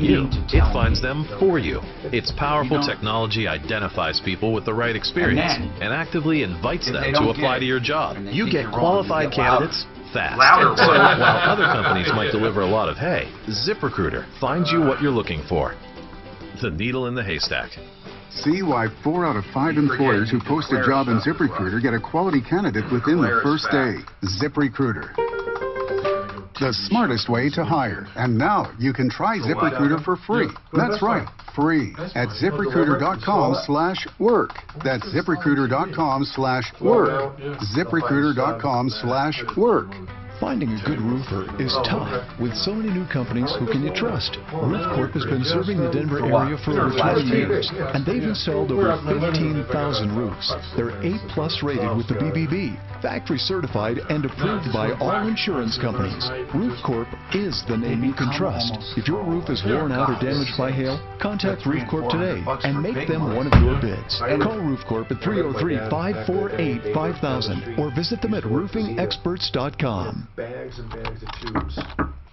you. It finds them for you. Its powerful technology identifies people with the right experience and actively invites them to apply to your job. You get qualified candidates fast. So while other companies might deliver a lot of hay, ZipRecruiter finds you what you're looking for. The needle in the haystack. See why 4 out of 5 employers who post a job in ZipRecruiter get a quality candidate within the first day. ZipRecruiter. The smartest way to hire. And now you can try ZipRecruiter for free. That's right, free at ZipRecruiter.com/work. That's ZipRecruiter.com/work. ZipRecruiter.com/work. Finding a good roofer is tough with so many new companies. Who can you trust? Roof Corp has been serving the Denver area for over 20 years, and they've installed over 15,000 roofs. They're A+ rated with the BBB, factory certified and approved by all insurance companies. Roof Corp is the name you can trust. If your roof is worn out or damaged by hail, contact Roof Corp today and make them one of your bids. Call Roof Corp at 303-548-5000 or visit them at roofingexperts.com. Bags and bags of tubes.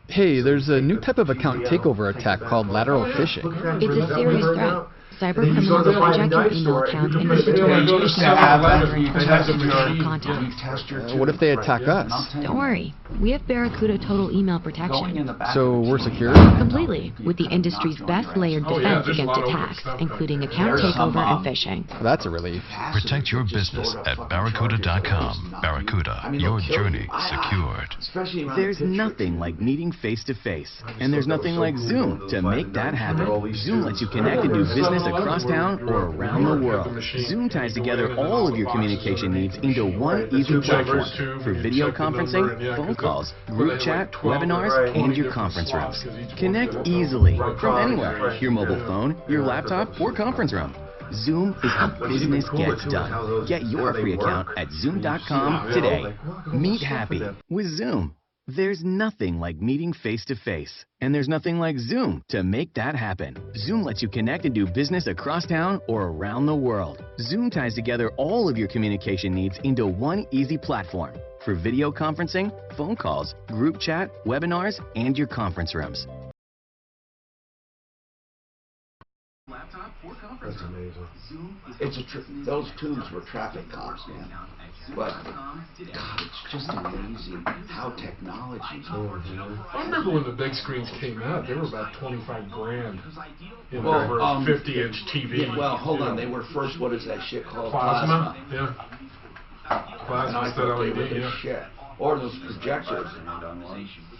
Hey, there's a new type of account takeover attack called lateral phishing. It's a serious threat. Cyber criminals hijack your email account and use it to launch phishing contacts. What if they attack us? Don't worry. We have Barracuda Total Email Protection. So we're secure? Completely. With the industry's best layered defense against attacks, including account takeover and phishing. That's a relief. Protect your business at Barracuda.com. Barracuda, your journey secured. There's nothing like meeting face-to-face. And there's nothing like Zoom to make that happen. Zoom lets you connect and do business across town or around the world. Zoom ties together all of your communication needs into one easy platform for video conferencing, phone calls, group chat, webinars, and your conference rooms. Connect easily from anywhere, your mobile phone, your laptop, or conference room. Zoom is how business gets done. Get your free account at Zoom.com today. Meet happy with Zoom. There's nothing like meeting face-to-face, and there's nothing like Zoom to make that happen. Zoom lets you connect and do business across town or around the world. Zoom ties together all of your communication needs into one easy platform for video conferencing, phone calls, group chat, webinars, and your conference rooms. That's amazing. Those tubes were traffic cops, man. But, God, it's just amazing how technology's I remember when the big screens came out, they were about 25 grand over a 50-inch TV. Yeah, well, hold on, they were first, what is that shit called? Plasma? Yeah. Plasma instead of LED, yeah. Shit. Or those projectors.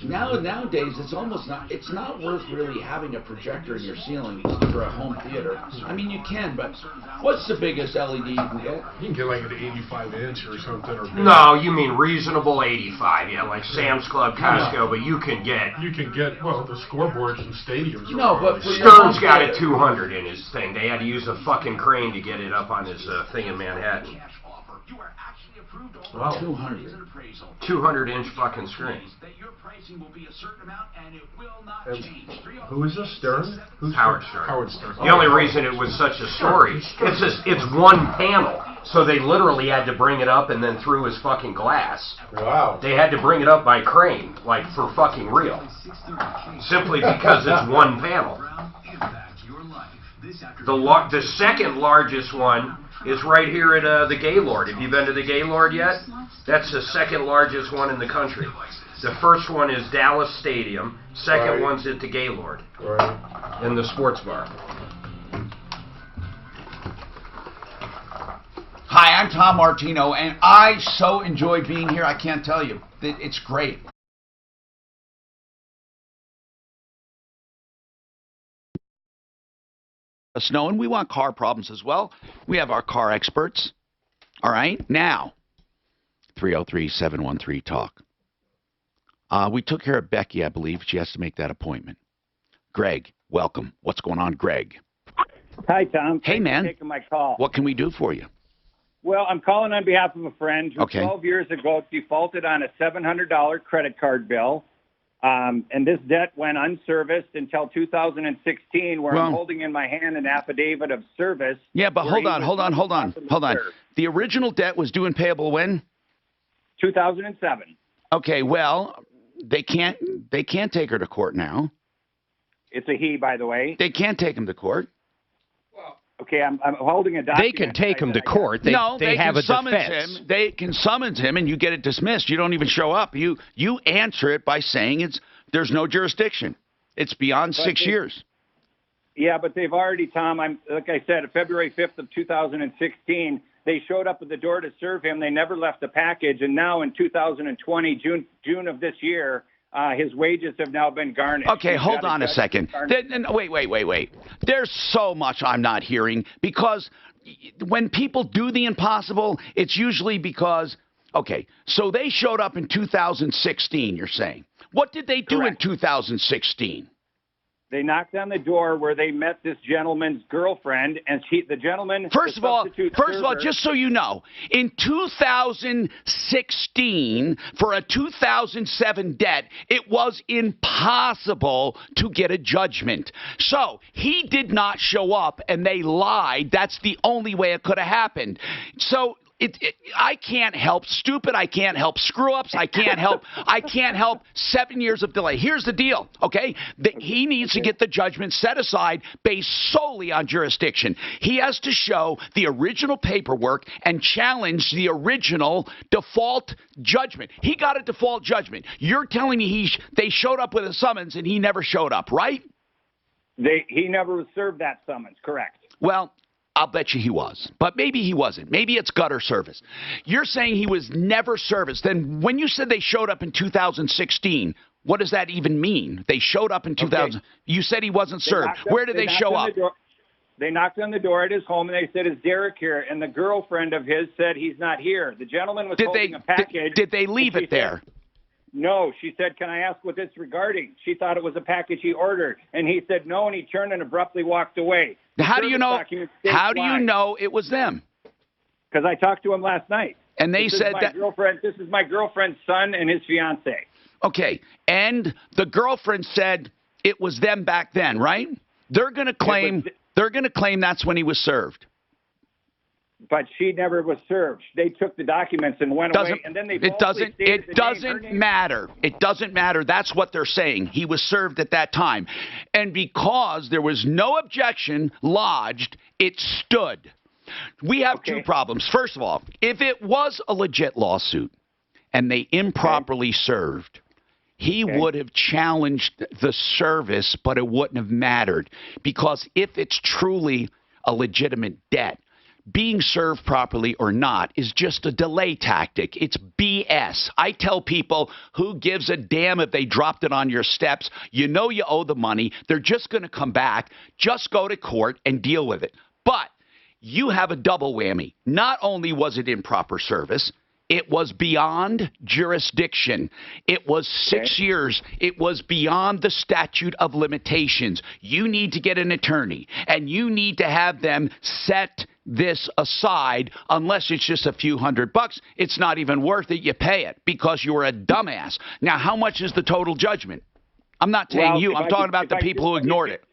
Nowadays, it's almost not, it's not worth really having a projector in your ceiling for a home theater. I mean, you can, but what's the biggest LED you can get? You can get like an 85-inch or something. Or no, you mean reasonable 85, yeah, like Sam's Club, Costco, but you can get, well, the scoreboards in stadiums. No, but Stern's got a 200 in his thing. They had to use a fucking crane to get it up on his thing in Manhattan. Wow. 200. 200-inch fucking screen. Who is this, Stern? Who's Howard Stern. Howard Stern. The only reason it was such a story, it's one panel. So they literally had to bring it up and then through his fucking glass. Wow. They had to bring it up by crane, like for fucking real. Simply because it's one panel. The second largest one is right here at the Gaylord. Have you been to the Gaylord yet? That's the second largest one in the country. The first one is Dallas Stadium. Second one's at the Gaylord. Right. In the sports bar. Hi, I'm Tom Martino, and I so enjoy being here. I can't tell you. It's great. Us know, and we want car problems as well. We have our car experts. All right, now 303-713-TALK. We took care of Becky, I believe. She has to make that appointment. Greg, welcome. What's going on, Greg? Hi, Tom. Hey, man. Thanks for taking my call. What can we do for you? Well, I'm calling on behalf of a friend who Okay. 12 years ago defaulted on a $700 credit card bill. And this debt went unserviced until 2016, where I'm holding in my hand an affidavit of service. Yeah, but hold on. The original debt was due and payable when? 2007. Okay, well, they can't take her to court now. It's a he, by the way. They can't take him to court. Okay, I'm holding a document. They can take him to court. They have a defense. They can summons him, and you get it dismissed. You don't even show up. You answer it by saying there's no jurisdiction. It's beyond 6 years. Yeah, but they've already, Tom. Like I said, February 5th of 2016, they showed up at the door to serve him. They never left the package, and now in 2020, June of this year, his wages have now been garnished. Okay, hold on a second. Wait. There's so much I'm not hearing, because when people do the impossible, it's usually because, okay, so they showed up in 2016, you're saying. What did they do in 2016? They knocked on the door where they met this gentleman's girlfriend, and the gentleman. First of all, just so you know, in 2016, for a 2007 debt, it was impossible to get a judgment. So he did not show up, and they lied. That's the only way it could have happened. So. I can't help stupid. I can't help screw-ups. I can't help 7 years of delay. Here's the deal, okay? He needs to get the judgment set aside based solely on jurisdiction. He has to show the original paperwork and challenge the original default judgment. He got a default judgment. You're telling me they showed up with a summons and he never showed up, right? He never served that summons, correct. Well, I'll bet you he was, but maybe he wasn't. Maybe it's gutter service. You're saying he was never serviced. Then when you said they showed up in 2016, what does that even mean? They showed up in 2000. Okay. You said he wasn't served. Where did they show up? They knocked on the door at his home, and they said, "Is Derek here?" And the girlfriend of his said, "He's not here." The gentleman was holding a package. Did they leave it there? No, she said, "Can I ask what this is regarding?" She thought it was a package he ordered, and he said no, and he turned and abruptly walked away. How do you know? How do you know it was them? Because I talked to him last night. And they said that this is my girlfriend's son and his fiance. Okay, and the girlfriend said it was them back then, right? They're going to claim that's when he was served. But she never was served. They took the documents and went away, and then it doesn't matter. It doesn't matter. That's what they're saying. He was served at that time. And because there was no objection lodged, it stood. We have two problems. First of all, if it was a legit lawsuit and they improperly served, he would have challenged the service, but it wouldn't have mattered. Because if it's truly a legitimate debt, being served properly or not is just a delay tactic. It's BS. I tell people, who gives a damn if they dropped it on your steps? You know you owe the money. They're just going to come back. Just go to court and deal with it. But you have a double whammy. Not only was it improper service, it was beyond jurisdiction. It was 6 years. It was beyond the statute of limitations. You need to get an attorney, and you need to have them set this aside. Unless it's just a few $100, it's not even worth it. You pay it because you're a dumbass. Now, how much is the total judgment? I'm not saying you. I'm talking about the people who ignored it.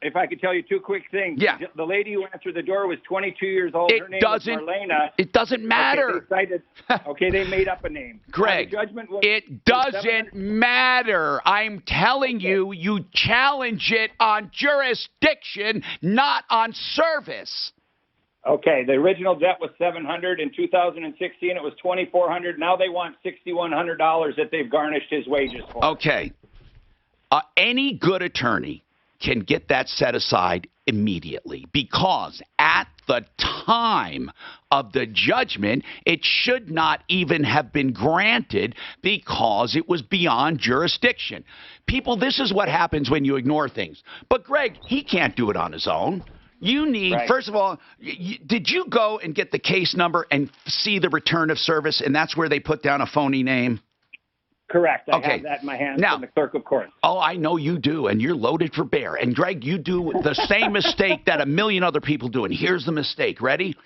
If I could tell you two quick things. Yeah. The lady who answered the door was 22 years old. Her name was Marlena. It doesn't matter. Okay, they made up a name. Greg, it doesn't matter. I'm telling you, you challenge it on jurisdiction, not on service. Okay, the original debt was $700. In 2016, it was $2,400. Now they want $6,100 that they've garnished his wages for. Okay. Any good attorney can get that set aside immediately, because at the time of the judgment, it should not even have been granted because it was beyond jurisdiction. People, this is what happens when you ignore things. But Greg, he can't do it on his own. You need, first of all, did you go and get the case number and see the return of service, and that's where they put down a phony name? Correct. I have that in my hands from the clerk of court. Oh, I know you do, and you're loaded for bear. And, Greg, you do the same mistake that a million other people do, and here's the mistake. Ready?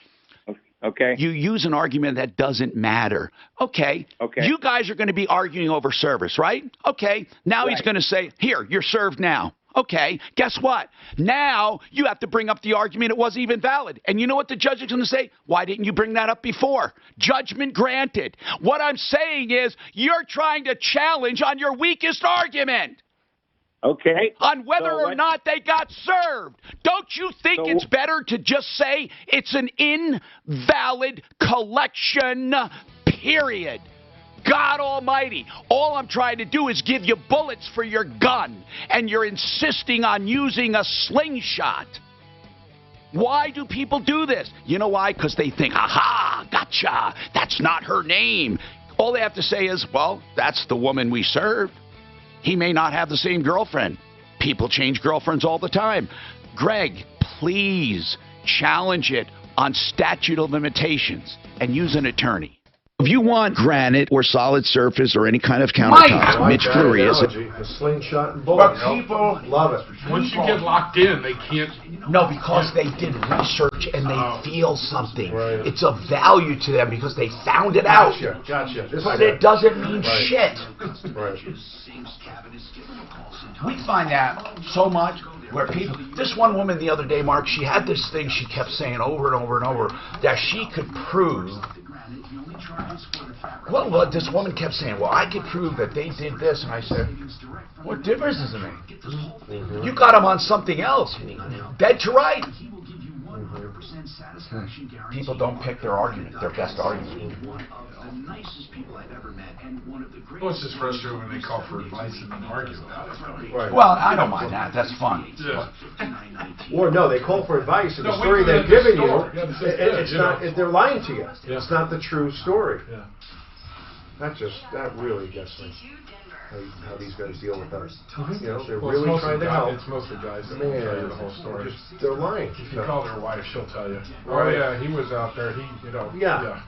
Okay. You use an argument that doesn't matter. Okay. You guys are going to be arguing over service, right? Okay. Now he's going to say, here, you're served now. Okay, guess what? Now you have to bring up the argument it wasn't even valid. And you know what the judge is going to say? Why didn't you bring that up before? Judgment granted. What I'm saying is you're trying to challenge on your weakest argument. Okay. On whether or not they got served. Don't you think it's better to just say it's an invalid collection, period? God almighty. All I'm trying to do is give you bullets for your gun, and you're insisting on using a slingshot. Why do people do this? You know why? Because they think, aha, gotcha, that's not her name. All they have to say is, well, that's the woman we served. He may not have the same girlfriend. People change girlfriends all the time. Greg, please challenge it on statute of limitations and use an attorney. If you want granite or solid surface or any kind of countertop, Mitch Fleury is it. The slingshot and bullet. But people love it. Once you get locked in, they can't. No, because they did research and they feel something. Right. It's of value to them because they found it out. Gotcha. But it doesn't mean shit. Right. We find that so much where people. This one woman the other day, Mark, she had this thing she kept saying over and over and over that she could prove. Well, this woman kept saying, well, I could prove that they did this. And I said, what difference does it make? Mm-hmm. You got them on something else. Dead to right. People don't pick their argument, their best argument. Well, it's just frustrating when they call for advice and then argue about it. Right. Well, I don't mind that. That's fun. Yeah. Or no, they call for advice, and the story they're giving you, it's not. They're lying to you. Yeah. It's not the true story. Yeah. That really gets me. How these guys deal with us. Mm-hmm. You know, they're really trying to help. It's mostly guys that tell you the whole story. They're lying. If you call their wife, she'll tell you. Oh yeah, he was out there. Yeah.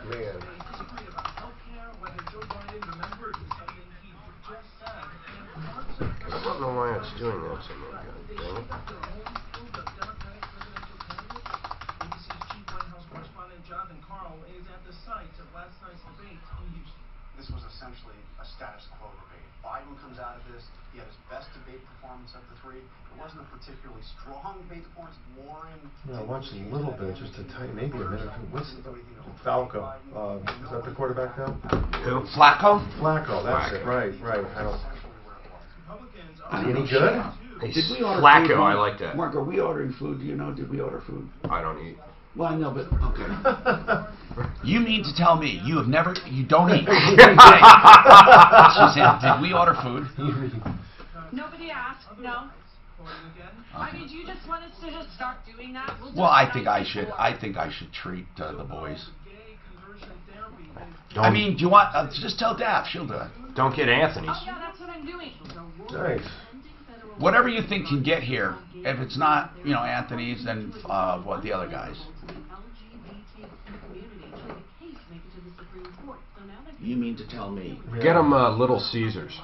Man. I don't know why it's doing that to me. Dang it. This was essentially a status quo debate. Biden comes out of this. He had his best debate performance of the three. It wasn't a particularly strong debate performance. Warren. I watched a little bit, just a tiny, maybe a minute. What's Falco? Is that the quarterback now? Who? Flacco? Flacco. That's it. Right. I don't. Is he any good? Did we order Flacco, food? I like that. Mark, are we ordering food? Do you know? Did we order food? I don't eat. Well, I know, but okay. You mean to tell me you don't eat? She said, did we order food? Nobody asked, no. I mean, do you just want us to just start doing that? Well, I think I should treat the boys. I mean, do you want? Just tell Daff, she'll do it. Don't get Anthony's. Oh yeah, that's what I'm doing. Nice. Whatever you think can get here. If it's not, Anthony's, then what the other guys? You mean to tell me? Get them Little Caesars.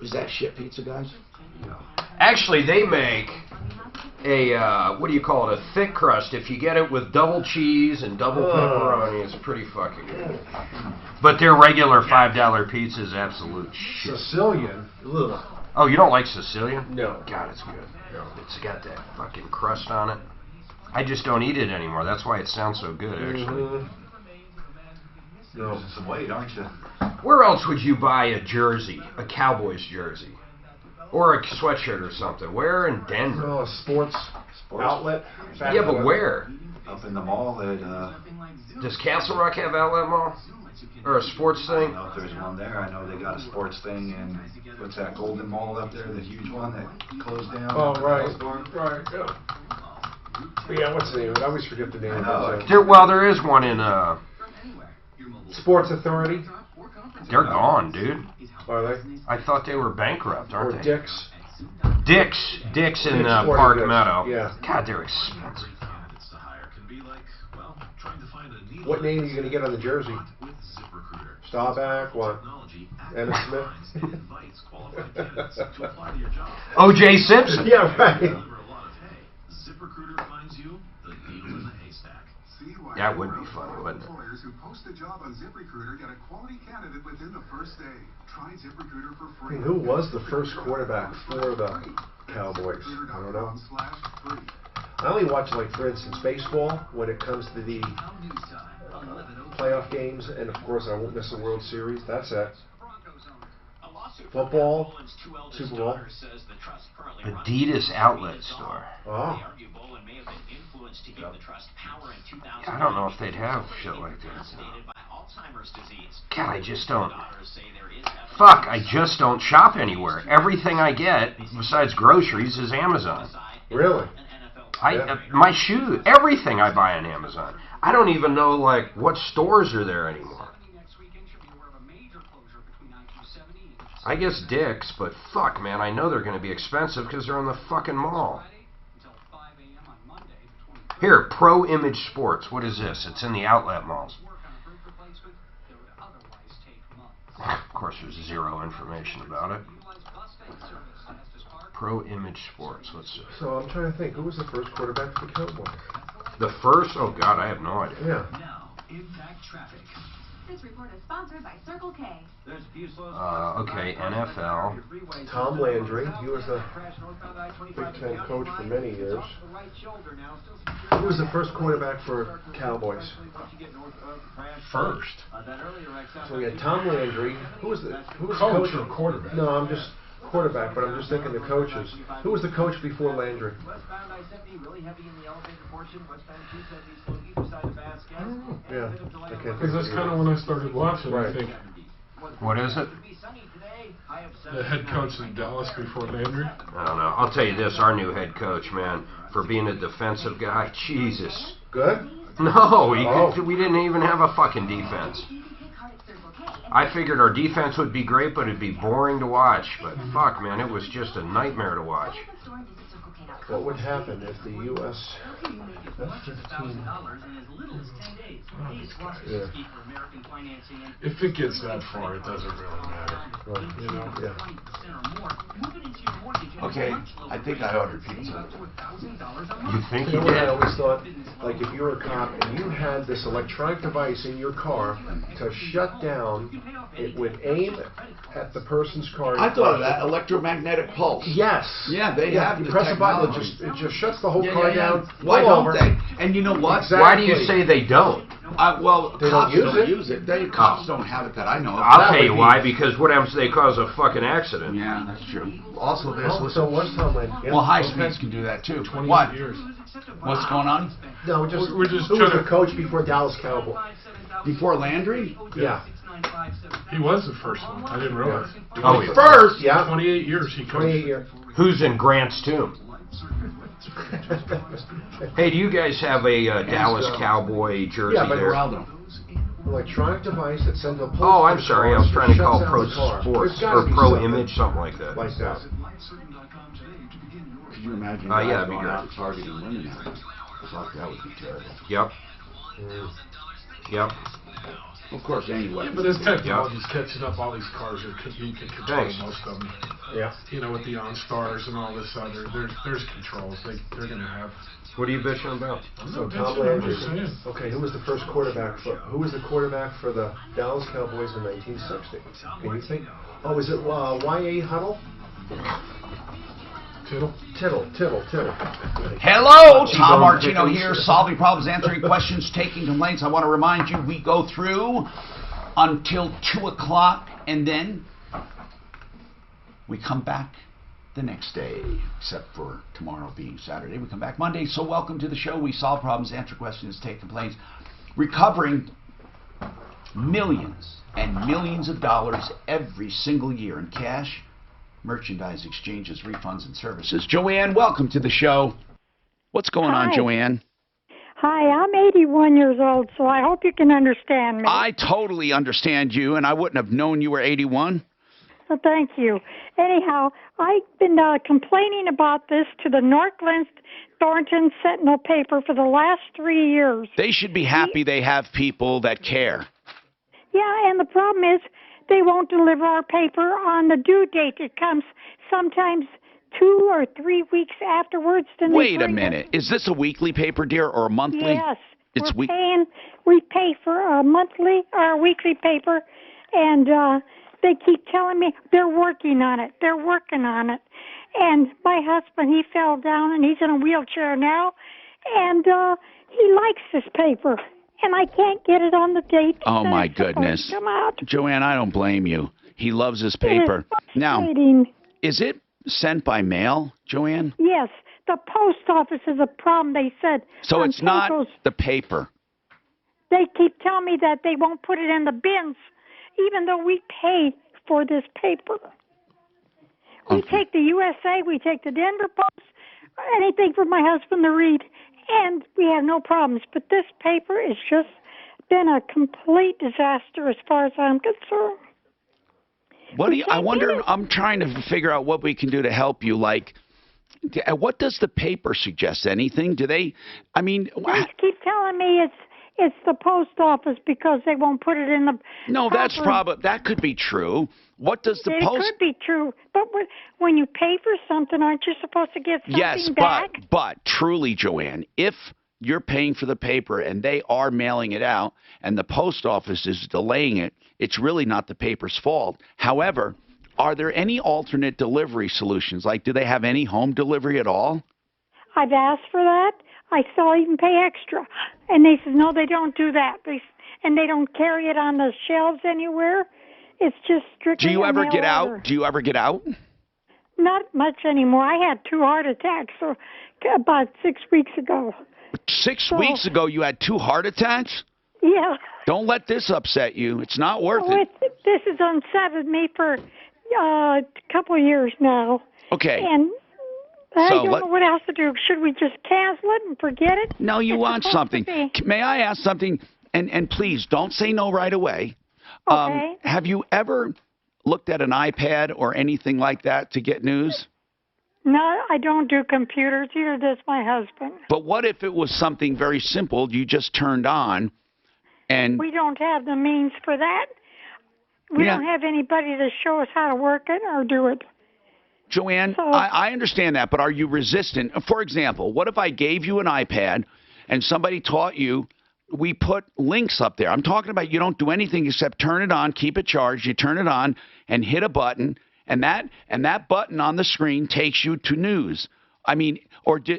Is that shit pizza, guys? Actually, they make a, what do you call it, a thick crust. If you get it with double cheese and double pepperoni, it's pretty fucking good. But their regular $5 pizza is absolute shit. Sicilian? Ugh. Oh, you don't like Sicilian? No. God, it's good. No. It's got that fucking crust on it. I just don't eat it anymore. That's why it sounds so good, actually. You're losing some weight, aren't you? Where else would you buy a jersey, a Cowboys jersey? Or a sweatshirt or something? Where in Denver? Oh, a sports outlet? Yeah, but where? Up in the mall at... Does Castle Rock have Outlet Mall? Or a sports thing? I don't know if there's one there. I know they got a sports thing in, what's that, Golden Mall up there, the huge one that closed down? Oh, right. Right, yeah. Yeah, what's the name of it? I always forget the name of it. Well, there is one in, Sports Authority? They're gone, dude. Are they? I thought they were bankrupt, aren't they? Dick's? Dick's in Park Meadow. Yeah. God, they're expensive. What name are you going to get on the jersey? Staubach? What? Emmitt Smith? O.J. Simpson. Yeah, right. That would be funny, wouldn't it? Employers who post a job on ZipRecruiter get a quality candidate within the first day. Try ZipRecruiter for free. Who was the first quarterback for the Cowboys? I don't know. I only watch, like, for instance, baseball when it comes to the playoff games, and of course I won't miss a World Series. That's it. Football, Super Bowl. Adidas outlet store. Oh. I don't know if they'd have shit like that. God, I just don't. Fuck, I just don't shop anywhere. Everything I get, besides groceries, is Amazon. Really? My shoe, everything I buy on Amazon. I don't even know, like, what stores are there anymore. I guess Dick's, but fuck, man, I know they're going to be expensive because they're in the fucking mall. Here, Pro Image Sports. What is this? It's in the outlet malls. Of course, there's zero information about it. Pro Image Sports. What's this? So I'm trying to think. Who was the first quarterback for the Cowboys? The first? Oh, God, I have no idea. Yeah. Impact Traffic. This report is sponsored by Circle K. Okay, NFL. Tom Landry. He was a Big Ten coach for many years. Who was the first quarterback for Cowboys? First. So we had Tom Landry. Who was the coach or quarterback? No, I'm just quarterback, but I'm just thinking the coaches. Who was the coach before Landry? Yeah. Because that's kind of when I started watching, I think. What is it? The head coach in Dallas before Landry. I don't know. I'll tell you this, our new head coach, man, for being a defensive guy, Jesus. Good? No, we didn't even have a fucking defense. I figured our defense would be great, but it'd be boring to watch. But fuck, man, it was just a nightmare to watch. What would happen if the U.S. If it gets that far, it doesn't really matter. You know? Yeah. Okay, I think I ordered pizza. You think You you know what I did? always thought? Like if you were a cop and you had this electronic device in your car to shut down, it would aim at the person's car. I thought of that, electromagnetic pulse. Yes. Yeah, they have You the press a button, technology. it just shuts the whole car down. Why pull don't over. they? And you know what? Exactly. Why do you say they don't? Well, They cops don't don't use use it. Cops don't have it that I know of. I'll tell you why, because what happens if they cause a fucking accident? Yeah, that's true. Also, there's So what's Tom Landry? well, high speeds can do that too. 28 What? years. What's going on? No, We're just who was trying the coach before Dallas Cowboys? Before Landry? Yeah. He was the first one. I didn't realize. Oh, he First? Yeah. 28 years he coached. 28 years. Who's in Grant's tomb? Hey, do you guys have a Dallas Cowboy jersey Yeah, but there? Electronic device that sends a pulse. Oh, I'm to the sorry. car, I was trying to shuts call down Pro the car. Sports There's gotta or be Pro something Image, something like that. Like that. Could you imagine Yeah, guys it'd be going great. out targeting women now? Fuck, that would be terrible. Yep. Yep. Of course, anyway. But as technology's catching up, all these cars are you can control Thanks. most of them. Yeah. You know, with the OnStars and all this other, there's controls. They're gonna have. What are you bitching about? So I'm Tom just Landry. saying. Okay, who was the first quarterback for? Who was the quarterback for the Dallas Cowboys in 1960? Can you think? Oh, is it Y.A. Huddle? Tittle. Hello, Tom Martino here, solving problems, answering questions, taking complaints. I want to remind you, we go through until 2 o'clock, and then we come back the next day, except for tomorrow being Saturday. We come back Monday, so welcome to the show. We solve problems, answer questions, take complaints, recovering millions and millions of dollars every single year in cash, merchandise exchanges, refunds, and services. Joanne, welcome to the show. What's going on, Joanne? Hi, I'm 81 years old, so I hope you can understand me. I totally understand you, and I wouldn't have known you were 81. So thank you. Anyhow, I've been complaining about this to the Northland Thornton Sentinel paper for the last 3 years. They should be happy they have people that care. Yeah, and the problem is they won't deliver our paper on the due date. It comes sometimes 2 or 3 weeks afterwards. Then Wait a minute. Is this a weekly paper, dear, or a monthly? Yes. It's we pay for a monthly or a weekly paper, and they keep telling me they're working on it. They're working on it. And my husband, he fell down, and he's in a wheelchair now, and he likes this paper, and I can't get it on the date. Oh, that my it's supposed goodness. to come out. Joanne, I don't blame you. He loves his paper. Now, is it sent by mail, Joanne? Yes, the post office is a problem, they said. So it's not the paper. They keep telling me that they won't put it in the bins, even though we pay for this paper. We take the USA, we take the Denver Post, anything for my husband to read, and we have no problems. But this paper has just been a complete disaster as far as I'm concerned. I wonder, I'm trying to figure out what we can do to help you. Like, what does the paper suggest? Anything? Do they, I mean... They keep telling me it's the post office because they won't put it in the... No, that's probably, that could be true. What does the post... It could be true, but when you pay for something, aren't you supposed to get something back? Yes, but truly, Joanne, if you're paying for the paper and they are mailing it out and the post office is delaying it, it's really not the paper's fault. However, are there any alternate delivery solutions? Like, do they have any home delivery at all? I've asked for that. I still even pay extra. And they said, no, they don't do that. And they don't carry it on the shelves anywhere. It's just strictly Do you ever get order. out? Do you ever get out? Not much anymore. I had 2 heart attacks about 6 weeks ago. 6 weeks ago, you had 2 heart attacks? Yeah. Don't let this upset you. It's not worth it. This has unsettled me for a couple of years now. Okay. And I don't know what else to do. Should we just cancel it and forget it? No, you want something. May I ask something? And please, don't say no right away. Okay. Have you ever looked at an iPad or anything like that to get news? No, I don't do computers. Either does my husband. But what if it was something very simple you just turned on and... We don't have the means for that. We don't have anybody to show us how to work it or do it. Joanne, I understand that, but are you resistant? For example, what if I gave you an iPad and somebody taught you, we put links up there. I'm talking about you don't do anything except turn it on, keep it charged, you turn it on and hit a button, and that button on the screen takes you to news. I mean, or do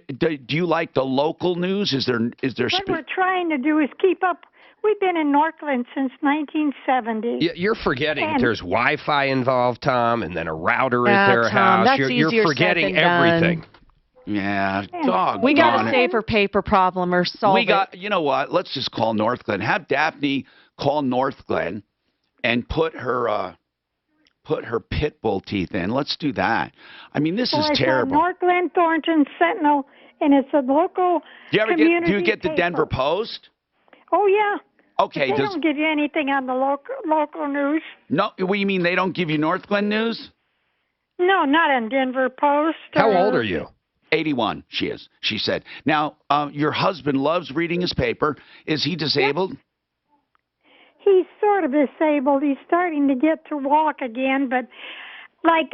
you like the local news? Is there what we're trying to do is keep up. We've been in Northland since 1970. You're forgetting there's Wi-Fi involved, Tom, and then a router at their house. That's you're forgetting everything. Yeah, dog. We got a safer paper problem or solve it. You know what? Let's just call North Glen. Have Daphne call North Glen and put her pit bull teeth in. Let's do that. I mean, this is terrible. North Glen, Thornton, Sentinel, and it's a local community Do you get the paper. Denver Post? Oh, yeah. Okay. But they don't give you anything on the local news. No, what do you mean they don't give you North Glen news? No, not on Denver Post. How old are you? 81, she said. Now, your husband loves reading his paper. Is he disabled? He's sort of disabled. He's starting to get to walk again, but like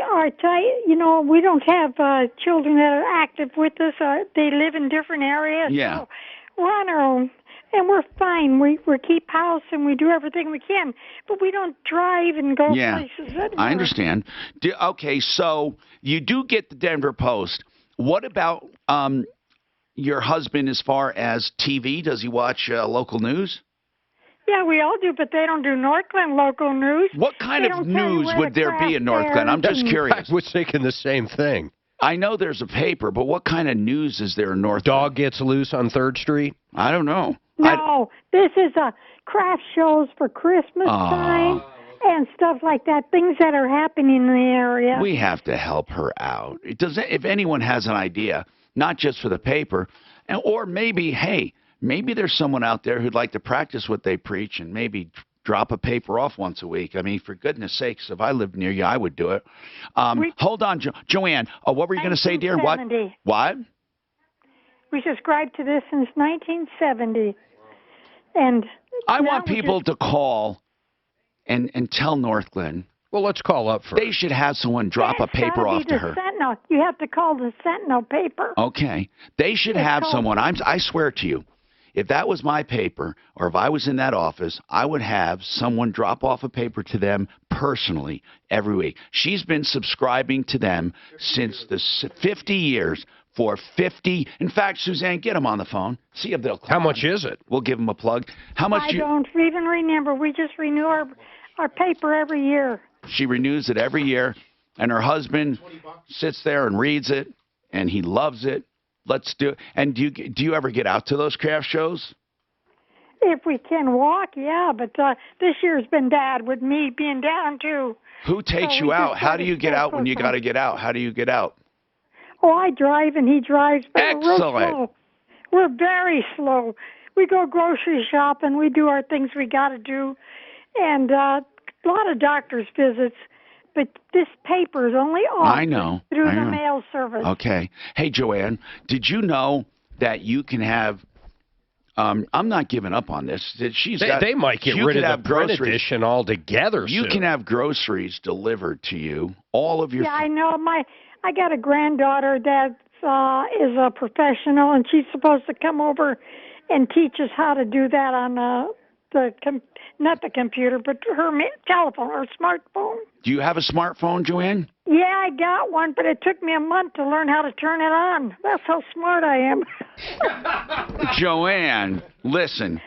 we don't have children that are active with us. They live in different areas. Yeah. So we're on our own, and we're fine. We keep house, and we do everything we can, but we don't drive and go places anymore. I understand. Okay, so you do get the Denver Post. What about your husband as far as TV? Does he watch local news? Yeah, we all do, but they don't do Northglenn local news. What kind of news would there be in Northglenn? I'm just curious. I was thinking the same thing. I know there's a paper, but what kind of news is there in Northglenn? Dog gets loose on 3rd Street? I don't know. No, this is craft shows for Christmas time. And stuff like that, things that are happening in the area. We have to help her out. If anyone has an idea, not just for the paper, or maybe, hey, maybe there's someone out there who'd like to practice what they preach and maybe drop a paper off once a week. I mean, for goodness sakes, if I lived near you, I would do it. Hold on, Joanne. What were you going to say, dear? What? We subscribed to this since 1970. And I want people to call and tell Northglenn. Well, let's call up first. They should have someone drop a paper off to her. Sentinel. You have to call the Sentinel paper. Okay. They should have someone. I swear to you, if that was my paper or if I was in that office, I would have someone drop off a paper to them personally every week. She's been subscribing to them since the 50 years. for 50. In fact, Suzanne, get them on the phone. See if they'll. How much is it? We'll give them a plug. How much? I don't even remember. We just renew our paper every year. She renews it every year, and her husband sits there and reads it, and he loves it. Let's do it. And do you ever get out to those craft shows? If we can walk, yeah. But this year's been bad with me being down too. Who takes you out? How do you get out when you got to get out? How do you get out? Oh, I drive and he drives. But Excellent. We're real slow. We're very slow. We go grocery shopping. We do our things we got to do, and a lot of doctor's visits. But this paper is only offered through the mail service. Okay. Hey, Joanne, did you know that you can have? I'm not giving up on this. They might get rid of the print edition altogether. You soon. can have groceries delivered to you. All of your. Yeah, I know. I got a granddaughter that is a professional, and she's supposed to come over and teach us how to do that on not the computer, but her telephone or smartphone. Do you have a smartphone, Joanne? Yeah, I got one, but it took me a month to learn how to turn it on. That's how smart I am. Joanne, listen.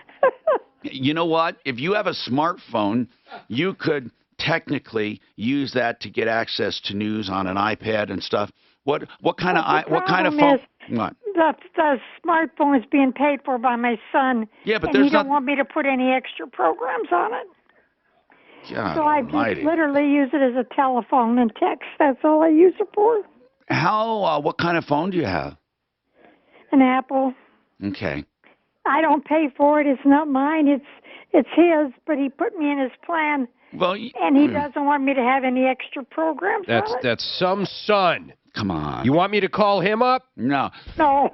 You know what? If you have a smartphone, you could technically use that to get access to news on an iPad and stuff. What kind of phone? What? The smartphone is being paid for by my son. Yeah, but and he don't want me to put any extra programs on it. God so I almighty. just literally use it as a telephone and text. That's all I use it for. What kind of phone do you have? An Apple. Okay. I don't pay for it. It's not mine. It's his, but he put me in his plan. Well, and he doesn't want me to have any extra programs on it. That's some son. Come on. You want me to call him up? No. No.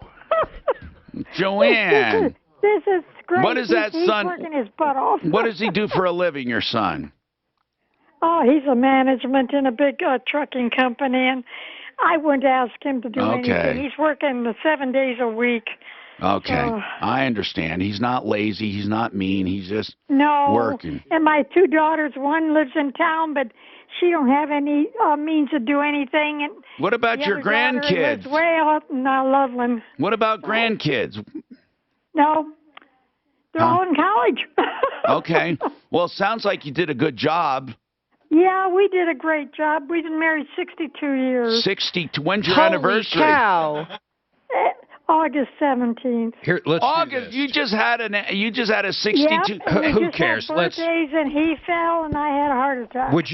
Joanne. This is great. What is that he's son? Working his butt off. What does he do for a living, your son? Oh, he's a management in a big trucking company, and I wouldn't ask him to do anything. He's working 7 days a week. Okay, I understand. He's not lazy. He's not mean. He's just working. And my two daughters, one lives in town, but she don't have any means to do anything. And what about your grandkids? Lives way out in Loveland. What about grandkids? No, they're all in college. Okay. Well, it sounds like you did a good job. Yeah, we did a great job. We've been married 62 years. 62. When's your anniversary? Cow. August 17th. Here, let's August. You just had a 62. Yep, Who cares? Birthdays, and he fell, and I had a heart attack. Would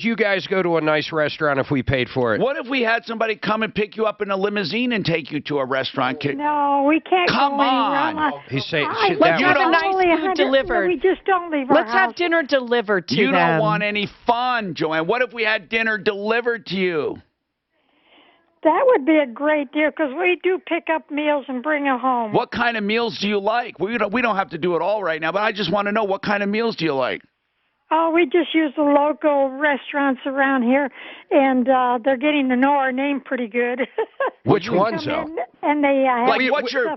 you guys go to a nice restaurant if we paid for it? What if we had somebody come and pick you up in a limousine and take you to a restaurant? No, we can't. Come on. He's saying let's have a nice food delivered. We just don't leave our Let's house. have dinner delivered to them. You don't want any fun, Joanne. What if we had dinner delivered to you? That would be a great deal because we do pick up meals and bring them home. What kind of meals do you like? We don't have to do it all right now, but I just want to know what kind of meals do you like? Oh, we just use the local restaurants around here, and they're getting to know our name pretty good. Which ones, though? And they like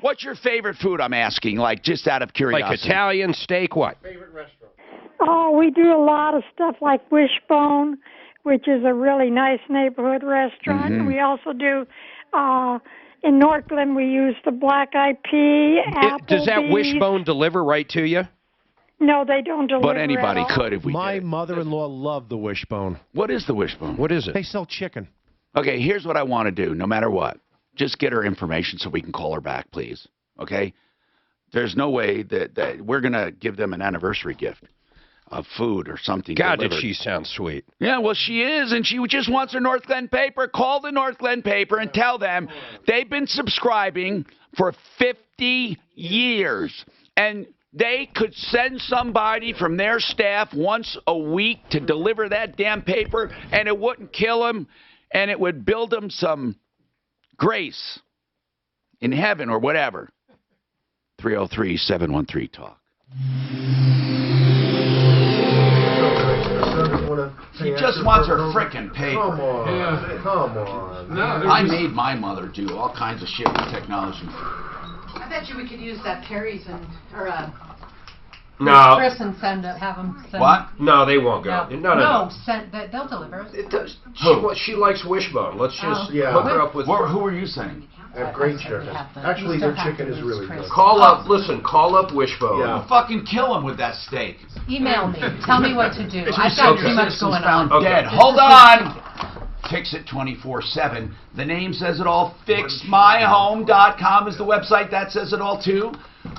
what's your favorite food? I'm asking, like just out of curiosity. Like Italian steak, what? Favorite restaurant? Oh, we do a lot of stuff like Wishbone, which is a really nice neighborhood restaurant. Mm-hmm. We also do, in Northland, we use the Black Eyed Pea, Applebee's. Does that Wishbone deliver right to you? No, they don't deliver. But anybody could if we My did. mother-in-law loved the Wishbone. What is the Wishbone? What is it? They sell chicken. Okay, here's what I want to do, no matter what. Just get her information so we can call her back, please. Okay? There's no way that we're going to give them an anniversary gift of food or something. God, delivered. did she sound sweet. Yeah, well, she is, and she just wants her North Glen paper. Call the North Glen paper and tell them they've been subscribing for 50 years, and they could send somebody from their staff once a week to deliver that damn paper, and it wouldn't kill them, and it would build them some grace in heaven or whatever. 303-713-TALK. She just wants her frickin' paper. Come on. Come on. No, I made my mother do all kinds of shit with technology. I bet you we could use that Perry's or No. Chris and have them send. What? No, they won't go. No. They'll deliver. She likes Wishbone. Let's just hook her up with. Who are you saying? They have great chicken. Actually, their chicken is really good. Call up Wishbone. Yeah. Fucking kill him with that steak. Email me. Tell me what to do. I've got too much going on. Dead. Hold on. Fix It 24/7. The name says it all. FixMyHome.com is the website. That says it all too.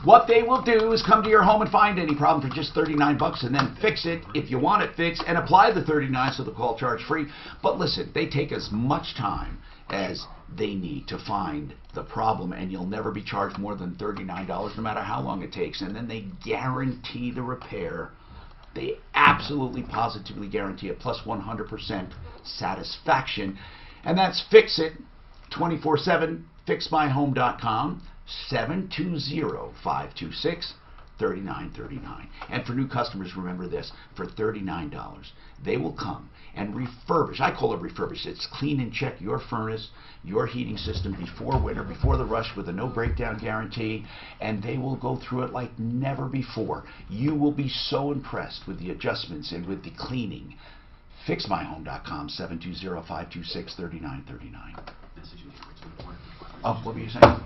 What they will do is come to your home and find any problem for just $39 and then fix it if you want it fixed and apply the $39 so the call charge free. But listen, they take as much time as they need to find the problem, and you'll never be charged more than $39 no matter how long it takes. And then they guarantee the repair. They absolutely positively guarantee it, plus 100% satisfaction. And that's Fix It 24/7, fixmyhome.com, 720-526-3939. And for new customers, remember this, for $39, they will come and refurbish. I call it refurbish. It's clean and check your furnace, your heating system before winter, before the rush, with a no breakdown guarantee, and they will go through it like never before. You will be so impressed with the adjustments and with the cleaning. FixMyHome.com, 720-526-3939. Oh, what were you saying?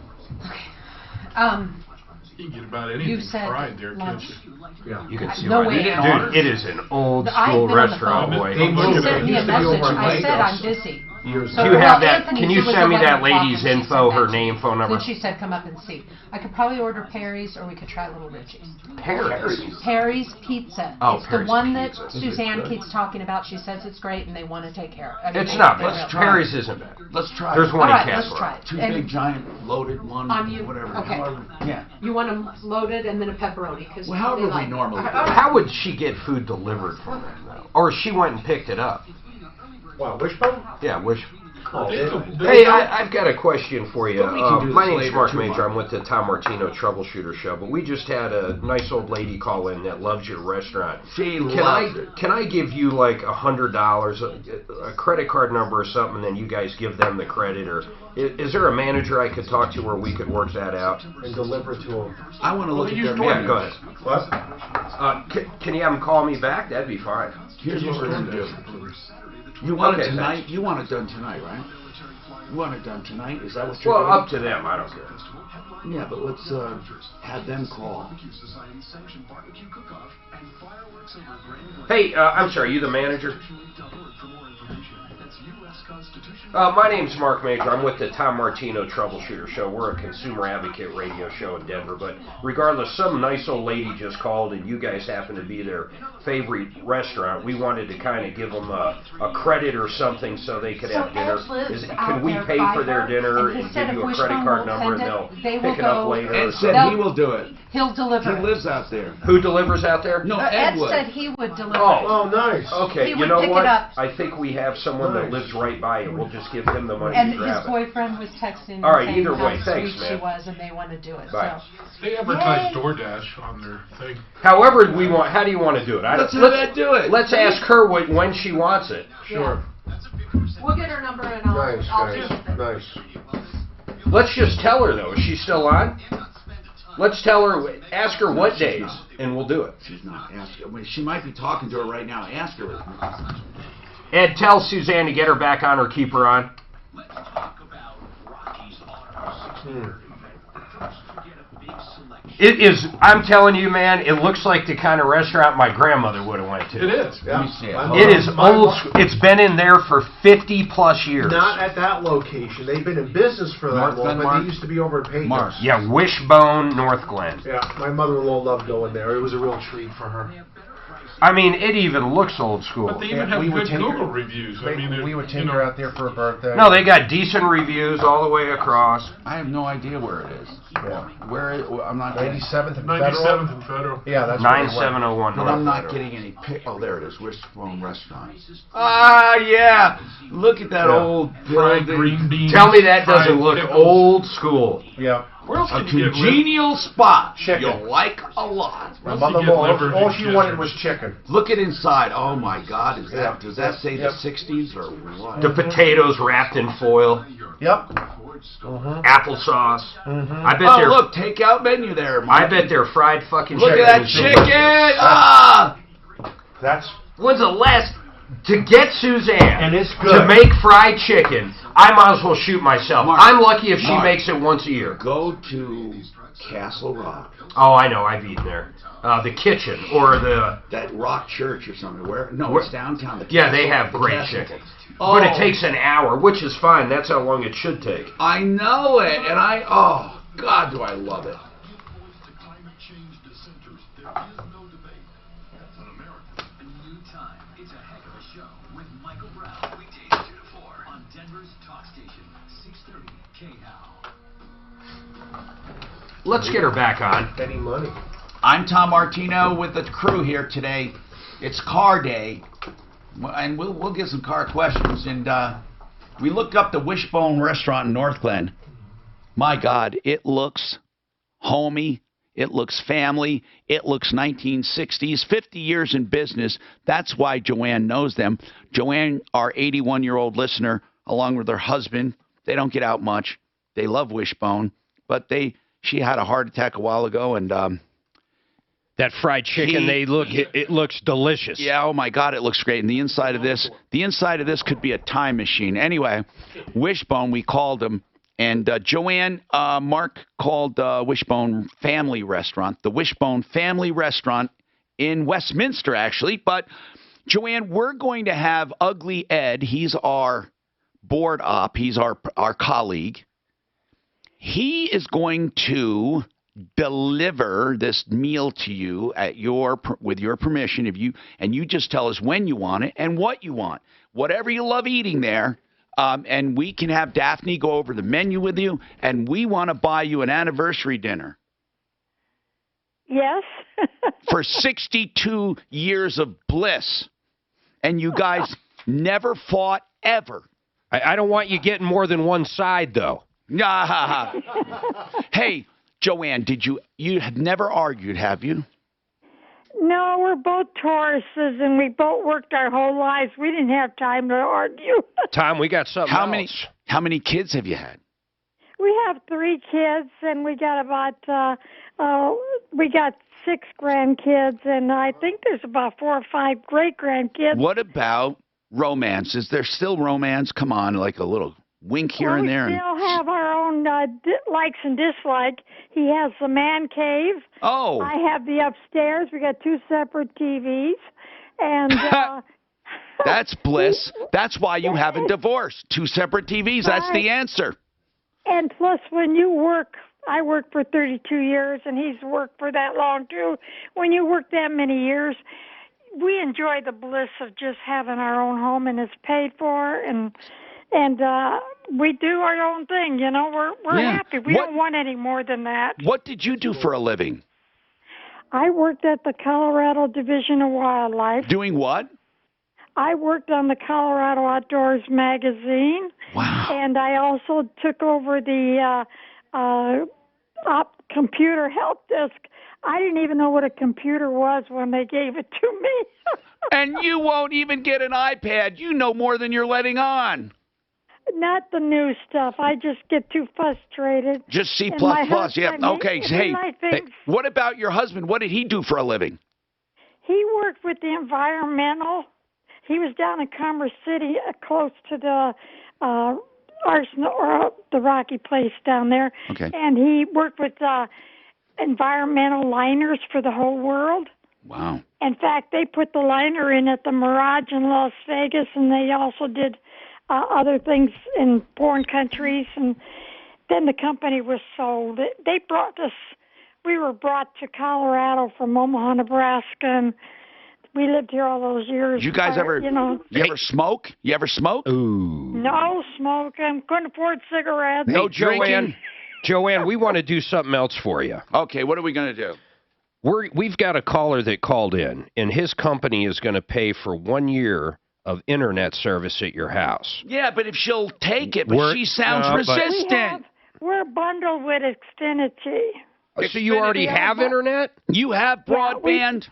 You can get about anything fried there, can't you? Yeah. You can see No right. way. Dude, it is an old I've school been on the restaurant, phone. boy. He sent me a message. I said I'm busy. Do you have that? Can you send me that lady's info, her name, phone number? Then she said, come up and see. I could probably order Perry's, or we could try Little Richie's. Perry's? Perry's Pizza. Oh, it's Perry's the one Pizza. that Suzanne keeps talking about. She says it's great, and they want to take care of it. It's not bad. Perry's isn't bad. Let's try There's it. one All right, in let's Castle try Rock. it. Two And big, giant, loaded, one, on you? whatever. Okay. Yeah. You want them loaded and then a pepperoni? Cause Well, however we normally do. How would she get food delivered from them, though? Or she went and picked it up? Wow, Wishbone? Yeah, Oh, Hey, I've got a question for you. But we can do My this name's later, Mark too, Major. Mark. I'm with the Tom Martino Troubleshooter Show, but we just had a nice old lady call in that loves your restaurant. She loves it. Can I give you like $100, a credit card number or something, and then you guys give them the credit? Or is there a manager I could talk to where we could work that out? And deliver to them. I want to look at their Yeah, menu. go ahead. What? Can you have them call me back? That'd be fine. Here's what we're going to do. You want it Okay, tonight? thanks. You want it done tonight, right? You want it done tonight? Is that what you're Well, doing? up to them. I don't care. Yeah, but let's have them call. Hey, I'm sorry, you the manager? My name's Mark Major. I'm with the Tom Martino Troubleshooter Show. We're a consumer advocate radio show in Denver. But regardless, some nice old lady just called, and you guys happen to be their favorite restaurant. We wanted to kind of give them a credit or something so they could have dinner. Can we pay for their dinner and give you a credit card number, and they'll pick it up later? Ed said he will do it. He'll deliver. He lives out there. Who delivers out there? No, Ed Ed would. said he would deliver. Oh, nice. Okay, He you would know pick what? it up. I think we have someone that lives right by it. We'll just give him the money And to his grab it. boyfriend was texting All right, saying either how way, thanks, sweet man. she was, and they want to do it. Bye. So. They advertise Yay. DoorDash on their thing. However we want. How do you want to do it? Let's have Ed do it. Let's ask her when she wants it. Sure. We'll get her number and I'll do it. Nice. Let's just tell her though. Is she still on? Let's tell her. Ask her what days, and we'll do it. She's not. Ask her. I mean, she might be talking to her right now. Ask her. Ed, tell Suzanne to get her back on or keep her on. It is, I'm telling you, man, it looks like the kind of restaurant my grandmother would have went to. It is. Yeah. Let me see it. It is old school. It's been in there for 50 plus years. Not at that location. They've been in business for that North long, Glen, but Mark? they used to be over at Payton's. Mark. Yeah, Wishbone, North Glen. Yeah, my mother-in-law loved going there. It was a real treat for her. I mean, it even looks old school. But they even have good Google reviews. I mean, we would take her out there for her birthday. No, they got decent reviews all the way across. I have no idea where it is. Yeah. Where is, I'm not getting. 97th and Federal. 97th and Federal. Yeah, that's where they went. 9701 But North I'm not Federal. getting any pic. Oh, there it is. Wishbone Restaurant. Ah, yeah. Look at that Yeah. old Fried building. green beans. Tell me that fried doesn't look pickles. old school. Yeah. Where else A can you get congenial spot Chicken. you'll like a lot. My Where else you get mother-in-law, liver all and she chicken? wanted was chicken. Look at inside. Oh my God! Is that? Yeah. Does that say Yep. the '60s or what? The potatoes wrapped in foil. Yep. Applesauce. I bet Oh, they're. look, takeout menu there. I Mark. bet they're fried fucking Look chicken. at that chicken! Ah! That's When's the last? To get Suzanne And it's good. to make fried chicken, I might as well shoot myself. Mark, I'm lucky if she Mark. makes it once a year. Go to Castle Rock. Oh, I know. I've eaten there. The kitchen or the... That Rock Church or something. No, Where- it's downtown. Yeah, they have great chicken. But it takes an hour, which is fine. That's how long it should take. I know it, and oh, God, do I love it. Let's get her back on. Any money. I'm Tom Martino with the crew here today. It's car day, and we'll get some car questions. And we looked up the Wishbone Restaurant in North Glen. My God, it looks homey. It looks family. It looks 1960s, 50 years in business. That's why Joanne knows them. Joanne, our 81-year-old listener, along with her husband, they don't get out much. They love Wishbone, but she had a heart attack a while ago, and that fried chicken, it looks delicious. Yeah, oh my God, it looks great. And the inside of this could be a time machine. Anyway, Wishbone, we called them, and Joanne, Mark called Wishbone Family Restaurant, the Wishbone Family Restaurant in Westminster, actually. But Joanne, we're going to have Ugly Ed. He's our board op. He's our colleague. He is going to deliver this meal to you with your permission. And you just tell us when you want it and what you want, whatever you love eating there. And we can have Daphne go over the menu with you. And we want to buy you an anniversary dinner. Yes. For 62 years of bliss, and you guys never fought ever. I don't want you getting more than one side, though. Hey, Joanne, you have never argued, have you? No, we're both Tauruses, and we both worked our whole lives. We didn't have time to argue. Tom, we got something else. How many kids have you had? We have 3 kids, and we got we got 6 grandkids, and I think there's about 4 or 5 great-grandkids. What about romance? Is there still romance? Come on, like a little wink here and there. We still have our own likes and dislikes. He has the man cave. Oh. I have the upstairs. We got 2 separate TVs. And that's bliss. That's why you haven't divorced. 2 separate TVs. That's the answer. And plus, when you work, I worked for 32 years, and he's worked for that long, too. When you work that many years, we enjoy the bliss of just having our own home, and it's paid for, and we do our own thing. You know, we're happy. We don't want any more than that. What did you do for a living? I worked at the Colorado Division of Wildlife. Doing what? I worked on the Colorado Outdoors magazine. Wow. And I also took over the computer help desk. I didn't even know what a computer was when they gave it to me. And you won't even get an iPad. You know more than you're letting on. Not the new stuff. I just get too frustrated. Just C++. Yeah. Husband, Okay. Hey, what about your husband? What did he do for a living? He worked with the environmental. He was down in Commerce City, close to the Arsenal or the Rocky Place down there. Okay. And he worked with environmental liners for the whole world. Wow. In fact, they put the liner in at the Mirage in Las Vegas, and they also did other things in foreign countries. And then the company was sold. They brought us. We were brought to Colorado from Omaha, Nebraska, and we lived here all those years. You guys ever, you ever smoke? You ever smoke? Ooh. No smoke. I couldn't afford cigarettes. No drinking? Joanne, we want to do something else for you. Okay, what are we going to do? We've got a caller that called in, and his company is going to pay for 1 year of internet service at your house. Yeah, but if she'll take it, but she sounds resistant. We're bundled with Xfinity. So you already have internet? You have broadband?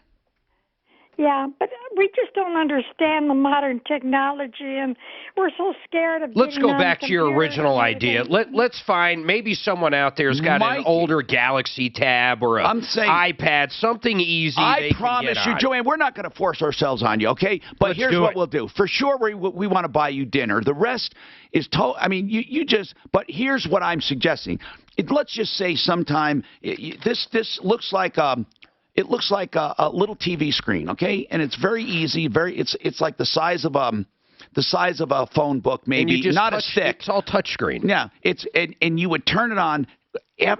Yeah, but we just don't understand the modern technology, and we're so scared of Let's getting go on back the to your computer original and idea. everything. Let's find maybe someone out there's got an older Galaxy Tab or a iPad, something easy. I promise you, Joanne, we're not going to force ourselves on you, okay? But here's what we'll do. For sure, we want to buy you dinner. The rest is I mean, you just. But here's what I'm suggesting. Let's just say sometime this looks like it looks like a little TV screen, okay? And it's very easy. It's like the size of a phone book, maybe not a stick. It's all touchscreen. Yeah, and you would turn it on.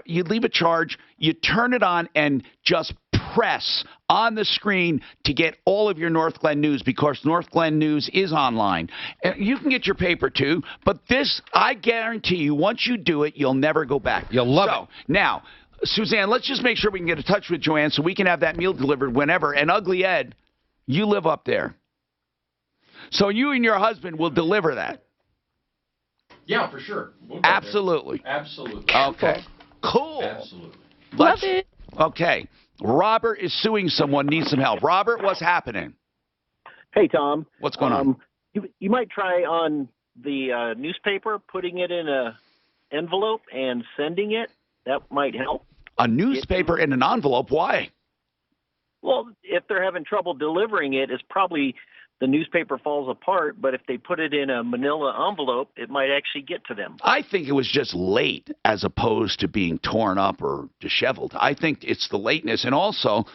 You leave it charged. You turn it on and just press on the screen to get all of your North Glen news, because North Glen news is online. You can get your paper too, but this, I guarantee you, once you do it, you'll never go back. You'll love it. Now, Suzanne, let's just make sure we can get in touch with Joanne so we can have that meal delivered whenever. And Ugly Ed, you live up there. So you and your husband will deliver that. Yeah, for sure. We'll go Absolutely. there. Absolutely. Okay. Cool. Absolutely. Love it. Okay. Robert is suing someone, needs some help. Robert, what's happening? Hey, Tom. What's going on? You might try on the newspaper, putting it in a envelope and sending it. That might help. A newspaper in an envelope? Why? Well, if they're having trouble delivering it, it's probably the newspaper falls apart, but if they put it in a manila envelope, it might actually get to them. I think it was just late as opposed to being torn up or disheveled. I think it's the lateness. And also,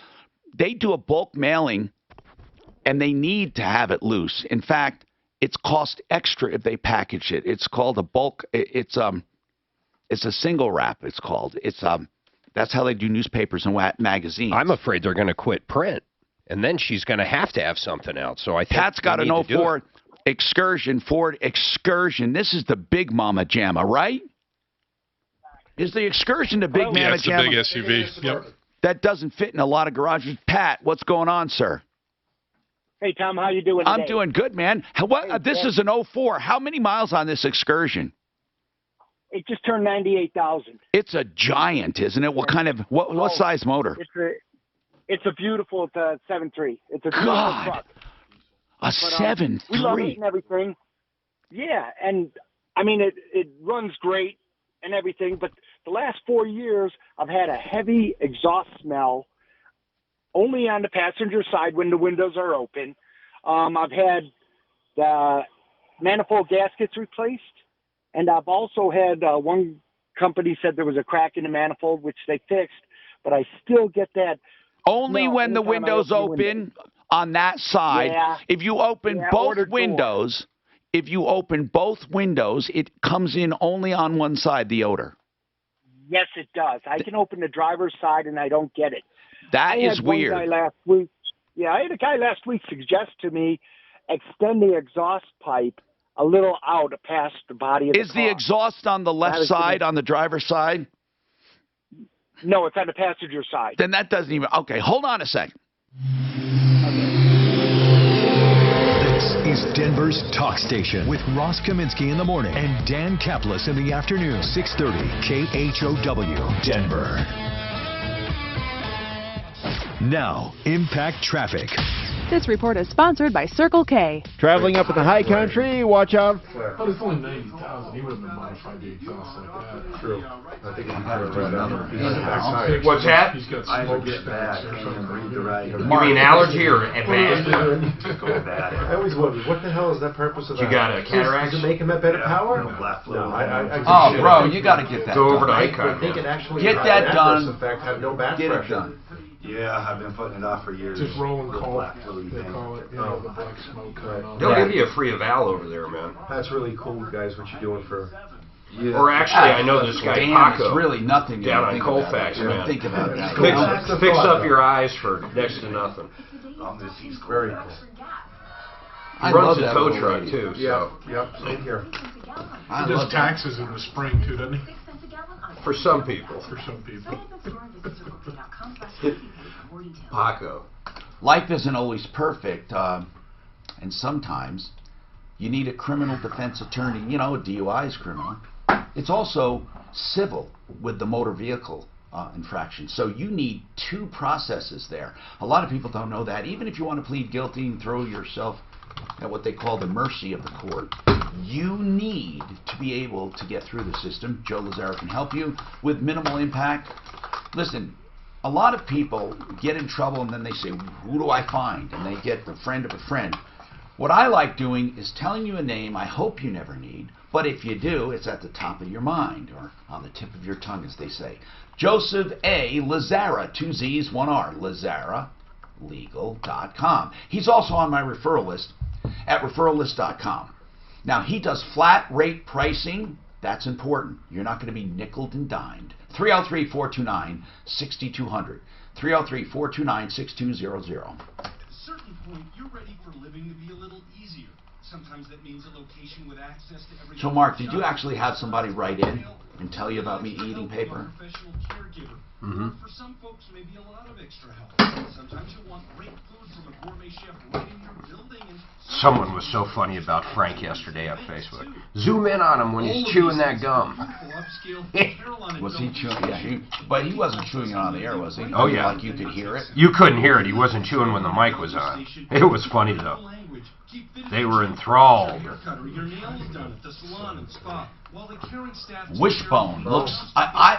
they do a bulk mailing, and they need to have it loose. In fact, it's cost extra if they package it. It's called a bulk. It's a single wrap, it's called. That's how they do newspapers and magazines. I'm afraid they're going to quit print. And then she's going to have something else. So I think Pat's got an 04 Excursion, Ford Excursion. This is the big mama jamma, right? Is the Excursion the big mama yeah, it's jamma? a big SUV. Yep. That doesn't fit in a lot of garages. Pat, what's going on, sir? Hey, Tom, how you doing today? I'm doing good, man. This is an 04. How many miles on this Excursion? It just turned 98,000. It's a giant, isn't it? What kind of what size motor? It's a beautiful 7.3. It's a beautiful truck. A 7.3. We love it and everything. Yeah, and I mean it runs great and everything, but the last 4 years I've had a heavy exhaust smell only on the passenger side when the windows are open. I've had the manifold gaskets replaced, and I've also had one company said there was a crack in the manifold, which they fixed, but I still get that. Only when the window's open on that side. Yeah. If you open both windows, it comes in only on one side, the odor. Yes, it does. I can open the driver's side and I don't get it. That is weird. I had a guy last week suggest to me extend the exhaust pipe a little out past the body of the car. Is the exhaust on the left side, on the driver's side? No, it's on the passenger side. Then that doesn't even... Okay, hold on a second. This is Denver's Talk Station with Ross Kaminsky in the morning and Dan Kaplis in the afternoon. 630 KHOW, Denver. Now, Impact Traffic. This report is sponsored by Circle K. Traveling up in the high country, watch out. But it's only 90,000. He wouldn't have modified the exhaust like that. True. I think it's better right another. What's that? He's got I smoke forget stacks that. or And something. read the right. You mean allergy or advanced? I always wondered, what the hell is that purpose of that? You got a cataract? Does it make him have better power? No, black flu. No, I Oh, bro, you got to get that Go done. over to I Icon. think it actually Get has that an done. adverse effect, have no back Get pressure. it done. Yeah, I've been putting it off for years. Just roll and The call. black flu They thing. call it, the black smoke. They'll give you a free eval over there, man. That's really cool, guys, what you're doing for... Or actually, I know this guy, Damn, Paco, it's really nothing down on think Colfax, about it. man. Think about that. Fix up your eyes for next to nothing. Very cool. I Runs love a that tow little truck, lady. too. Yep, same here. He does taxes in the spring, too, doesn't he? For some people. For some people. Paco. Life isn't always perfect, and sometimes you need a criminal defense attorney. You know, a DUI is criminal. It's also civil with the motor vehicle infraction. So you need 2 processes there. A lot of people don't know that. Even if you want to plead guilty and throw yourself at what they call the mercy of the court, you need to be able to get through the system. Joe Lazaro can help you with minimal impact. Listen, a lot of people get in trouble and then they say, who do I find? And they get the friend of a friend. What I like doing is telling you a name I hope you never need, but if you do, it's at the top of your mind, or on the tip of your tongue, as they say. Joseph A. Lazara, 2 Z's, 1 R, LazaraLegal.com. He's also on my referral list at referrallist.com. Now, he does flat rate pricing. That's important. You're not going to be nickeled and dimed. 303-429-6200. 303-429-6200. At a certain point, you're ready for living to be a little easier. Sometimes that means a location with access to everything. So, Mark, did you actually have somebody write in and tell you about me eating paper? Mm-hmm. For some folks, maybe a lot of extra help. Sometimes you want great food from a gourmet chef right in your building. And Someone was so funny about Frank yesterday on Facebook. Zoom in on him when he's chewing that gum. Was he chewing? Yeah, but he wasn't chewing it on the air, was he? Oh, yeah. Like you could hear it? You couldn't hear it. He wasn't chewing when the mic was on. It was funny, though. They were enthralled. Wishbone looks.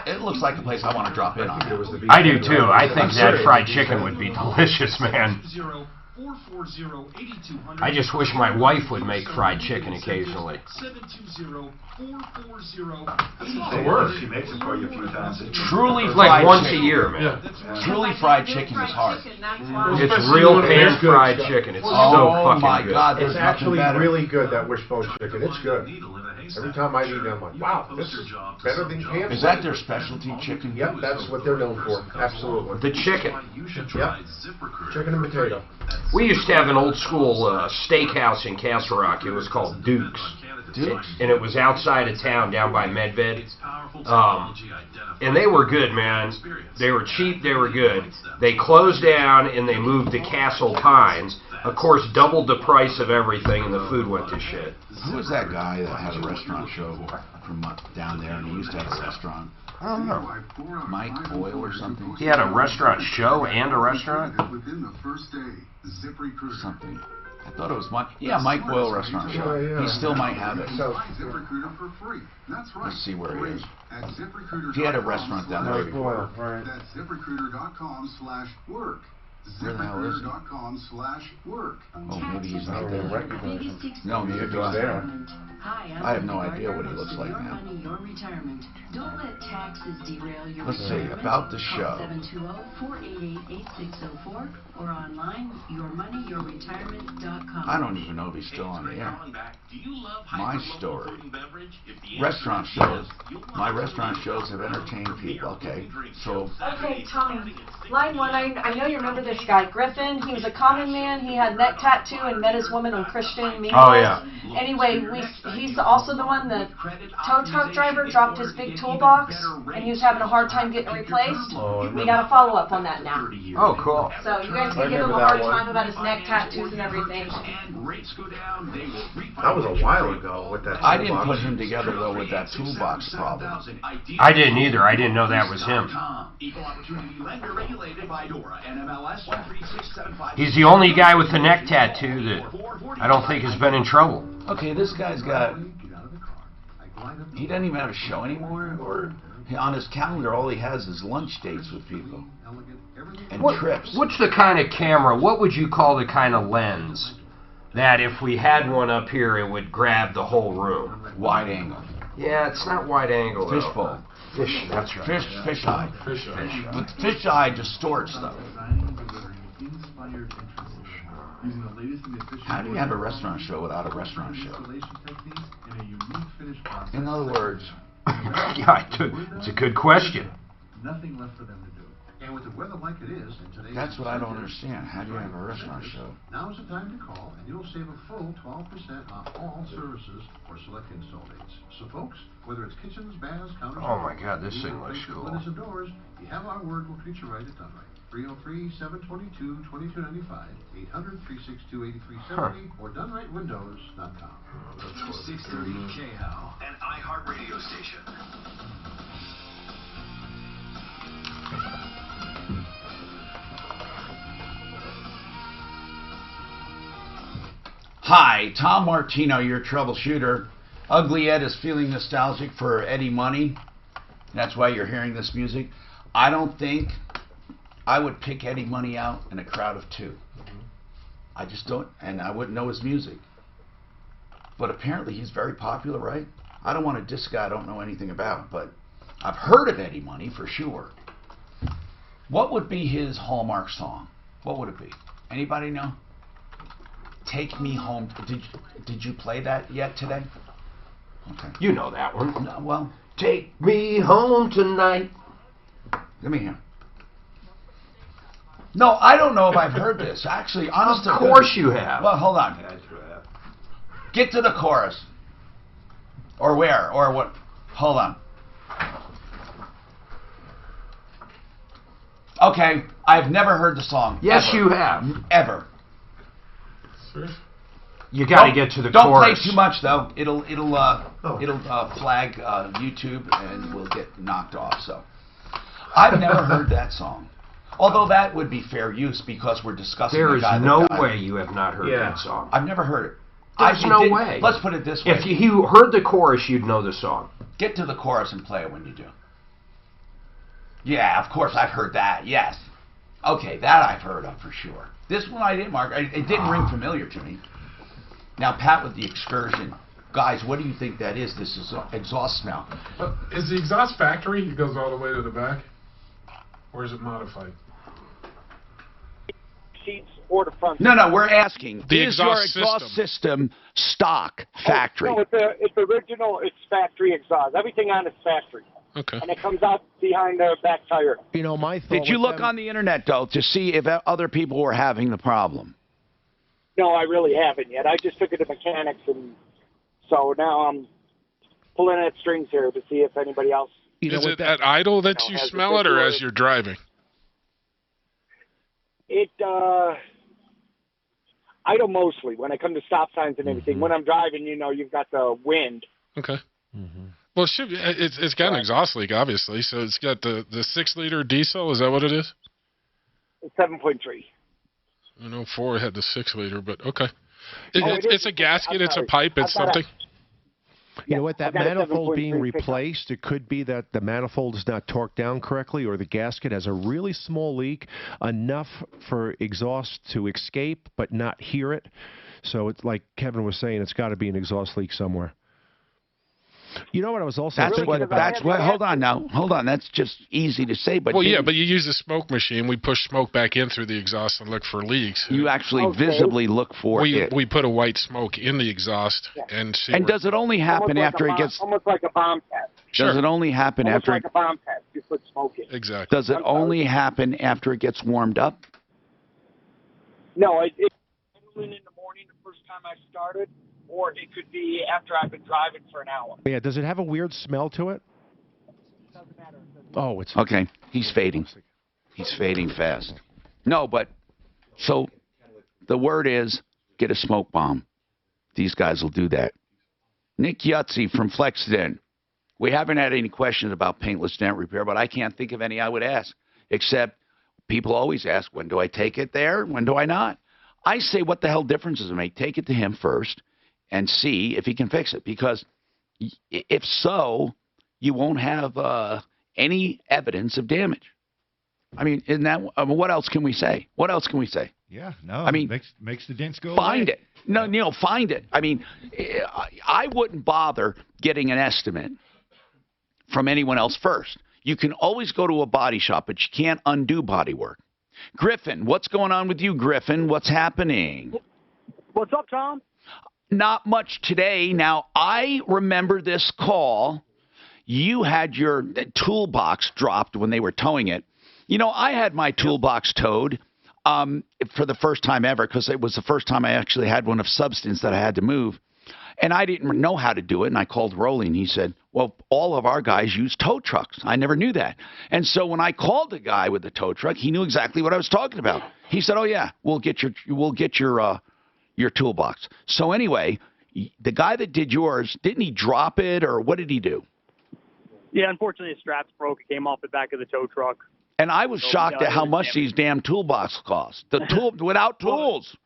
It looks like a place I want to drop in on. I do too. I think that fried chicken would be delicious, man. I just wish my wife would make fried chicken occasionally. It works. She makes it for you a few times. Truly like fried once chicken. a year, man. Yeah. Truly fried chicken is hard. It's real pan fried chicken. It's so fucking my good. God, It's actually really good, that wishbone chicken. It's good. Every time I eat it, I'm like, wow, this is better than can. Is that their specialty chicken? Yep, that's what they're known for. Absolutely. The chicken. Yep. Chicken and potato. We used to have an old school steakhouse in Castle Rock. It was called Duke's. And it was outside of town, down by Medved. And they were good, man. They were cheap, they were good. They closed down and they moved to Castle Pines. Of course, doubled the price of everything, and the food went to shit. Who was that guy that had a restaurant show from down there, and he used to have a restaurant? I don't know. Mike Boyle or something? He had a restaurant show and a restaurant? Within the first day, ZipRecruiter. Something. I thought it was Mike. Yeah, Mike Boyle restaurant show. Yeah. He still might have it. ZipRecruiter for free. That's right. Let's see where he is. At ZipRecruiter. He had a restaurant down there before. That's ZipRecruiter.com/work. ZipRecruiter.com/work. Oh, maybe he's not there. No, maybe he's there. I have no idea what he looks like now. Don't let taxes derail your Let's see, about the show. 720-488-8604 or online, yourmoneyyourretirement.com. I don't even know if he's still on the air. My story. Restaurant shows. My restaurant shows have entertained people. Okay, so. Okay, Tommy. Line 1, I know you remember this guy, Griffin. He was a common man. He had neck tattoo and met his woman on Christian Meals. Oh, yeah. Anyway, he's also the one, the tow truck driver dropped his big toolbox, and he was having a hard time getting replaced. We got a follow-up on that now. Oh, cool. So you guys can give him a hard time about his neck tattoos and everything. That was a while ago with that. I didn't put him together though with that toolbox problem. I didn't either. I didn't know that was him. He's the only guy with the neck tattoo that I don't think has been in trouble. Okay, this guy's got. He doesn't even have a show anymore, or on his calendar all he has is lunch dates with people and trips. What's the kind of camera? What would you call the kind of lens that if we had one up here it would grab the whole room? Wide angle. Yeah, it's not wide angle. Fishbowl. That's right. Fish eye. But fish eye distorts though. How do you have a restaurant show without a restaurant show? In other words, yeah, it's a good question. Nothing left for them to do. And with the weather like it is, and today's that's what I don't understand. How do you have a restaurant show? Now is the time to call, and you'll save a full 12% off all services or select install dates. So, folks, whether it's kitchens, baths, counters, oh my God, this thing looks cool. Windows and doors, you have our word. We'll treat you right at Done Right. 303-722-2295, 800-362-8370, or DoneRightWindows.com. 630 KHOW, an iHeartRadio station. Hi, Tom Martino, your troubleshooter. Ugly Ed is feeling nostalgic for Eddie Money. That's why you're hearing this music. I don't think I would pick Eddie Money out in a crowd of two. I just don't, and I wouldn't know his music. But apparently he's very popular, right? I don't want to diss a guy I don't know anything about, but I've heard of Eddie Money for sure. What would be his Hallmark song? What would it be? Anybody know? Take Me Home. Did you play that yet today? Okay. You know that one. No, well, Take me home tonight. Let me hear. No, I don't know if I've heard this. Actually, honestly, of course you have. Well, hold on. Get to the chorus. Or where? Or what? Hold on. Okay, I've never heard the song. Yes, ever. you have. Ever. You got to get to the don't chorus. Play too much though. It'll flag YouTube and we'll get knocked off. So I've never heard that song. Although that would be fair use because we're discussing. There the is guy no that died. way you have not heard that song. I've never heard it. There's no way. Let's put it this way. If you heard the chorus, you'd know the song. Get to the chorus and play it when you do. Yeah, of course I've heard that. Yes. Okay, that I've heard of for sure. This one I didn't, Mark. It didn't ring familiar to me. Now, Pat, with the excursion, guys, what do you think that is? This is exhaust smell. Is the exhaust factory? It goes all the way to the back, or is it modified? Seats or the front. No, we're asking. The is your exhaust system stock factory? No, it's original. It's factory exhaust. Everything on it's factory. Okay. And it comes out behind the back tire. You know, my thought. Did you look on the internet though to see if other people were having the problem? No, I really haven't yet. I just took it to mechanics, and so now I'm pulling at strings here to see if anybody else. Is it at idle that you smell it, or as you're driving? It idle mostly when I come to stop signs and everything. When I'm driving, you've got the wind. Okay. Well, it's got an exhaust leak, obviously. So it's got the 6-liter diesel. Is that what it is? It's 7.3. I know 4 had the 6-liter, but okay. It's a gasket. It's a pipe. It's something. You know what? That manifold being replaced, it could be that the manifold is not torqued down correctly, or the gasket has a really small leak, enough for exhaust to escape but not hear it. So it's like Kevin was saying, it's got to be an exhaust leak somewhere. You know what I was also thinking about? Hold on now. Hold on. That's just easy to say, but well, yeah, but you use a smoke machine. We push smoke back in through the exhaust and look for leaks. You actually visibly look for it. We put a white smoke in the exhaust and see. And does it only happen after it gets? Almost like a bomb test. Does it only happen after? Like a bomb test. You put smoke in. Exactly. Does it only happen after it gets warmed up? No, it in the morning the first time I started. Or it could be after I've been driving for an hour. Yeah, does it have a weird smell to it? Doesn't matter. Oh, it's... Okay, he's fading. He's fading fast. No, but, so, the word is, get a smoke bomb. These guys will do that. Nick Yutzi from Flexdent. We haven't had any questions about paintless dent repair, but I can't think of any I would ask, except people always ask, when do I take it there? When do I not? I say, what the hell difference does it make? Take it to him first and see if he can fix it. Because if so, you won't have any evidence of damage. I mean, isn't that? What else can we say? What else can we say? Yeah, no. I mean, makes the dents go find away. it. No, find it. I mean, I wouldn't bother getting an estimate from anyone else first. You can always go to a body shop, but you can't undo body work. Griffin, what's going on with you, Griffin? What's happening? What's up, Tom? Not much today. Now, I remember this call. You had your toolbox dropped when they were towing it. You know, I had my toolbox towed for the first time ever because it was the first time I actually had one of substance that I had to move. And I didn't know how to do it. And I called Rolly, and he said, well, all of our guys use tow trucks. I never knew that. And so when I called the guy with the tow truck, he knew exactly what I was talking about. He said, oh, yeah, we'll get your toolbox. So anyway, the guy that did yours, didn't he drop it, or what did he do? Yeah, unfortunately, the straps broke. It came off the back of the tow truck. And I was shocked at how much these damn toolboxes cost. The tool without tools.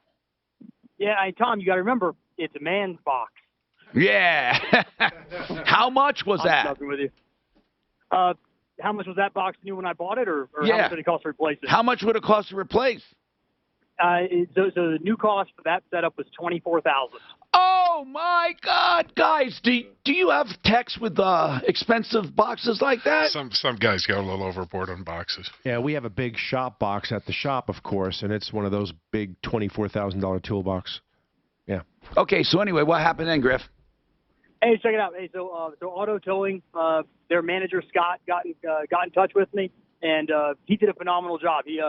Yeah, Tom, you got to remember, it's a man's box. Yeah. How much was that? I'm joking with you. How much was that box new when I bought it, or Yeah. how much did it cost to replace it? How much would it cost to replace? So the new cost for that setup was $24,000. Oh my God, guys! Do you have techs with expensive boxes like that? Some guys go a little overboard on boxes. Yeah, we have a big shop box at the shop, of course, and it's one of those big $24,000 toolbox. Yeah. Okay, so anyway, what happened then, Griff? Hey, check it out. Hey, so Auto Towing, their manager Scott got in touch with me, and he did a phenomenal job. He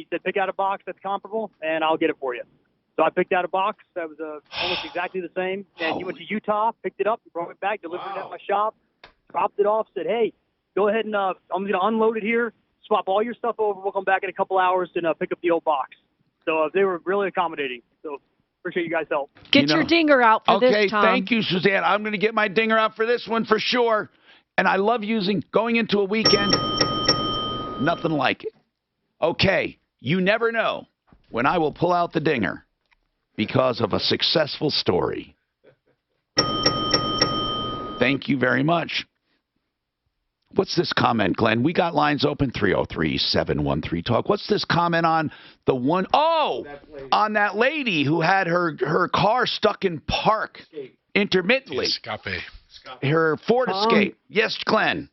said pick out a box that's comparable, and I'll get it for you. So I picked out a box that was almost exactly the same, and he went to Utah, picked it up, brought it back, delivered it at my shop, dropped it off, said, hey, go ahead and I'm going to unload it here, swap all your stuff over, we'll come back in a couple hours and pick up the old box. So they were really accommodating. So appreciate you guys' help. Get your dinger out for this, Tom. Okay, thank you, Suzanne. I'm going to get my dinger out for this one for sure. And I love going into a weekend, nothing like it. Okay, you never know when I will pull out the dinger because of a successful story. Thank you very much. What's this comment, Glenn? We got lines open, 303-713-TALK. What's this comment on the one? Oh, on that lady who had her car stuck in park intermittently. Escape. Her Ford Escape. Yes, Glenn.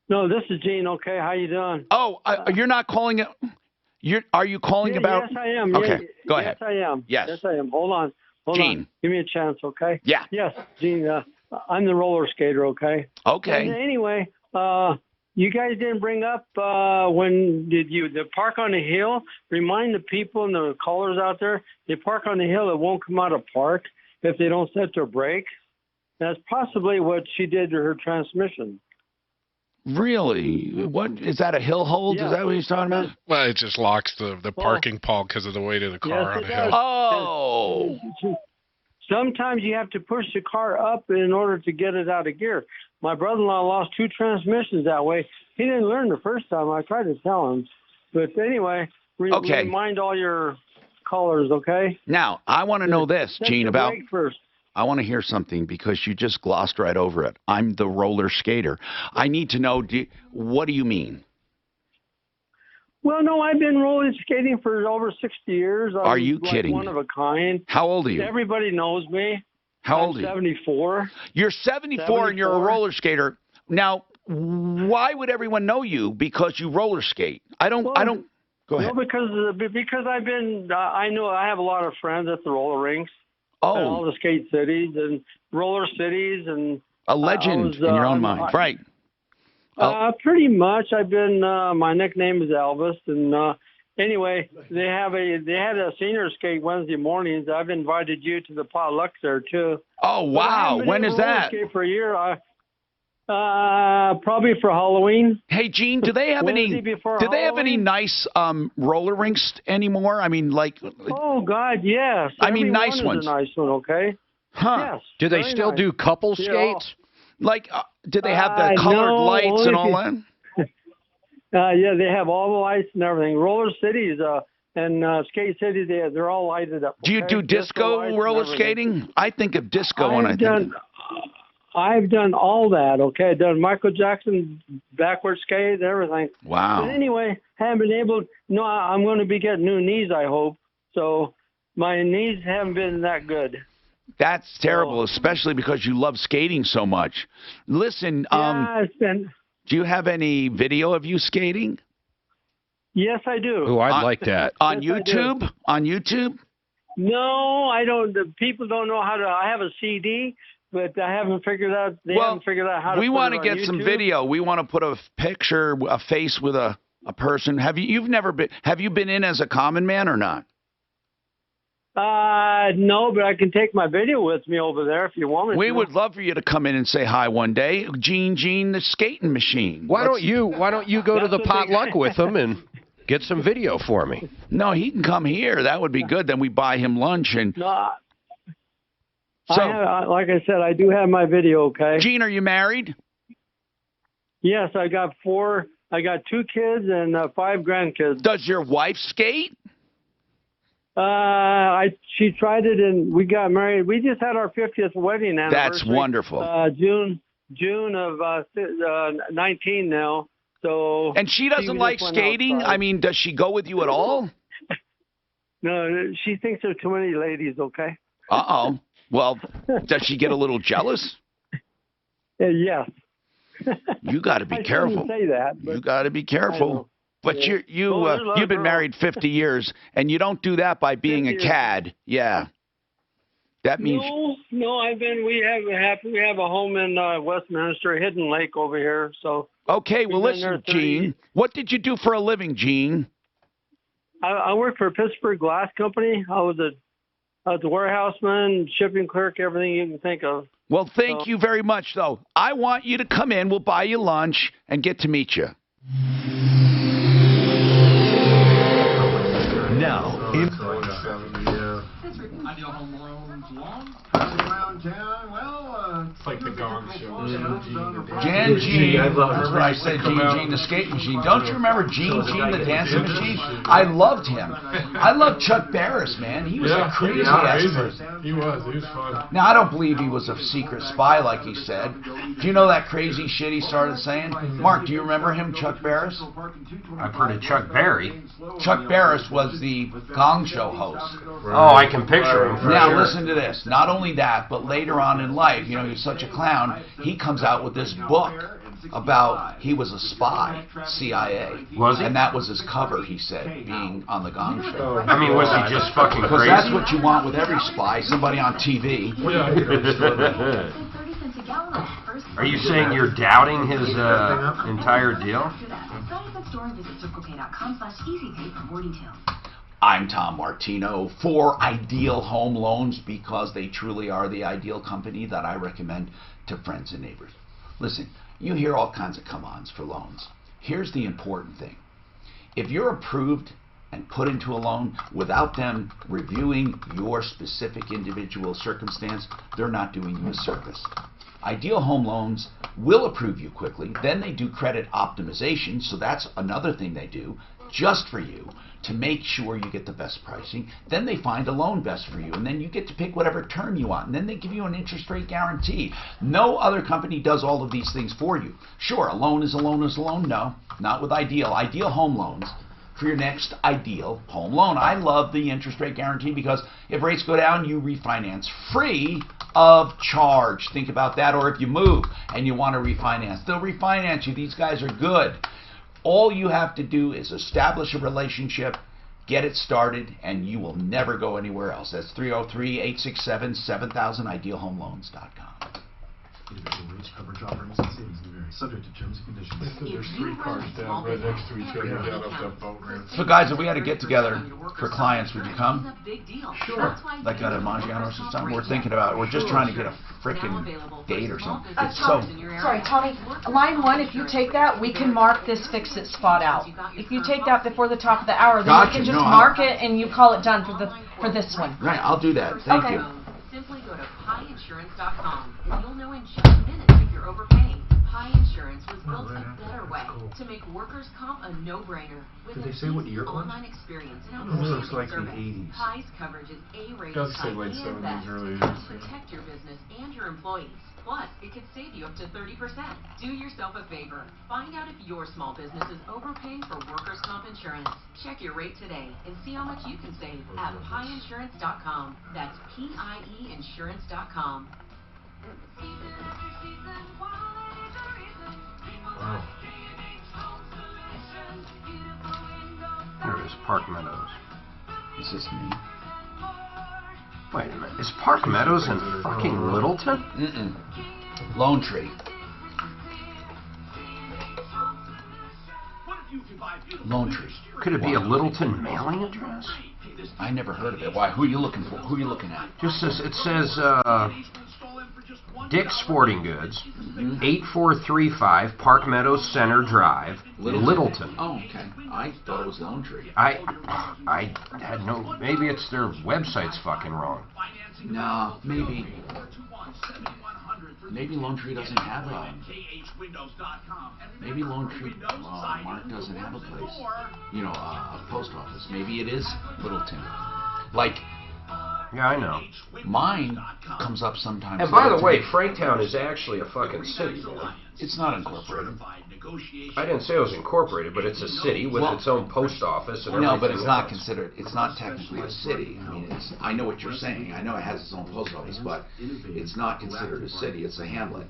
No, this is Gene. Okay, how you doing? Oh, you're not calling it. Are you calling about? Yes, I am. Okay, go ahead. Yes, I am. Yes. Yes, I am. Hold on. Gene. Give me a chance, okay? Yeah. Yes, Gene. I'm the roller skater, okay? Okay. And anyway, you guys didn't bring up the park on the hill. Remind the people and the callers out there, they park on the hill. It won't come out of park if they don't set their brakes. That's possibly what she did to her transmission. Really? What is that? A hill hold? Yeah. Is that what he's talking about? Well, it just locks the parking pole because of the weight of the car on the hill. Oh. Sometimes you have to push the car up in order to get it out of gear. My brother-in-law lost 2 transmissions that way. He didn't learn the first time. I tried to tell him. But anyway, remind all your callers, okay? Now, I want to know this, Gene, about... First. I want to hear something because you just glossed right over it. I'm the roller skater. I need to know, what do you mean? Well, no, I've been roller skating for over 60 years. Are you kidding one me? of a kind. How old are you? Everybody knows me. How old are you? 74. You're 74 and you're a roller skater. Now, why would everyone know you? Because you roller skate. I don't. Go ahead. No, because I've been. I know I have a lot of friends at the roller rinks. Oh. And all the skate cities and roller cities and. A legend in your own mind, right? Pretty much. I've been. My nickname is Elvis, and anyway, they had a senior skate Wednesday mornings. I've invited you to the potluck there too. Oh wow! When is that? Skate for a year. Probably for Halloween. Hey Gene, do they have any nice roller rinks anymore? I mean, like. Oh God, yes. I mean, nice one ones. is a nice one, okay. Huh? Yes. Do they still do couple skates? Like, did they have the colored lights and all that? Yeah, they have all the lights and everything. Roller cities and skate cities, they're all lighted up. Do you do disco roller skating? I think of disco when I think. I've done all that, okay? I've done Michael Jackson backward skate, everything. Wow. But anyway, haven't been able. No, I'm going to be getting new knees, I hope. So my knees haven't been that good. That's terrible, especially because you love skating so much. Listen, do you have any video of you skating? Yes, I do. Oh, I'd like that. On Yes, YouTube? On YouTube? No, I don't. The people don't know how to. I have a CD, but I haven't figured out. They haven't figured out how to. We want to get YouTube. some video. We want to put a picture, a face with a person. You've never been? Have you been in as a common man or not? No, but I can take my video with me over there if you want me to. We would love for you to come in and say hi one day. Gene, the skating machine. Why don't you go to the potluck with them and get some video for me? No, he can come here. That would be good. Then we buy him lunch and. No, like I said, I do have my video. Okay. Gene, are you married? Yes, I got 4. I got 2 kids and 5 grandkids. Does your wife skate? She tried it, and we got married. We just had our 50th wedding anniversary. That's wonderful. June of 19 now. So. And she doesn't like skating? I mean, does she go with you at all? No, she thinks there are too many ladies. Okay. Uh-oh. Well, does she get a little jealous? Yes. You got to be careful. I say that. You got to be careful. But you've been married 50 years, and you don't do that by being a cad. Yeah. That means no. We have a home in Westminster, Hidden Lake over here. So. Okay. Well, listen, Gene. What did you do for a living, Gene? I worked for Pittsburgh Glass Company. I was a warehouseman, shipping clerk, everything you can think of. Well, thank you very much, though. I want you to come in. We'll buy you lunch and get to meet you. Now, Ideal Home Loans loan. Around town, well, it's like the Gong Show. Gene. That's what I said, Gene the skate machine. Don't you remember Gene the dancing machine? I loved him. I loved Chuck Barris, man. He was a crazy ass person. He was fun. Now, I don't believe he was a secret spy like he said. Do you know that crazy shit he started saying? Mark, do you remember him, Chuck Barris? I've heard of Chuck Berry. Chuck Barris was the Gong Show host. Oh, I can picture him. Now, listen to this. Not only that, but later on in life, he was such a clown, he comes out with this book about he was a spy, CIA. Was he? And that was his cover, he said, being on the Gong Show. I mean, was he just fucking crazy? Because that's what you want with every spy, somebody on TV. Are you saying you're doubting his entire deal? I'm Tom Martino for Ideal Home Loans, because they truly are the ideal company that I recommend to friends and neighbors. Listen, you hear all kinds of come-ons for loans. Here's the important thing. If you're approved and put into a loan without them reviewing your specific individual circumstance, they're not doing you a service. Ideal Home Loans will approve you quickly. Then they do credit optimization, so that's another thing they do just for you to make sure you get the best pricing. Then they find a loan best for you, and then you get to pick whatever term you want, and then they give you an interest rate guarantee. No other company does all of these things for you. Sure, a loan is a loan is a loan. No, not with Ideal. Ideal Home Loans for your next ideal home loan. I love the interest rate guarantee because if rates go down, you refinance free of charge. Think about that. Or if you move and you want to refinance, they'll refinance you. These guys are good. All you have to do is establish a relationship, get it started, and you will never go anywhere else. That's 303-867-7000, idealhomeloans.com. Individual rates, coverage offerings, and savings may vary, subject to terms and conditions. There's 3 cars down right next to each other down up that boat ramp. So guys, if we had to get together for clients, would you come? Sure. Like at a Maggiano's or something? We're thinking about it. We're just trying to get a frickin' date or something. It's so... Sorry, Tommy. Line 1, if you take that, we can mark this fix-it spot out. If you take that before the top of the hour, then we can just mark it and you call it done for this one. Right, I'll do that. Thank you. Simply go to PieInsurance.com and you'll know in just minutes if you're overpaying. Pie Insurance was built a better way to make workers' comp a no-brainer. With Did they say what year it was? Online experience and It looks like the 80s. Pie's coverage is A-rated Does say by late AM 70s, Best early to 80s. protect your business and your employees. Plus, it could save you up to 30%. Do yourself a favor. Find out if your small business is overpaying for workers' comp insurance. Check your rate today and see how much you can save at PieInsurance.com. That's PIEinsurance.com. Wow. Here is Park Meadows. Is this me? Wait a minute. Is Park Meadows in fucking Littleton? Mm-mm. Lone Tree. Lone Tree. Could it be a Littleton mailing address? I never heard of it. Why? Who are you looking for? Who are you looking at? Just says, it says Dick's Sporting Goods, 8435 Park Meadows Center Drive, Littleton. Oh, okay. I thought it was Lone Tree. I had no. Maybe it's their website's fucking wrong. No, maybe. Maybe Lone Tree doesn't have a. Maybe Lone Tree. Mark doesn't have a place. You know, a post office. Maybe it is Littleton. Like, Yeah, I know. mine comes up sometimes. And by the way, Franktown is actually a fucking city, man. It's not incorporated. I didn't say it was incorporated, but it's a city with its own post office and everything. No, but it's not else. considered. It's not technically a city. I mean, I know what you're saying. I know it has its own post office, but it's not considered a city. It's a hamlet.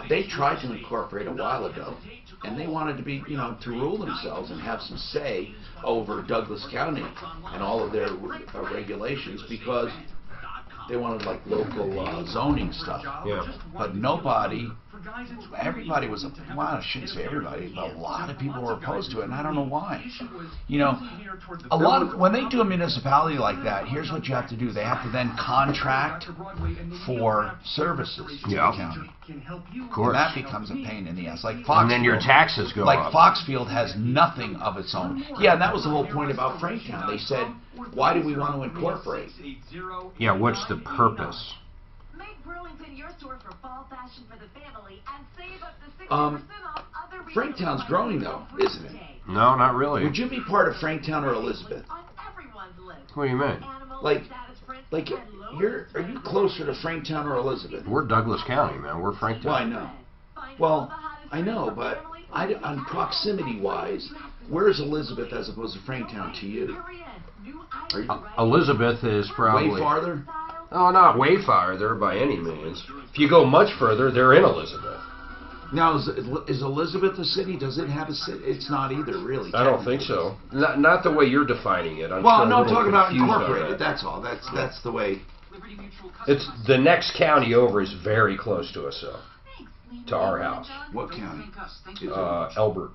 They tried to incorporate a while ago, and they wanted to be, to rule themselves and have some say over Douglas County and all of their regulations because they wanted like local zoning stuff. Yeah. But everybody was, well, I shouldn't say everybody, but a lot of people were opposed to it, and I don't know why. When they do a municipality like that, here's what you have to do. They have to then contract for services to the county. Of course. And that becomes a pain in the ass. Like Foxfield, and then your taxes go like up. Foxfield has nothing of its own. Yeah, and that was the whole point about Franktown. They said, why do we want to incorporate? Yeah, what's the purpose? Make Burlington your store for fall fashion for the family and save up to 60% off other Franktown's growing though, isn't it? No, not really. Would you be part of Franktown or Elizabeth? What do you mean? Like, are you closer to Franktown or Elizabeth? We're Douglas County, man. We're Franktown. Well, I know. Well, I know, but on proximity-wise, where's Elizabeth as opposed to Franktown to you? Elizabeth is probably Way farther? Oh, not way farther by any means. If you go much further, they're in Elizabeth. Now, is Elizabeth a city? Does it have a city? It's not either, really. I don't think so. Not the way you're defining it. I'm talking about incorporated. That's all. That's the way. It's the next county over is very close to us, though. To our house. What county? Elbert.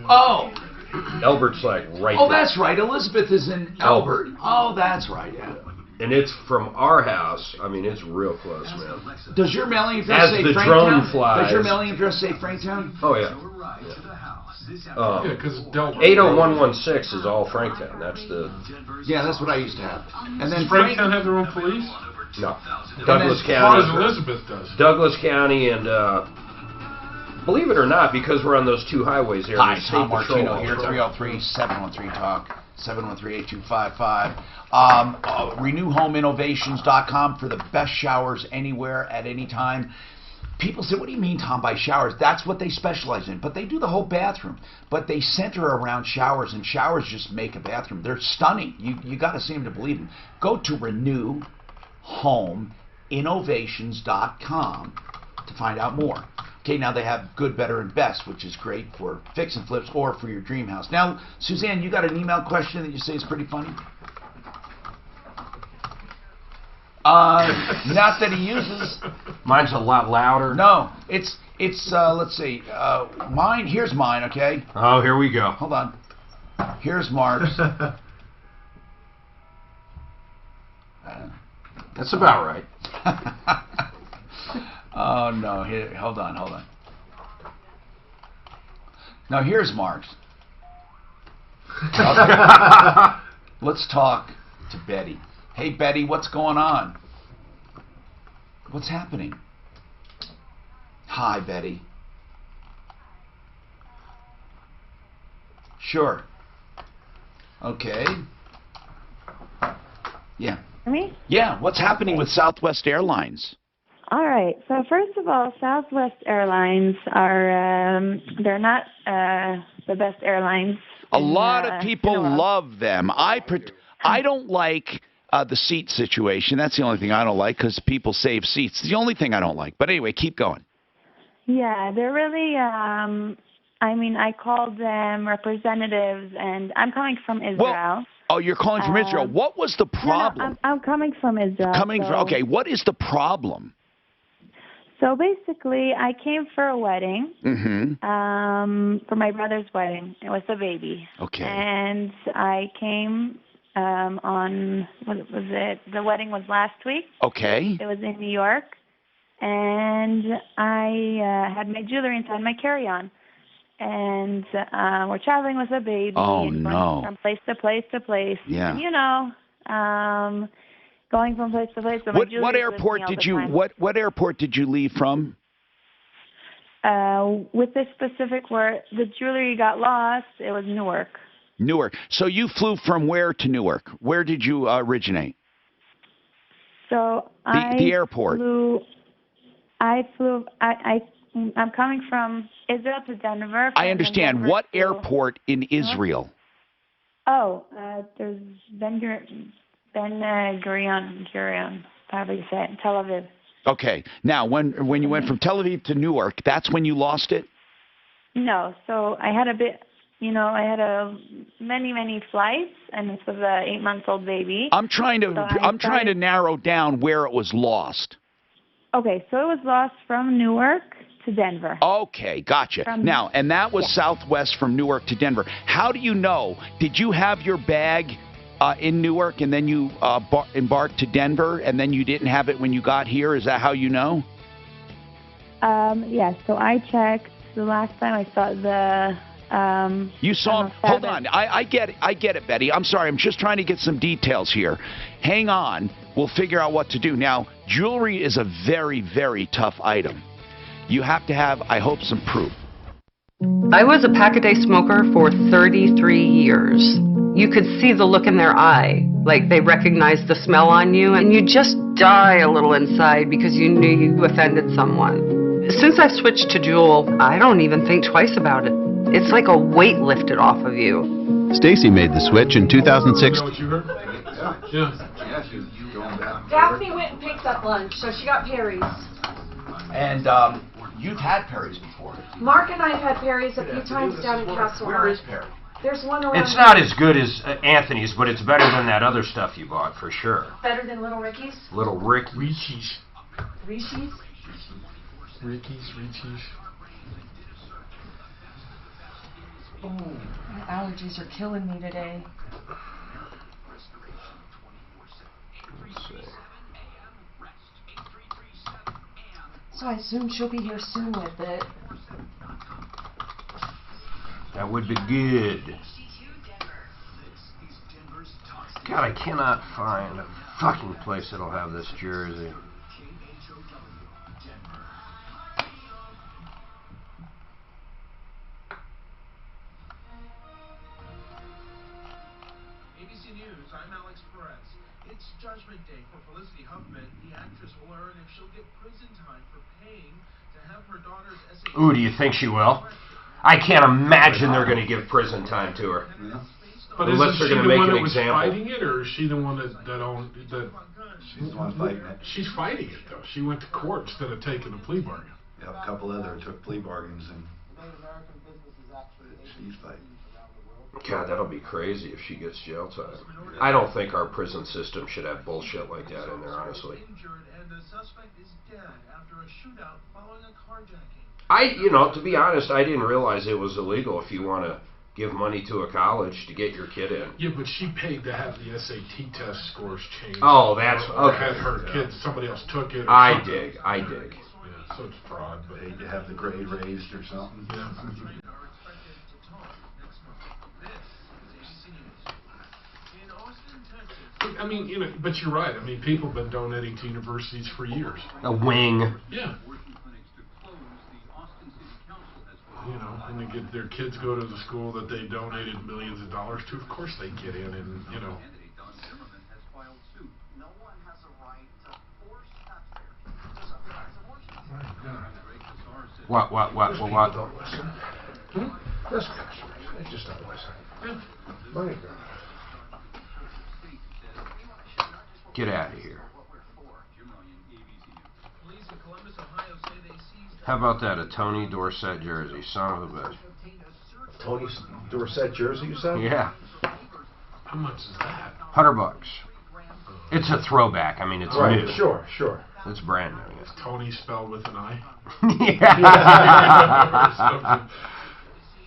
Oh. Elbert's like right. Oh, there. that's right. Elizabeth is in Elbert. Oh, that's right. Yeah. And it's from our house. I mean, it's real close, man. Does your mailing address say Franktown? As the drone flies. Does your mailing address say Franktown? Oh, yeah. Because 80116 is all Franktown. That's the. Yeah, that's what I used to have. And then does Franktown have their own police? No. Douglas County. Elizabeth does. Douglas County and. Believe it or not, because we're on those two highways here. Hi, Tom Martino here, 303-713-TALK, 713-8255. RenewHomeInnovations.com for the best showers anywhere at any time. People say, what do you mean, Tom, by showers? That's what they specialize in. But they do the whole bathroom. But they center around showers, and showers just make a bathroom. They're stunning. You got to see them to believe them. Go to RenewHomeInnovations.com to find out more. Okay, now they have good, better, and best, which is great for fix and flips or for your dream house. Now, Suzanne, you got an email question that you say is pretty funny? Not that he uses. Mine's a lot louder. No, it's let's see, mine, here's mine, okay? Oh, here we go. Hold on. Here's Mark's. That's about right. Oh, no. Here, hold on. Now, here's Mark's. Let's talk to Betty. Hey, Betty, what's going on? What's happening? Hi, Betty. Sure. Okay. Yeah. Me? Yeah, what's happening with Southwest Airlines? All right. So first of all, Southwest Airlines are they're not the best airlines. A lot of people love them. I don't like the seat situation. That's the only thing I don't like because people save seats. It's the only thing I don't like. But anyway, keep going. Yeah, they're really. I mean, I called them representatives, and I'm coming from Israel. Well, oh, you're calling from Israel. What was the problem? No, I'm coming from Israel. Okay, what is the problem? So basically, I came for a wedding, for my brother's wedding. It was a baby. Okay. And I came on, what was it? The wedding was last week. Okay. It was in New York. And I had my jewelry inside my carry-on. And we're traveling with a baby. Oh, and no. From place to place to place. Yeah. And, you know, going from place to place. So What airport did you what airport did you leave from? With this specific where the jewelry got lost, it was Newark. Newark. So you flew from where to Newark? Where did you originate? So The airport. I'm coming from Israel to Denver. I understand. Denver What to, airport in Israel? There's Ben Gurion, however you say it, in Tel Aviv. Okay. Now, when you went from Tel Aviv to Newark, that's when you lost it? No. So I had many flights, and this was a 8-month-old baby. I'm trying to narrow down where it was lost. Okay, so it was lost from Newark to Denver. Okay, gotcha. Now, and that was southwest from Newark to Denver. How do you know? Did you have your bag in Newark and then you embarked to Denver and then you didn't have it when you got here? Is that how you know? Yes, so I checked the last time I saw the... you saw him? Hold on. I get it, Betty. I'm sorry. I'm just trying to get some details here. Hang on. We'll figure out what to do. Now, jewelry is a very, very tough item. You have to have, I hope, some proof. I was a pack-a-day smoker for 33 years. You could see the look in their eye, like they recognized the smell on you, and you just die a little inside because you knew you offended someone. Since I switched to Juul, I don't even think twice about it. It's like a weight lifted off of you. Stacy made the switch in 2006. You know what you heard? Yeah. Daphne went and picked up lunch, so she got Perry's. And you've had Perry's before. Mark and I have had Perry's a few times down in Castle Where is Perry? There's one around. It's not as good as Anthony's, but it's better than that other stuff you bought, for sure. Better than Little Ricky's? Little Rick. Ricky's. Ricky's? Ricky's. Oh, my allergies are killing me today. So I assume she'll be here soon with it. That would be good. God, I cannot find a fucking place that'll have this jersey. ABC News, I'm Alex Perez. It's Judgment Day for Felicity Huffman. The actress will learn if she'll get prison time for paying to have her daughter's SAT. Ooh, do you think she will? I can't imagine they're going to give prison time to her. Yeah. But unless they're going to make an example. Fighting it, or is she the one that She's the one fighting it. She's fighting it though. She went to court instead of taking a plea bargain. Yeah, a couple other took plea bargains and she's fighting. God, that'll be crazy if she gets jail time. I don't think our prison system should have bullshit like that in there, honestly. To be honest, I didn't realize it was illegal if you want to give money to a college to get your kid in. Yeah, but she paid to have the SAT test scores changed. Oh, that's or okay. Had her kids, somebody else took it. I dig. Yeah, so it's fraud. But paid to have the grade raised or something. Yeah. I mean, but you're right. I mean, people have been donating to universities for years. A wing. Yeah. And they get their kids go to the school that they donated millions of dollars to. Of course, they get in, and What? Don't listen. This guy, they just don't listen. My God. Get out of here. How about that, a Tony Dorsett jersey? Son of a bitch. Tony Dorsett jersey, you said? Yeah. How much is that? $100. It's a throwback. I mean, it's right, new. Sure. It's brand new. Is Tony spelled with an I? Yeah.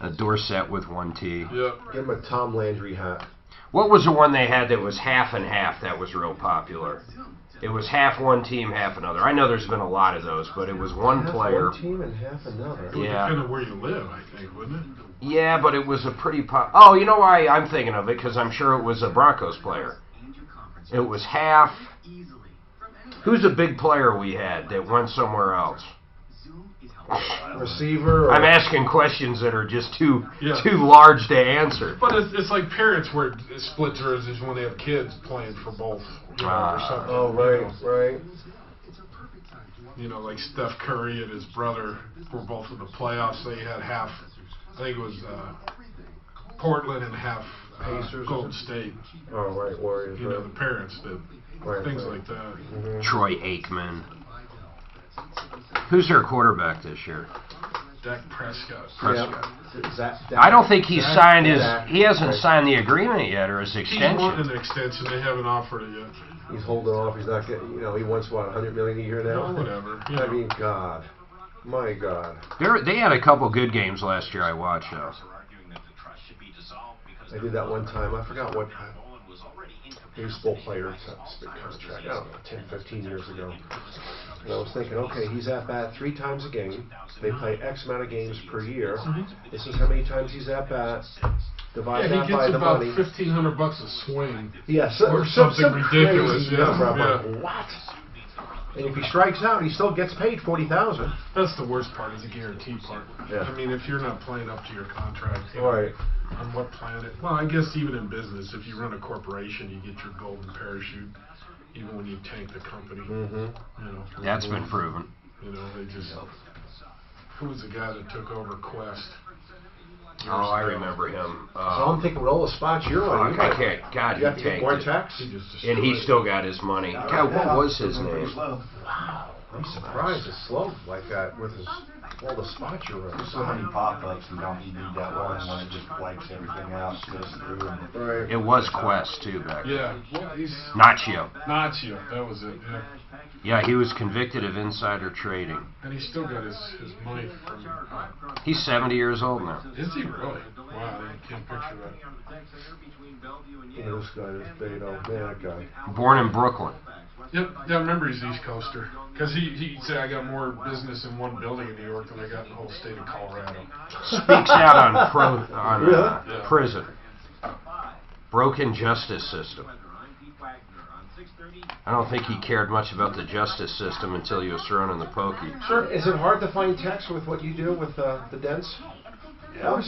A Dorsett with one T. Yeah. Give him a Tom Landry hat. What was the one they had that was half and half that was real popular? It was half one team, half another. I know there's been a lot of those, but it was one player. Half one team and half another. It would depend on where you live, I think, wouldn't it? Yeah, but it was a pretty Oh, you know why I'm thinking of it? Because I'm sure it was a Broncos player. It was half... Who's a big player we had that went somewhere else? receiver. Or I'm asking questions that are just too large to answer. But it's like parents where it splits is when they have kids playing for both. Or something. Oh, right, right. You know, like Steph Curry and his brother were both in the playoffs. They had half, I think it was Portland and half Pacers, Golden State. Oh, right, Warriors. You know, the parents did things like that. Mm-hmm. Troy Aikman. Who's their quarterback this year? Dak Prescott. I don't think he's signed his. He hasn't signed the agreement yet, or his extension. He's wanting an extension. They haven't offered it yet. He's holding off. He's not getting. You know, he wants what, $100 million a year now. No, whatever. I mean, God, my God. They had a couple good games last year. I watched those. I did that one time. I forgot what baseball player. It's a big contract. I don't know, 10, 15 years ago. And I was thinking, okay, he's at bat 3 times a game. They play X amount of games per year. This is how many times he's at bat. Divide that by the money. He gets about $1,500 a swing. Yes, or something ridiculous. Number. I'm like, what? And if he strikes out, he still gets paid $40,000. That's the worst part, is the guarantee part. Yeah. I mean, if you're not playing up to your contract, right? On what planet? Well, I guess even in business, if you run a corporation, you get your golden parachute, even when you tank the company. Mm-hmm. You know, that's been proven. You know, they just. Who was the guy that took over Quest? Oh, I remember him. So I'm thinking with all the spots you're on, I can't. God, you have he to get more tanked tax. And he still got his money. God, what was his name? Wow, I'm surprised it's slow like that with all the spots you're on. There's so many pop-ups you don't need that one when it just wipes everything out, goes through. Right. It was Quest too back then. Yeah, well, he's Nacho. Nacho, that was it. Yeah. Yeah, he was convicted of insider trading. And he still got his money from. He's 70 years old now. Is he really? Wow, I can't picture that. Yeah, this guy is big old man, that guy. Born in Brooklyn. Yep, yeah, I remember he's East Coaster. Because he said, I got more business in one building in New York than I got in the whole state of Colorado. Speaks out on prison. Broken justice system. I don't think he cared much about the justice system until he was thrown in the pokey. Sure. Is it hard to find text with what you do with the dents? Yeah,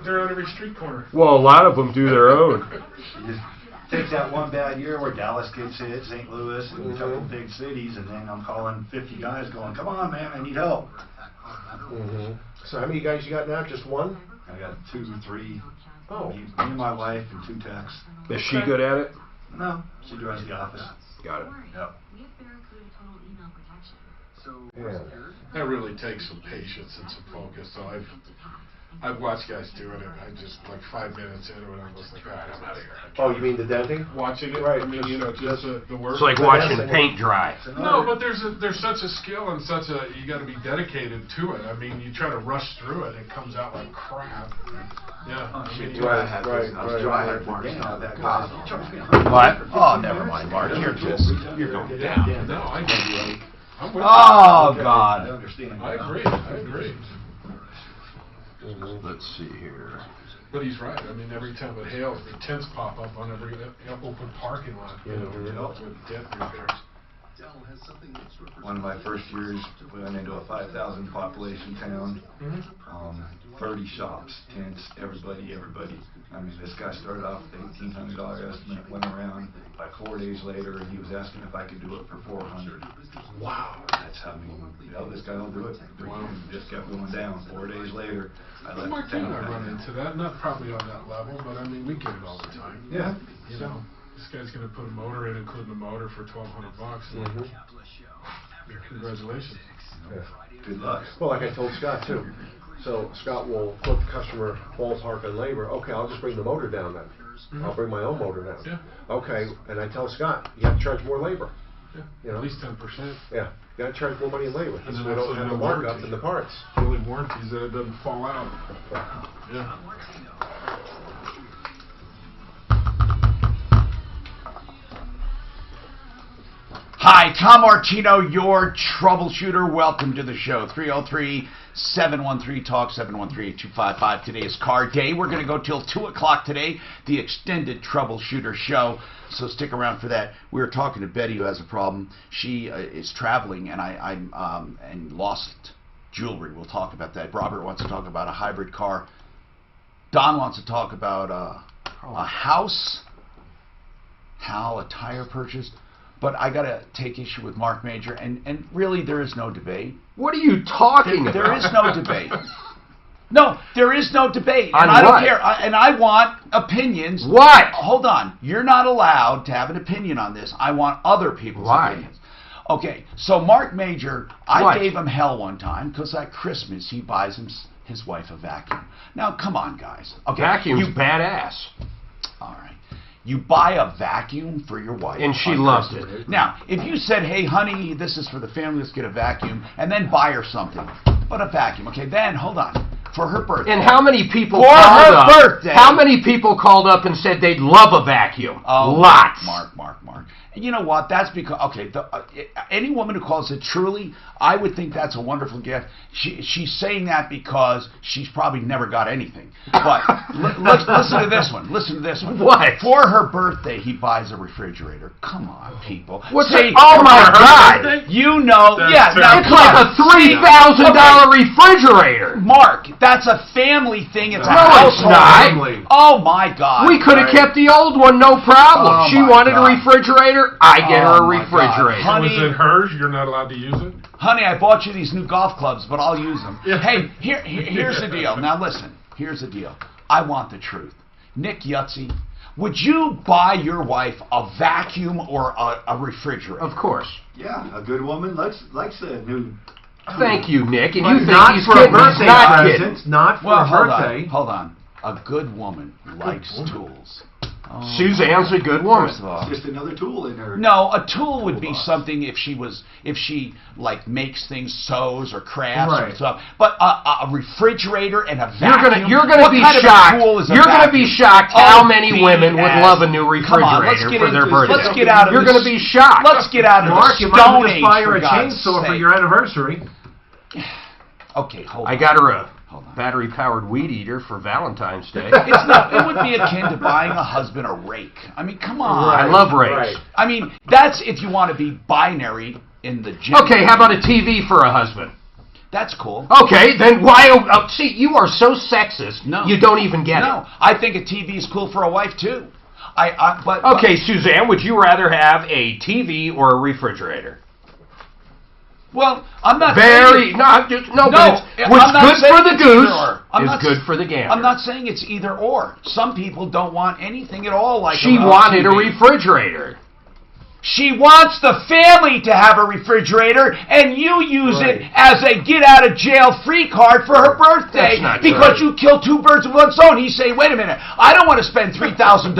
they're on every street corner. Well, a lot of them do their own. You just take that one bad year where Dallas gets hit, St. Louis, and a couple big cities, and then I'm calling 50 guys going, come on, man, I need help. So how many guys you got now? Just one? I got 2 or 3. Oh. Me and my wife and 2 techs. Is she good at it? No, she drives the office. Got it. Yep. Yeah. That really takes some patience and some focus. So I've watched guys do it, and I just, like 5 minutes into it, I was like, all right, I'm out of here. Oh, you mean the denting? Watching it? Right. I mean, you know, just the work. It's like watching paint dry. No, but there's such a skill and you got to be dedicated to it. I mean, you try to rush through it, it comes out like crap. Yeah. I mean, Right. What? Oh, never mind, Mark. You're going down. No, I get you. I'm with Oh, you. God. I agree. Let's see here. But he's right. I mean, every time it hails, the tents pop up on every open parking lot. You know, to help with dent repairs. One of my first years, we went into a 5,000 population town. 30 shops, tents, everybody. I mean, this guy started off with $1,800 estimate, went around. By 4 days later, he was asking if I could do it for $400. Wow. That's how, this guy will do it. Wow. Just kept going down. 4 days later, I left Mark the and town. I run into that, not probably on that level, but I mean, we get it all the time. Yeah. You know, this guy's going to put a motor in, including the motor, for $1,200. Congratulations. Yeah. Good luck. Well, like I told Scott too. So Scott will quote the customer ballpark on labor. Okay, I'll just bring the motor down then. I'll bring my own motor down. Yeah. Okay, and I tell Scott, you have to charge more labor. Yeah. You know? At least 10%. Yeah. You got to charge more money in labor. And So then we don't also have no the markup warranty. in the parts. The only warranty is that it doesn't fall out. Yeah. Hi, Tom Martino, your troubleshooter. Welcome to the show. 303-713-TALK, 713-8255. Today is car day. We're going to go till 2 o'clock today, the extended troubleshooter show. So stick around for that. We were talking to Betty, who has a problem. She is traveling, and I lost jewelry. We'll talk about that. Robert wants to talk about a hybrid car. Don wants to talk about a house. Hal, a tire purchase. But I got to take issue with Mark Major, and really there is no debate. What are you talking about? There is no debate. No, there is no debate. On And I what? don't care. And I want opinions. What? Hold on. You're not allowed to have an opinion on this. I want other people's opinions. Okay, so Mark Major, I gave him hell one time because at Christmas he buys his wife a vacuum. Now, come on, guys. Okay, Vacuum's badass. All right. You buy a vacuum for your wife. And she loved it. Now, if you said, hey, honey, this is for the family, let's get a vacuum, and then buy her something, but a vacuum. Okay, then, hold on. For her birthday. And how many people for called her up? Birthday. How many people called up and said they'd love a vacuum? Oh, lots. Mark. And you know what? That's because, okay, any woman who calls it truly, I would think that's a wonderful gift. She's saying that because she's probably never got anything. But listen to this one. Listen to this one. What? For her birthday, he buys a refrigerator. Come on, people. What's it? Oh my God! You know, That's now, it's like a $3,000 refrigerator. Mark, that's a family thing. It's a No, it's household not. thing. Oh my God! We could have kept the old one, no problem. Oh, She my wanted God. a refrigerator. I get her a my God. refrigerator. Honey, Was it hers? You're not allowed to use it? Honey, I bought you these new golf clubs, but I'll use them. Hey, here's the deal. Now listen, here's the deal. I want the truth. Nick Yutzi, would you buy your wife a vacuum or a refrigerator? Of course. Yeah, a good woman likes a new. Thank you, Nick. And But you think not he's for a kidding. He's birthday not present. kidding. Not for Well, a birthday. Hold on. A good woman likes tools. Oh, Suzanne's a good woman. First of all, Just another tool in her. no, a tool would be something if she like makes things, sews or crafts or Right. stuff. But a refrigerator and a vacuum. You're gonna what be kind of a shocked. tool is a You're gonna be vacuum? shocked Oh, how many women would BS. love a new Come on, let's refrigerator get for their into- birthday. Let's get out of You're this. gonna be shocked. Let's get out of Mark, the you might as well Stone just Age, buy her for a God's chainsaw for sake. your anniversary. Okay, hold on. I got her a battery-powered weed eater for Valentine's Day. It's not. It would be akin to buying a husband a rake. I mean, come on. I love rakes. Right. I mean, that's if you want to be binary in the gym. Okay, how about a TV for a husband? That's cool. Okay, then why? See, you are so sexist. No. You don't even get No, it. I think a TV is cool for a wife too. But Okay, Suzanne, would you rather have a TV or a refrigerator? Well, I'm not Very saying no, but it's, I'm what's not good saying for the it's either goose or. I'm is not good s- for the gander. I'm not saying it's either or. Some people don't want anything at all like She a wanted a TV. refrigerator. She wants the family to have a refrigerator, and you use it as a get-out-of-jail-free card for her birthday That's not because true. you kill two birds with one stone. He's saying, wait a minute, I don't want to spend $3,000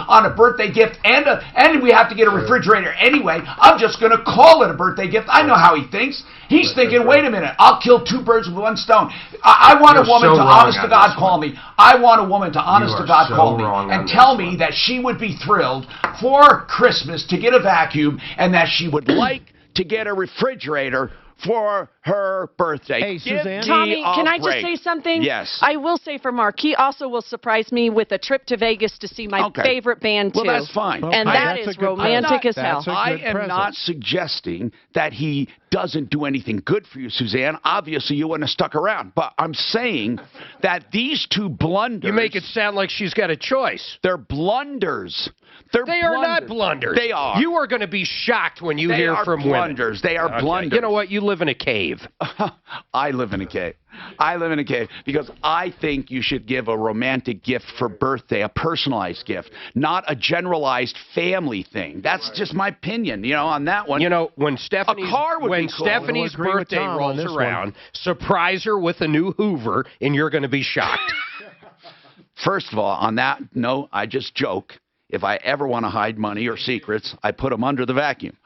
on a birthday gift, and we have to get a refrigerator anyway. I'm just going to call it a birthday gift. I know how he thinks. He's thinking, wait a minute, I'll kill two birds with one stone. I want You're a woman so to, wrong honest to on God, this call one. me. I want a woman to, honest You to are God, so call me wrong on and this tell one. me that she would be thrilled for Christmas to get a vacuum and that she would like to get a refrigerator for her birthday. Hey, Give Suzanne. me Tommy, a can I just break. say something? Yes. I will say for Mark, he also will surprise me with a trip to Vegas to see my Okay. favorite band, too. Well, that's fine. And Okay, that that's a is good romantic as present. hell. That's a I good am present. not suggesting that he doesn't do anything good for you, Suzanne. Obviously, you wouldn't have stuck around. But I'm saying that these two blunders... You make it sound like she's got a choice. They're blunders. They are not blunders. They are. You are going to be shocked when you They hear are from blunders. women. They are blunders. You know what? You live in a cave. I live in a cave. I live in a cave because I think you should give a romantic gift for birthday, a personalized gift, not a generalized family thing. That's just my opinion, on that one. You know, when Stephanie's, car would when be cool. Stephanie's We'll agree with birthday Tom on rolls this one. around, surprise her with a new Hoover, and you're going to be shocked. First of all, on that note, I just joke. If I ever want to hide money or secrets, I put them under the vacuum.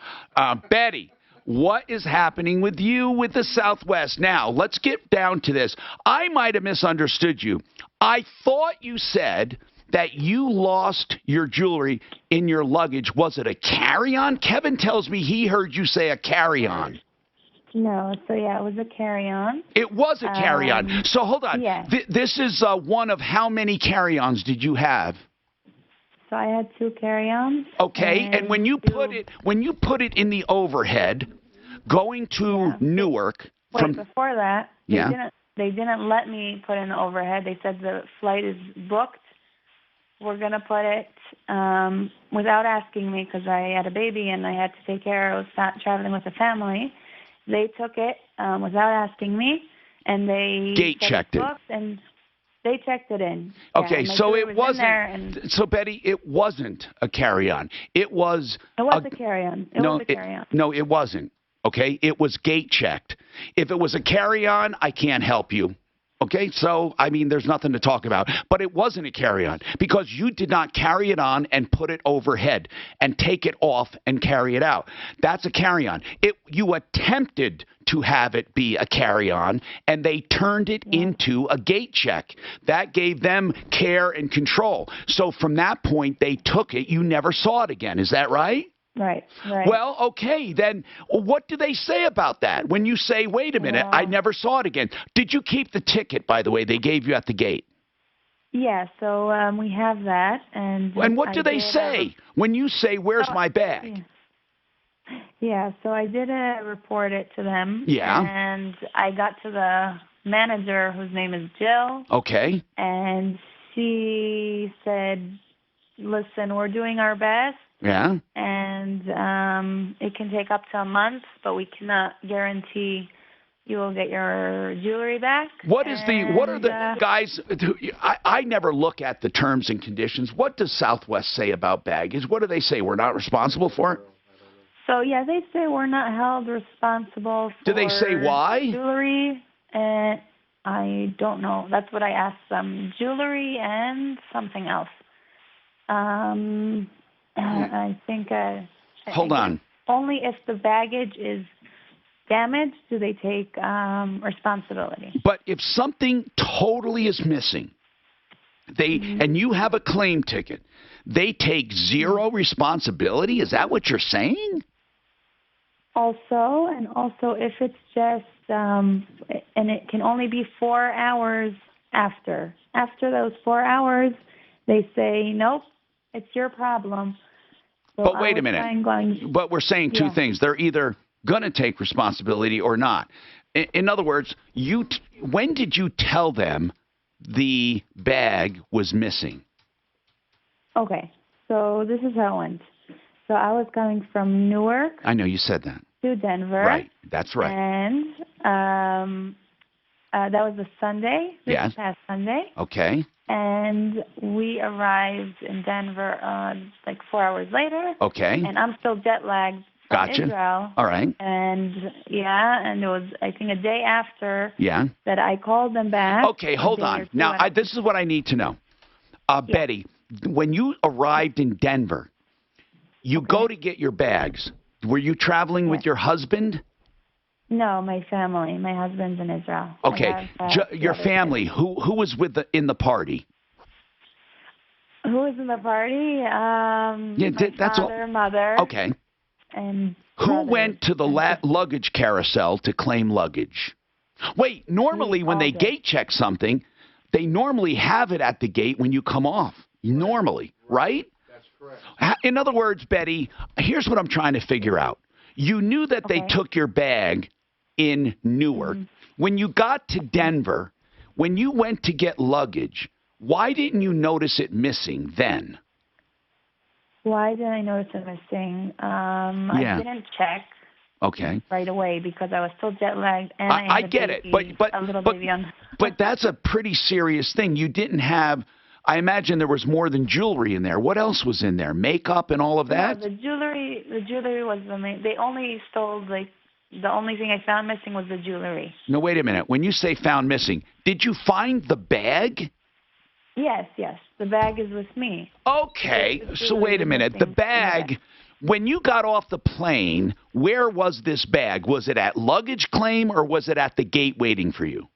Betty, what is happening with you with the Southwest? Now, let's get down to this. I might have misunderstood you. I thought you said that you lost your jewelry in your luggage. Was it a carry-on? Kevin tells me he heard you say a carry-on. No, so yeah, it was a carry-on. It was a carry-on. So hold on. Yeah. This is one of how many carry-ons did you have? So I had 2 carry-ons. Okay, and when you put it in the overhead, going to Newark Wait, before that, Yeah. they didn't let me put in the overhead. They said the flight is booked. We're going to put it without asking me because I had a baby and I had to take care. I was not traveling with a family. They took it without asking me, and they Gate checked it. And they checked it in. Okay, yeah, so it was wasn't. in there and So Betty, it wasn't a carry-on. It was. It was a carry-on. It was a carry-on. No, it wasn't. Okay, it was gate checked. If it was a carry-on, I can't help you. Okay, so, I mean, there's nothing to talk about. But it wasn't a carry-on because you did not carry it on and put it overhead and take it off and carry it out. That's a carry-on. You attempted to have it be a carry-on, and they turned it into a gate check. That gave them care and control. So from that point, they took it. You never saw it again. Is that right? Right. Well, okay, then what do they say about that? When you say, wait a minute, I never saw it again. Did you keep the ticket, by the way, they gave you at the gate? Yeah, so we have that. And what do they say when you say, where's my bag? Yeah, so I did report it to them. Yeah. And I got to the manager, whose name is Jill. Okay. And she said, listen, we're doing our best. Yeah. And it can take up to a month, but we cannot guarantee you will get your jewelry back. What are the guys? I never look at the terms and conditions. What does Southwest say about baggage? What do they say? We're not responsible for it? So, yeah, they say we're not held responsible for do they say why? Jewelry, and I don't know. That's what I asked them. Jewelry and something else. I think. Hold on. Only if the baggage is damaged do they take responsibility. But if something totally is missing, and you have a claim ticket, they take zero responsibility? Is that what you're saying? Also, if it's just, and it can only be 4 hours after. After those 4 hours, they say, nope, it's your problem. So but wait a minute. But we're saying two things. They're either going to take responsibility or not. In other words, when did you tell them the bag was missing? Okay, so this is how it went. So I was coming from Newark. I know you said that. To Denver. Right, that's right. And that was a Sunday. This past Sunday. Okay. And we arrived in Denver like 4 hours later. Okay. And I'm still jet lagged from Israel. All right. And and it was, I think, a day after that I called them back. Okay, hold on. Now, this is what I need to know. Betty, when you arrived in Denver, you go to get your bags. Were you traveling with your husband? No, my family. My husband's in Israel. Okay, your family. Who was in the party? Who was in the party? My father, mother. Okay. And who went to the luggage carousel to claim luggage? Wait, normally when they gate check something, they normally have it at the gate when you come off. Normally, right? That's correct. In other words, Betty, here's what I'm trying to figure out. You knew that they took your bag in Newark. When you got to Denver, when you went to get luggage, why didn't you notice it missing then? Why did I notice it missing? I didn't check right away because I was still jet lagged and I get it, but that's a pretty serious thing. You didn't have. I imagine there was more than jewelry in there. What else was in there? Makeup and all of that? No, the jewelry was the main. They only stole the only thing I found missing was the jewelry. No, wait a minute. When you say found missing, did you find the bag? Yes. The bag is with me. Okay. So wait a minute. The bag, when you got off the plane, where was this bag? Was it at luggage claim or was it at the gate waiting for you?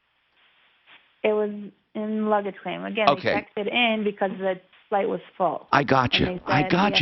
It was in luggage claim. Again, they checked it in because the flight was full. I got you.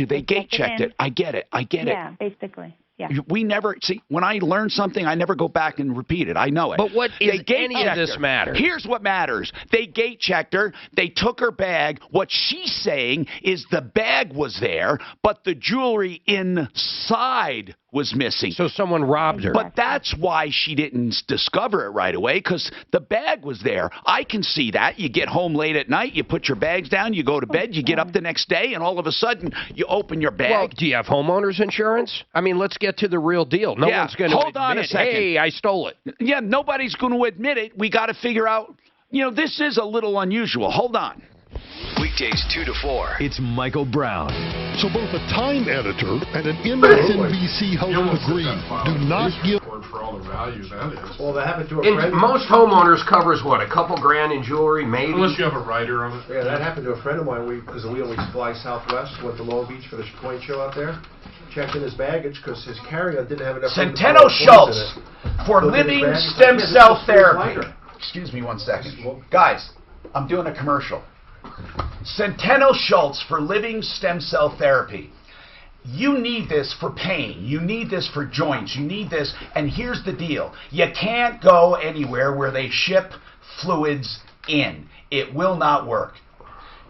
They gate checked it. I get it. Yeah, basically. Yeah. We never see when I learn something, I never go back and repeat it. I know it. But what is any of checked this her. matter? Here's what matters. They gate checked her. They took her bag. What she's saying is the bag was there, but the jewelry inside was missing. So someone robbed her. But that's why she didn't discover it right away, because the bag was there. I can see that. You get home late at night, you put your bags down, you go to bed, you get up the next day, and all of a sudden you open your bag. Well, do you have homeowners insurance? I mean, let's get to the real deal. No one's going to hold on a second. Hey, I stole it. Yeah, nobody's going to admit it. We got to figure out, this is a little unusual. Hold on. Weekdays 2 to 4. It's Michael Brown. So both a Time editor and an MSNBC host agree. Do not give... For all the value that is. Well, that happened to a friend. Most homeowners covers, what, a couple grand in jewelry, maybe? Unless you have a rider on it. Yeah, that happened to a friend of mine because we always fly Southwest, went to Long Beach for the point show out there. Checked in his baggage because his carry-on didn't have enough room to Centeno put Schultz points in it. for Looked at his living bag, he's stem like, "Yeah, cell this is a free therapy. flighter." Excuse me 1 second. Guys, I'm doing a commercial. Centeno Schultz for living stem cell therapy. You need this for pain. You need this for joints. You need this. And here's the deal. You can't go anywhere where they ship fluids in. It will not work.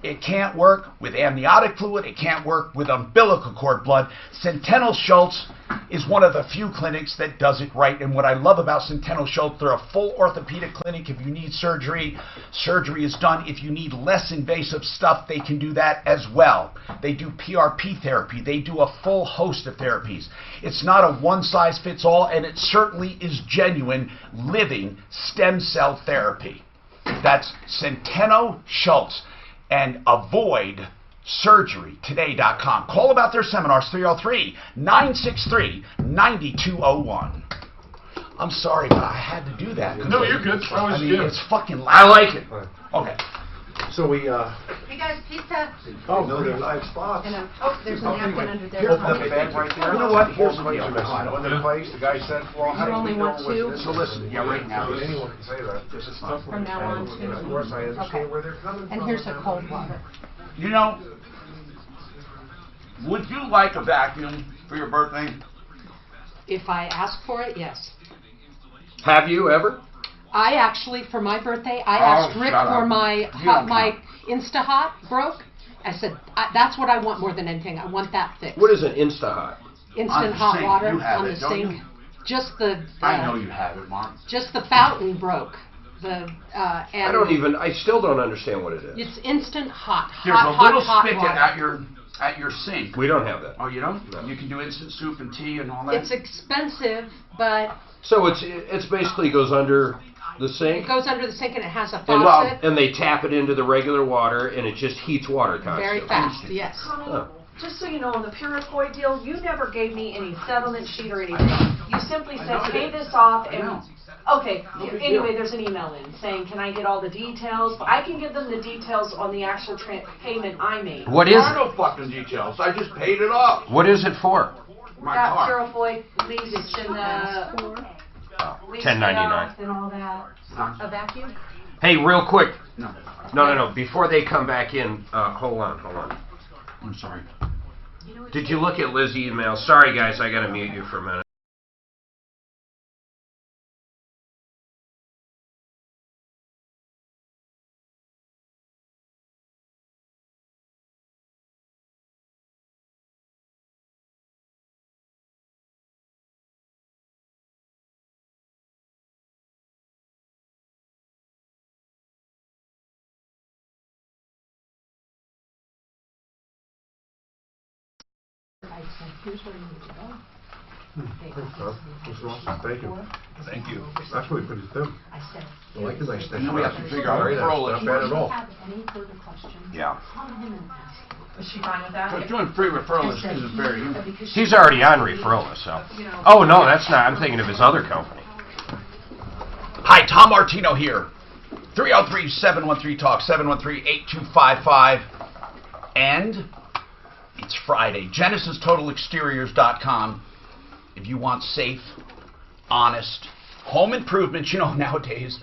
It can't work with amniotic fluid. It can't work with umbilical cord blood. Centeno Schultz is one of the few clinics that does it right. And what I love about Centeno Schultz, they're a full orthopedic clinic. If you need surgery, surgery is done. If you need less invasive stuff, they can do that as well. They do PRP therapy. They do a full host of therapies. It's not a one-size-fits-all, and it certainly is genuine living stem cell therapy. That's Centeno Schultz. And avoid surgerytoday.com. Call about their seminars, 303-963-9201. I'm sorry, but I had to do that. No, you're good. It's fucking loud. I like it. Okay. So we, Hey guys, pizza. oh, no, there's 5 spots. There's a napkin under there. Here's the bag right there. You know what? Here's All the the plates deal. are missing. When they're placed, the guy said, well, how You do only we know want what's two? missing? So listen, right now. Anyone can say that. This is tough. From now on, And of course, I understand where they're coming from. And here's a cold water. Would you like a vacuum for your birthday? If I ask for it, yes. Have you ever? I actually, for my birthday, I asked Rick for my Insta-Hot broke. I said, that's what I want more than anything. I want that fixed. What is an Insta-Hot? Instant hot water on the sink. Just the... I know you have it, Mark. Just the fountain broke. And I still don't understand what it is. It's instant hot. There's a little spigot water. at your sink. We don't have that. Oh, you don't? No. You can do instant soup and tea and all that? It's expensive, but... So it's basically goes under the sink? It goes under the sink and it has a faucet. And they tap it into the regular water and it just heats water constantly. Very fast, yes. Huh. Just so you know, on the Puricoid deal, you never gave me any settlement sheet or anything. You simply said, pay this off and... Okay, anyway, there's an email in saying, can I get all the details? I can give them the details on the actual payment I made. What is There are no fucking details. I just paid it off. What is it for? My That car. Puricoid leaves it in the... leaves it $10.99. off and all that. A vacuum? Hey, real quick. No. No. Before they come back in, hold on. I'm sorry. Did you look at Liz's email? Sorry, guys, I got to mute you for a minute. Thanks, Tom. This is awesome. Thank you. Thank you. That's really pretty thin. I like the nice thing. Now we have to figure out Very a nice. roll. Not bad at all. Yeah. Is she fine with that? But doing free referral is very human. He's already on referral, so. Oh, no, that's not. I'm thinking of his other company. Hi, Tom Martino here. 303-713-TALK, 713-8255. And it's Friday. GenesisTotalExteriors.com. If you want safe, honest home improvements, nowadays,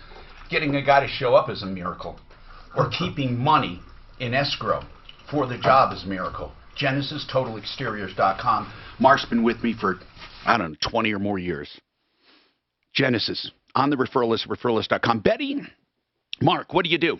getting a guy to show up is a miracle. Or keeping money in escrow for the job is a miracle. GenesisTotalExteriors.com. Mark's been with me for I don't know, 20 or more years. Genesis, on the referral list, referralist.com. Betty, Mark, what do you do?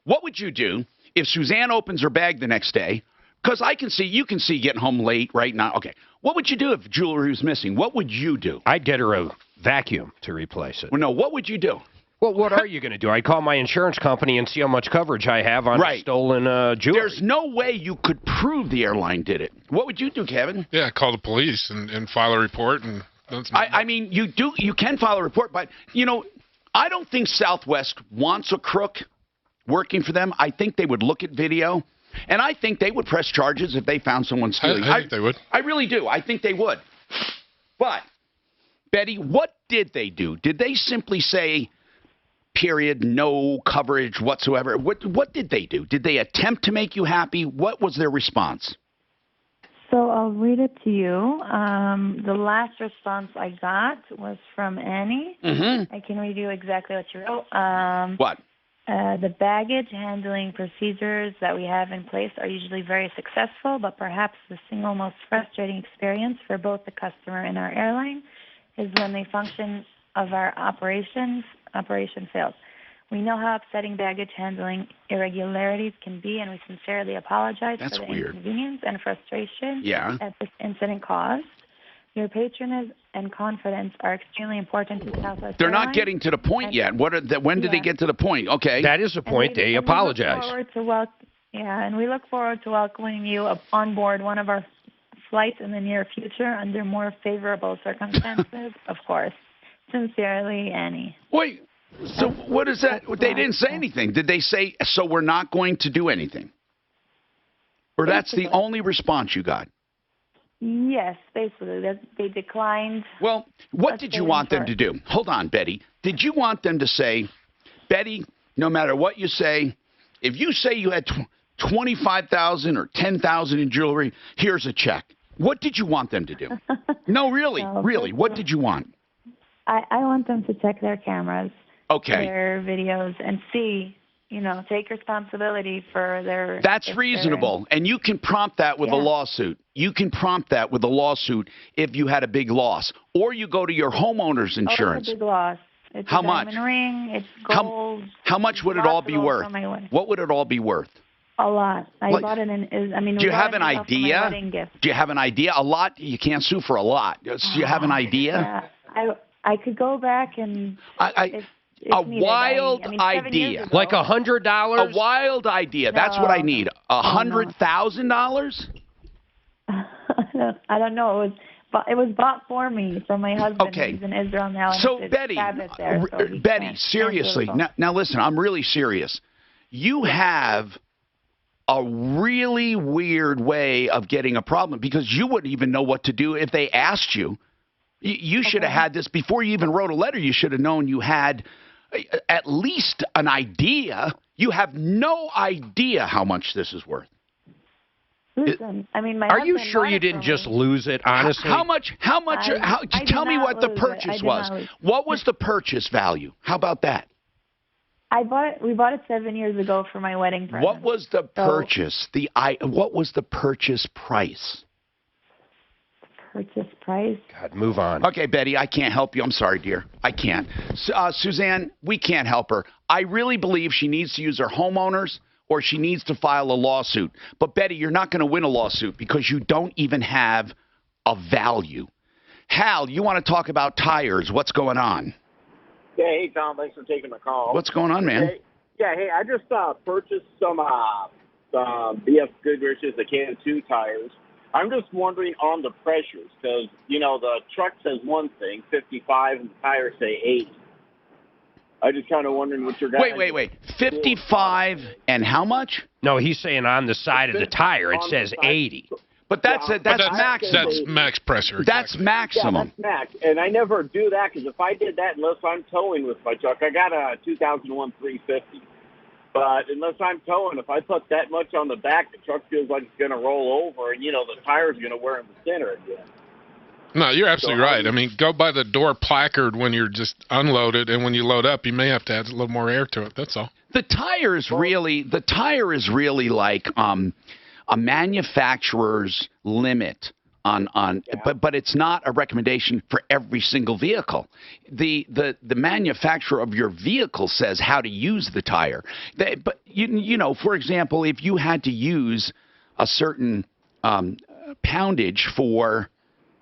What would you do if Suzanne opens her bag the next day? Because you can see getting home late right now. Okay. What would you do if jewelry was missing? What would you do? I'd get her a vacuum to replace it. Well, no, what would you do? Well, what are you going to do? I'd call my insurance company and see how much coverage I have on stolen jewelry. There's no way you could prove the airline did it. What would you do, Kevin? Yeah, call the police and file a report. And I mean, you can file a report, but, I don't think Southwest wants a crook working for them. I think they would look at video, and I think they would press charges if they found someone stealing. I think they would. I really do. I think they would. But, Betty, what did they do? Did they simply say, period, no coverage whatsoever? What did they do? Did they attempt to make you happy? What was their response? So I'll read it to you. The last response I got was from Annie. Mm-hmm. I can read you exactly what you wrote. What? The baggage handling procedures that we have in place are usually very successful, but perhaps the single most frustrating experience for both the customer and our airline is when the function of our operation fails. We know how upsetting baggage handling irregularities can be, and we sincerely apologize for the inconvenience and frustration that this incident caused. Your patronage and confidence are extremely important to Southwest They're Airlines. Not getting to the point yet. When did they get to the point? Okay. That is the point. They apologize. And we look forward to welcoming you on board one of our flights in the near future under more favorable circumstances, of course. Sincerely, Annie. Wait. So what is that? They didn't say anything. Did they say, so we're not going to do anything? Or that's the only response you got? Yes, basically. They declined. Well, what did you want them to do? Hold on, Betty. Did you want them to say, Betty, no matter what you say, if you say you had $25,000 or $10,000 in jewelry, here's a check. What did you want them to do? No, really, really. What did you want? I want them to check their cameras. Okay. Their videos and see, take responsibility for their... That's reasonable, and you can prompt that with a lawsuit. You can prompt that with a lawsuit if you had a big loss. Or you go to your homeowner's insurance. It's a big loss. It's How a much? diamond ring, it's gold. How much would it all be worth? What would it all be worth? A lot. I bought it in... Do you have an idea? Do you have an idea? A lot? You can't sue for a lot. Do you have an idea? Yeah. I could go back and... A wild idea. Like $100? A wild idea. That's what I need. $100,000? I don't know. It was bought for me from my husband. Okay. He's in Israel now. And So, Betty, Betty, seriously. Now listen, I'm really serious. You have a really weird way of getting a problem because you wouldn't even know what to do if they asked you. You should have had this before you even wrote a letter. You should have known you had at least an idea. You have no idea how much this is worth. Listen, I mean, Are you sure you didn't just lose it, honestly? How much? Tell me what the purchase was. What was the purchase value? How about that? We bought it 7 years ago for my wedding present. What was the purchase? What was the purchase price? Purchase price. God, move on. Okay, Betty, I can't help you. I'm sorry, dear. I can't. Suzanne, we can't help her. I really believe she needs to use her homeowners or she needs to file a lawsuit. But, Betty, you're not going to win a lawsuit because you don't even have a value. Hal, you want to talk about tires. What's going on? Yeah, hey, Tom. Thanks for taking my call. What's going on, man? Hey, I just purchased some BF Goodrich's, the Can 2 tires. I'm just wondering on the pressures because, the truck says one thing, 55, and the tires say 80. I just kind of wondering what your guys... Wait. 55 and how much? No, he's saying on the side of the tire it says 80. But that's max. That's max pressure. That's maximum. Yeah, that's max. And I never do that because if I did that, unless I'm towing with my truck, I got a 2001 350. But unless I'm towing, if I put that much on the back, the truck feels like it's going to roll over, and, the tire's going to wear in the center again. No, you're absolutely right. I mean, go by the door placard when you're just unloaded, and when you load up, you may have to add a little more air to it. That's all. The tire is really like a manufacturer's limit but it's not a recommendation for every single vehicle. The manufacturer of your vehicle says how to use the tire. But you know, for example, if you had to use a certain poundage for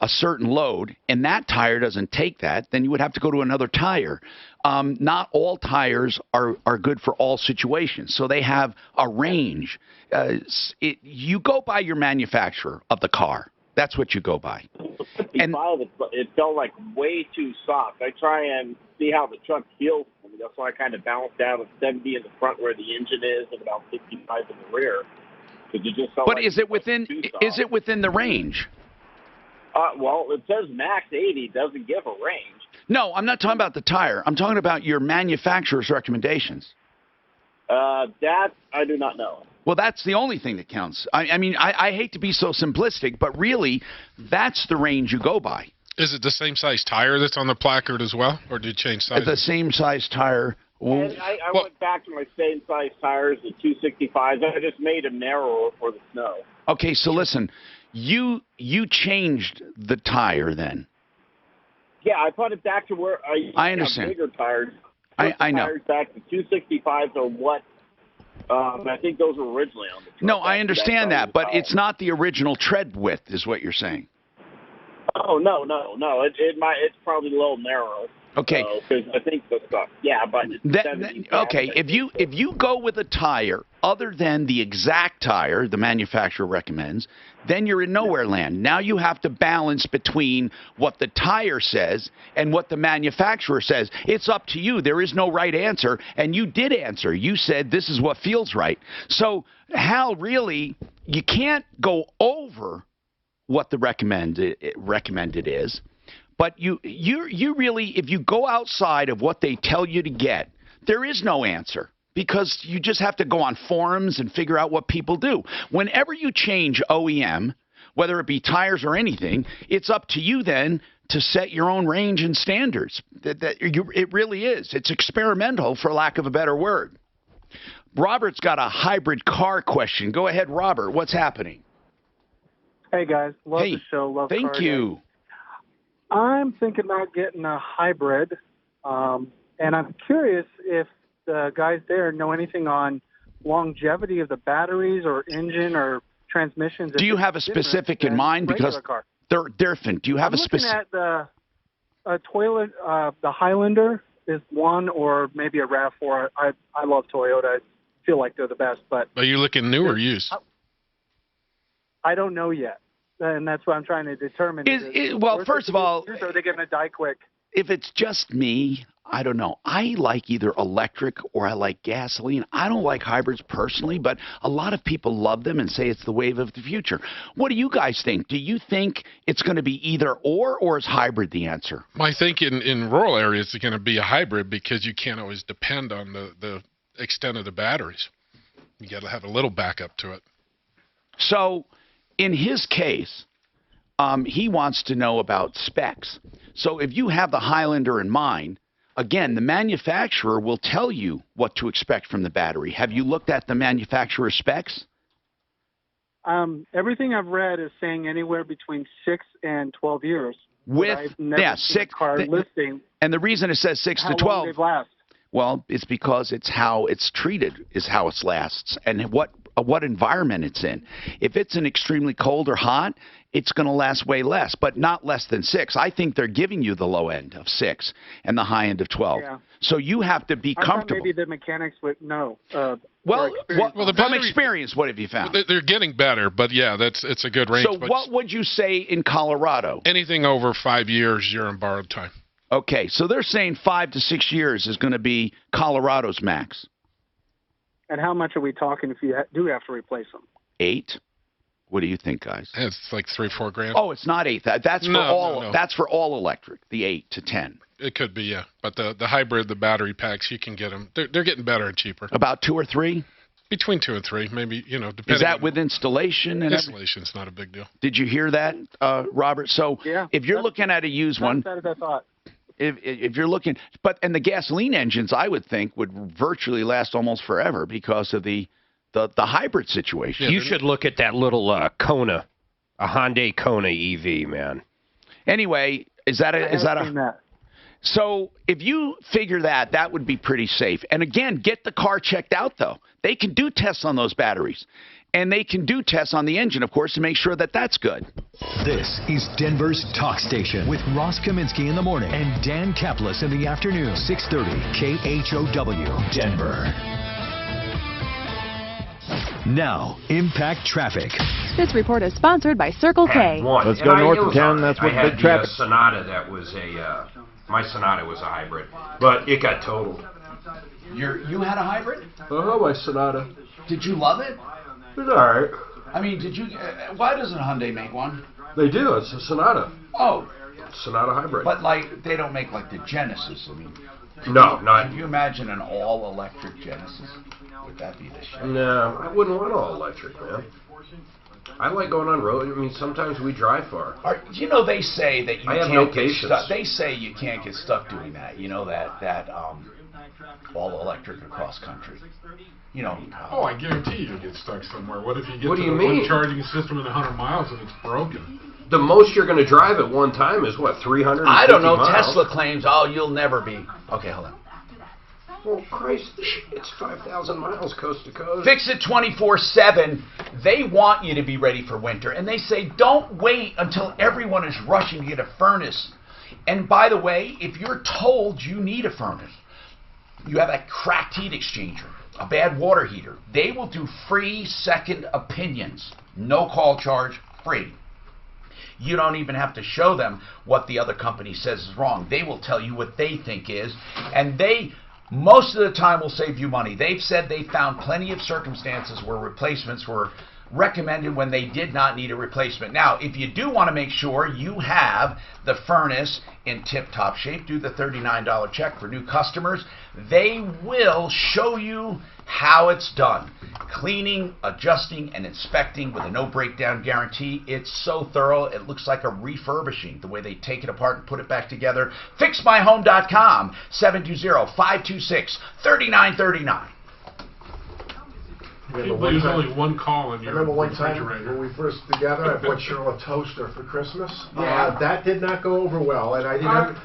a certain load, and that tire doesn't take that, then you would have to go to another tire. Not all tires are good for all situations, so they have a range. You go by your manufacturer of the car. That's what you go by. 55, it felt like way too soft. I try and see how the truck feels. That's why I kind of balanced out at 70 in the front where the engine is and about 55 in the rear. It just felt but like is it within the range? Well, it says max 80. Doesn't give a range. No, I'm not talking about the tire. I'm talking about your manufacturer's recommendations. That I do not know. Well, that's the only thing that counts. I mean, I hate to be so simplistic, but really, that's the range you go by. Is it the same size tire that's on the placard as well, or did you change size? The same size tire. And I went back to my same size tires, the 265s. I just made them narrower for the snow. Okay, so listen, you changed the tire then. Yeah, I put it back to where I understand. Bigger tires. I know. Tires back to 265s are what. I think those were originally on the truck. No, I understand that, but it's not the original tread width, is what you're saying. Oh no. It's probably a little narrow. Okay. Because I think the stuff. Yeah, but okay. If you go with a tire other than the exact tire the manufacturer recommends, then you're in nowhere land. Now you have to balance between what the tire says and what the manufacturer says. It's up to you. There is no right answer, and you did answer. You said this is what feels right. So, Hal, really, you can't go over what the recommended is. But you really, if you go outside of what they tell you to get, there is no answer because you just have to go on forums and figure out what people do. Whenever you change OEM, whether it be tires or anything, it's up to you then to set your own range and standards. It really is. It's experimental, for lack of a better word. Robert's got a hybrid car question. Go ahead, Robert. What's happening? Hey, guys. Love the show. Love thank car you. Day. I'm thinking about getting a hybrid, and I'm curious if the guys there know anything on longevity of the batteries or engine or transmissions. Do you have a specific in mind? Because they're different. Do you have a specific? I'm looking at the Highlander is one, or maybe a RAV4. I love Toyota. I feel like they're the best. But are you looking new or used? I don't know yet. And that's what I'm trying to determine. Well, first of all, are they going to die quick? If it's just me, I don't know. I like either electric or I like gasoline. I don't like hybrids personally, but a lot of people love them and say it's the wave of the future. What do you guys think? Do you think it's going to be either or is hybrid the answer? I think in rural areas it's going to be a hybrid because you can't always depend on the extent of the batteries. You got to have a little backup to it. So, in his case, he wants to know about specs. So if you have the Highlander in mind, again, the manufacturer will tell you what to expect from the battery. Have you looked at the manufacturer's specs? Everything I've read is saying anywhere between 6 and 12 years. With six car listing. And the reason it says 6 to 12. How long they last? Well, it's because it's how it's treated is how it lasts, and what environment it's in. If it's an extremely cold or hot, it's going to last way less, but not less than 6. I think they're giving you the low end of 6 and the high end of 12. Yeah. So you have to be comfortable. Maybe the mechanics would know. From experience, what have you found? They're getting better, but yeah, it's a good range. So what would you say in Colorado? Anything over 5 years, you're in borrowed time. Okay, so they're saying 5 to 6 years is going to be Colorado's max. And how much are we talking if you do have to replace them? 8. What do you think, guys? It's like $3-4 grand. Oh, it's not 8. That's for all. No. That's for all electric. The 8 to 10. It could be, yeah. But the hybrid, the battery packs, you can get them. They're getting better and cheaper. About 2 or 3. Between 2 and 3, maybe, depending. Is that with installation? Installation's not a big deal. Did you hear that, Robert? So if you're looking at a used one, as I thought. If you're looking, and the gasoline engines, I would think would virtually last almost forever because of the hybrid situation. You should look at that little Kona A Hyundai Kona EV, man. Anyway, is that a? So if you figure that, that would be pretty safe. And again, get the car checked out, though. They can do tests on those batteries. And they can do tests on the engine, of course, to make sure that that's good. This is Denver's Talk Station with Ross Kaminsky in the morning and Dan Kaplis in the afternoon. 630 KHOW, Denver. Now, Impact Traffic. This report is sponsored by Circle K. Let's go north of town. That's what big traffic. I had the Sonata that was my Sonata was a hybrid, but it got totaled. You had a hybrid? My Sonata. Did you love it? It's all right. I mean, did you? Why doesn't Hyundai make one? They do. It's a Sonata. Oh. Sonata hybrid. But like, they don't make like the Genesis. I mean. No, not. Can you imagine an all-electric Genesis? Would that be the shit? No, I wouldn't want all electric, man. I like going on road. I mean, sometimes we drive far. You know, they say that you I have can't no get patience. stuck. They say you can't get stuck doing that. You know that all electric across country. You know. Oh, I guarantee you get stuck somewhere. What if you get What to do you the mean? one charging system in 100 miles and it's broken? The most you're going to drive at one time is what, 350 I don't know. miles? Tesla claims, you'll never be. Okay, hold on. Well, Christ, it's 5,000 miles coast to coast. Fix It 24/7. They want you to be ready for winter, and they say don't wait until everyone is rushing to get a furnace. And by the way, if you're told you need a furnace, you have a cracked heat exchanger, a bad water heater, they will do free second opinions. No call charge, free. You don't even have to show them what the other company says is wrong. They will tell you what they think is, and they most of the time will save you money. They've said they found plenty of circumstances where replacements were recommended when they did not need a replacement. Now, if you do want to make sure you have the furnace in tip-top shape, do the $39 check for new customers. They will show you how it's done. Cleaning, adjusting, and inspecting with a no-breakdown guarantee. It's so thorough, it looks like a refurbishing, the way they take it apart and put it back together. FixMyHome.com, 720-526-3939. There's only one call in your remember one time refrigerator. when we first together, I bought Cheryl a toaster for Christmas. Yeah. That did not go over well, and I didn't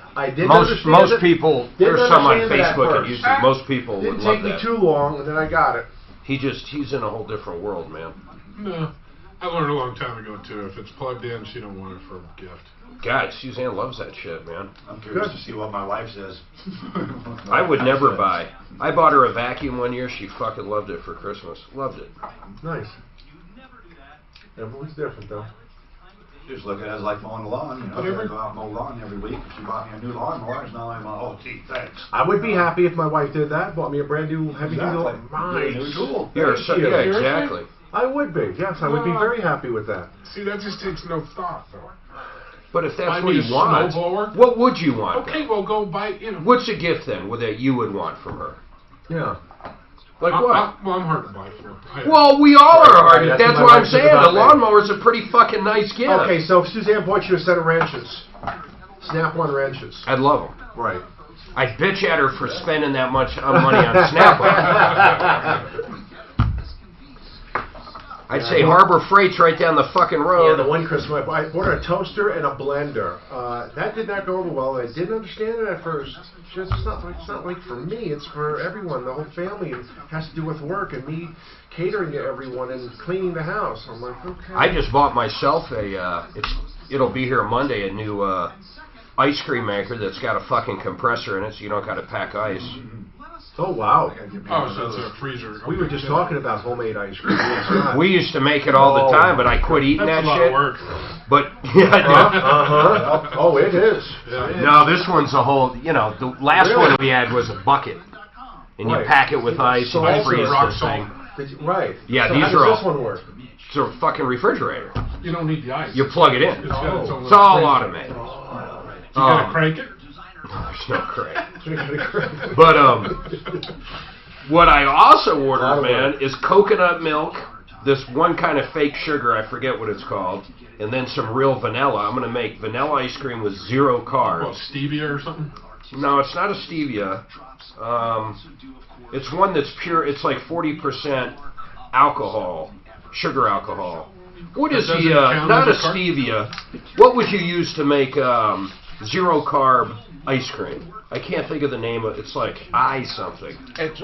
Most understand people, it. there's some on Didn't understand it at Facebook and first. YouTube. Most people would Didn't love take me that. too long, and then I got it. He's in a whole different world, man. No, I learned a long time ago too. If it's plugged in, she don't want it for a gift. God, Suzanne loves that shit, man. I'm curious to see what my wife says. I would never buy. I bought her a vacuum one year. She fucking loved it for Christmas. Loved it. Nice. Everyone's different, though. Just look at it as like mowing the lawn. You know, I go out and mow lawn every week. If she bought me a new lawnmower, it's not like, oh, gee, thanks. I would be happy if my wife did that. Bought me a brand new heavy-duty lawnmower. Nice. Cool. Yeah, exactly. I would be. Yes, I would be very happy with that. See, that just takes no thought, though. But if that's Buy what me you a want, snowblower? what would you want? Okay, well, go buy, you know. What's a gift then that you would want from her? Yeah. Like what? I'm hard to buy for her. Well, we all are hard. Right, That's what I'm saying. The lawnmower's a pretty fucking nice gift. Okay, so if Suzanne bought you a set of wrenches, Snap-on wrenches. I'd love them. Right. I'd bitch at her for spending that much money on Snap-on. I'd say Harbor Freight's right down the fucking road. Yeah, the one Christmas I bought her a toaster and a blender. That did not go over well. I didn't understand it at first. It's not like for me. It's for everyone. The whole family. It has to do with work and me catering to everyone and cleaning the house. I'm like, okay. I just bought myself it'll be here Monday, a new ice cream maker that's got a fucking compressor in it, so you don't got to pack ice. Oh, wow. Oh, so it's a freezer. We were just talking about homemade ice cream. We used to make it all the time, but I quit eating that shit. That's a lot of work. But, yeah, Oh, it is. Yeah. No, this one's a whole, the last one we had was a bucket. And you pack it with ice and you freeze this thing. Right. Yeah, so these how are does all. This one work? It's a fucking refrigerator. You don't need the ice. You plug it in. It's got its own It's all freezer. automated. You gotta crank it? There's no crank. But, what I also ordered, man, is coconut milk, this one kind of fake sugar, I forget what it's called, and then some real vanilla. I'm going to make vanilla ice cream with 0 carbs. Well, stevia or something? No, it's not a stevia. It's one that's pure. It's like 40% alcohol, sugar alcohol. What is That doesn't the, count not a as a carb? stevia, what would you use to make zero carb ice cream? I can't think of the name of it. It's like I something. It's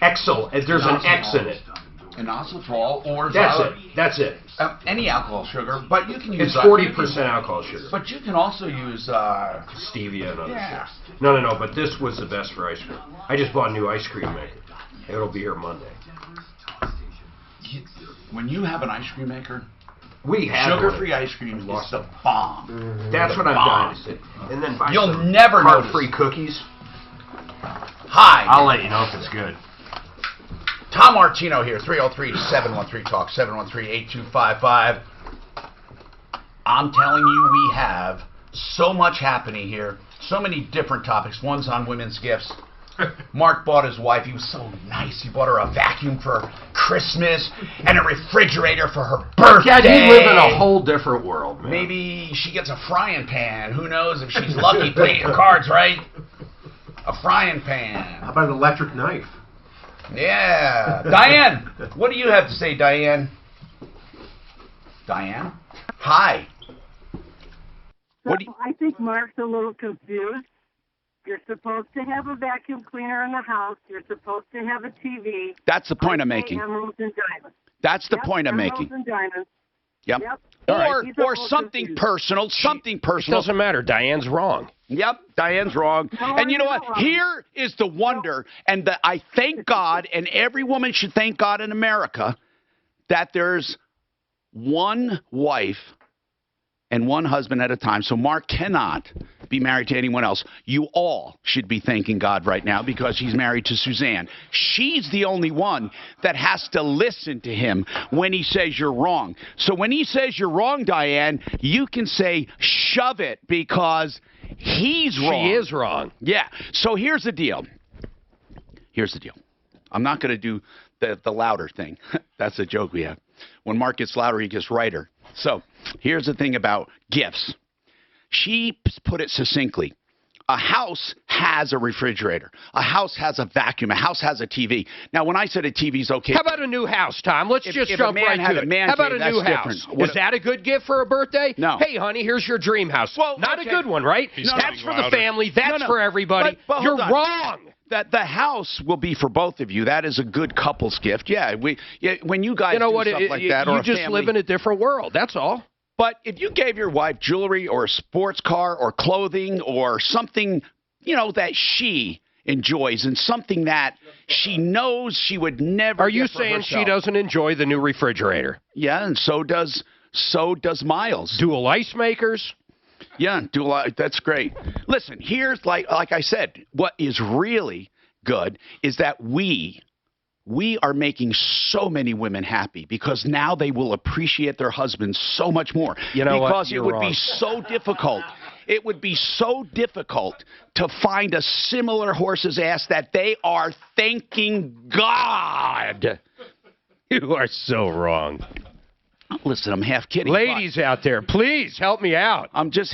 Excel. There's an X in it. inositol or That's it. Any alcohol sugar, but you can use It's 40% alcohol sugar. But you can also use stevia and other stuff. No, but this was the best for ice cream. I just bought a new ice cream maker. It'll be here Monday. When you have an ice cream maker, we have sugar-free ice cream is the bomb. That's what I'm dying to see. And then buy You'll some never notice. carb-free cookies. Hi. I'll let you know if it's good. Tom Martino here, 303-713-TALK, 713-8255. I'm telling you, we have so much happening here, so many different topics. One's on women's gifts. Mark bought his wife, he was so nice, he bought her a vacuum for Christmas and a refrigerator for her birthday. Dad, you live in a whole different world, man. Maybe she gets a frying pan. Who knows if she's lucky playing your cards, right? A frying pan. How about an electric knife? Yeah. Diane, what do you have to say, Diane? Diane? Hi. I think Mark's a little confused. You're supposed to have a vacuum cleaner in the house. You're supposed to have a TV. That's the point I'm making. Emeralds and diamonds. That's the point I'm making. Emeralds and diamonds. Yep. Or something personal. Something personal. It doesn't matter. Diane's wrong. Yep, Diane's wrong. No, And you know what? wrong. Here is the wonder, and I thank God, and every woman should thank God in America, that there's one wife and one husband at a time. So Mark cannot be married to anyone else. You all should be thanking God right now because he's married to Suzanne. She's the only one that has to listen to him when he says you're wrong. So when he says you're wrong, Diane, you can say, shove it, because he's wrong. She is wrong. Yeah. So here's the deal. Here's the deal. I'm not going to do the louder thing. That's a joke we have. When Mark gets louder, he gets righter. So here's the thing about gifts. She put it succinctly. A house has a refrigerator. A house has a vacuum. A house has a TV. Now, when I said a TV's okay. How about a new house, Tom? Let's just jump right to it. How about a new house? Is that a good gift for a birthday? No. Hey, honey, here's your dream house. Well, not a good one, right? That's for the family. That's for everybody. But You're wrong. That the house will be for both of you. That is a good couple's gift. Yeah, when you guys do stuff like that, or you just live in a different world. That's all. But if you gave your wife jewelry or a sports car or clothing or something, that she enjoys and something that she knows she would never. Are you saying she doesn't enjoy the new refrigerator? Yeah, and so does Miles. Dual ice makers. Yeah, that's great. Listen, here's like I said, what is really good is that we are making so many women happy because now they will appreciate their husbands so much more. You know because what? You're it would wrong. be so difficult. It would be so difficult to find a similar horse's ass that they are thanking God. You are so wrong. Listen, I'm half kidding. Ladies out there, please help me out. I'm just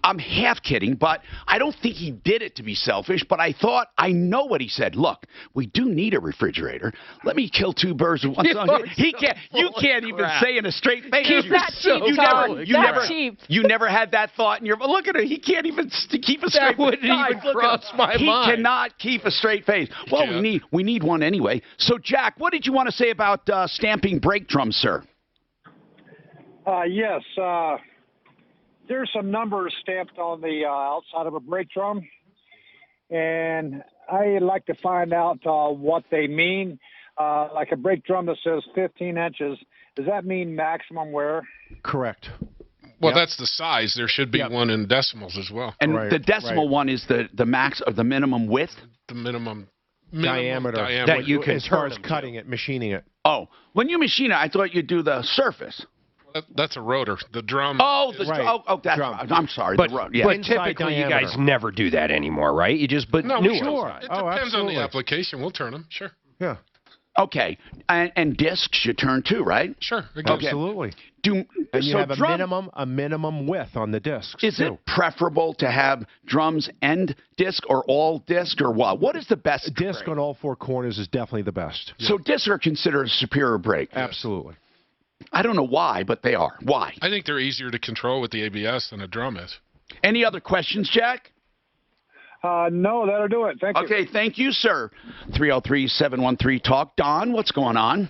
I'm half kidding, but I don't think he did it to be selfish. But I know what he said. Look, we do need a refrigerator. Let me kill two birds with one stone. You can't even say in a straight face. You never had that thought in your. Look at it. He can't even keep a straight face. That wouldn't even cross my mind. He cannot keep a straight face. Well, we need one anyway. So, Jack, what did you want to say about stamping brake drums, sir? Yes, there's some numbers stamped on the outside of a brake drum, and I'd like to find out what they mean. Like a brake drum that says 15 inches, does that mean maximum wear? Correct. Well, that's the size. There should be one in decimals as well. And the decimal one is the max of the minimum width? The minimum diameter that you can as far as cutting it, machining it. Oh, when you machine it, I thought you'd do the surface. That's a rotor. The drum. Oh, that's drum. I'm sorry. But, the but typically, you guys never do that anymore, right? You just put new ones. It depends on the application. We'll turn them. Sure. Yeah. Okay, and discs you turn too, right? Sure. Absolutely. And you have a minimum width on the discs. Is it preferable to have drums and disc or all disc or what? What is the best? Disc on all four corners is definitely the best. So discs are considered a superior brake. Absolutely. I don't know why, but they are. Why? I think they're easier to control with the ABS than a drum is. Any other questions, Jack? No, that'll do it. Thank you. Okay, thank you, sir. 303-713-TALK. Don, what's going on?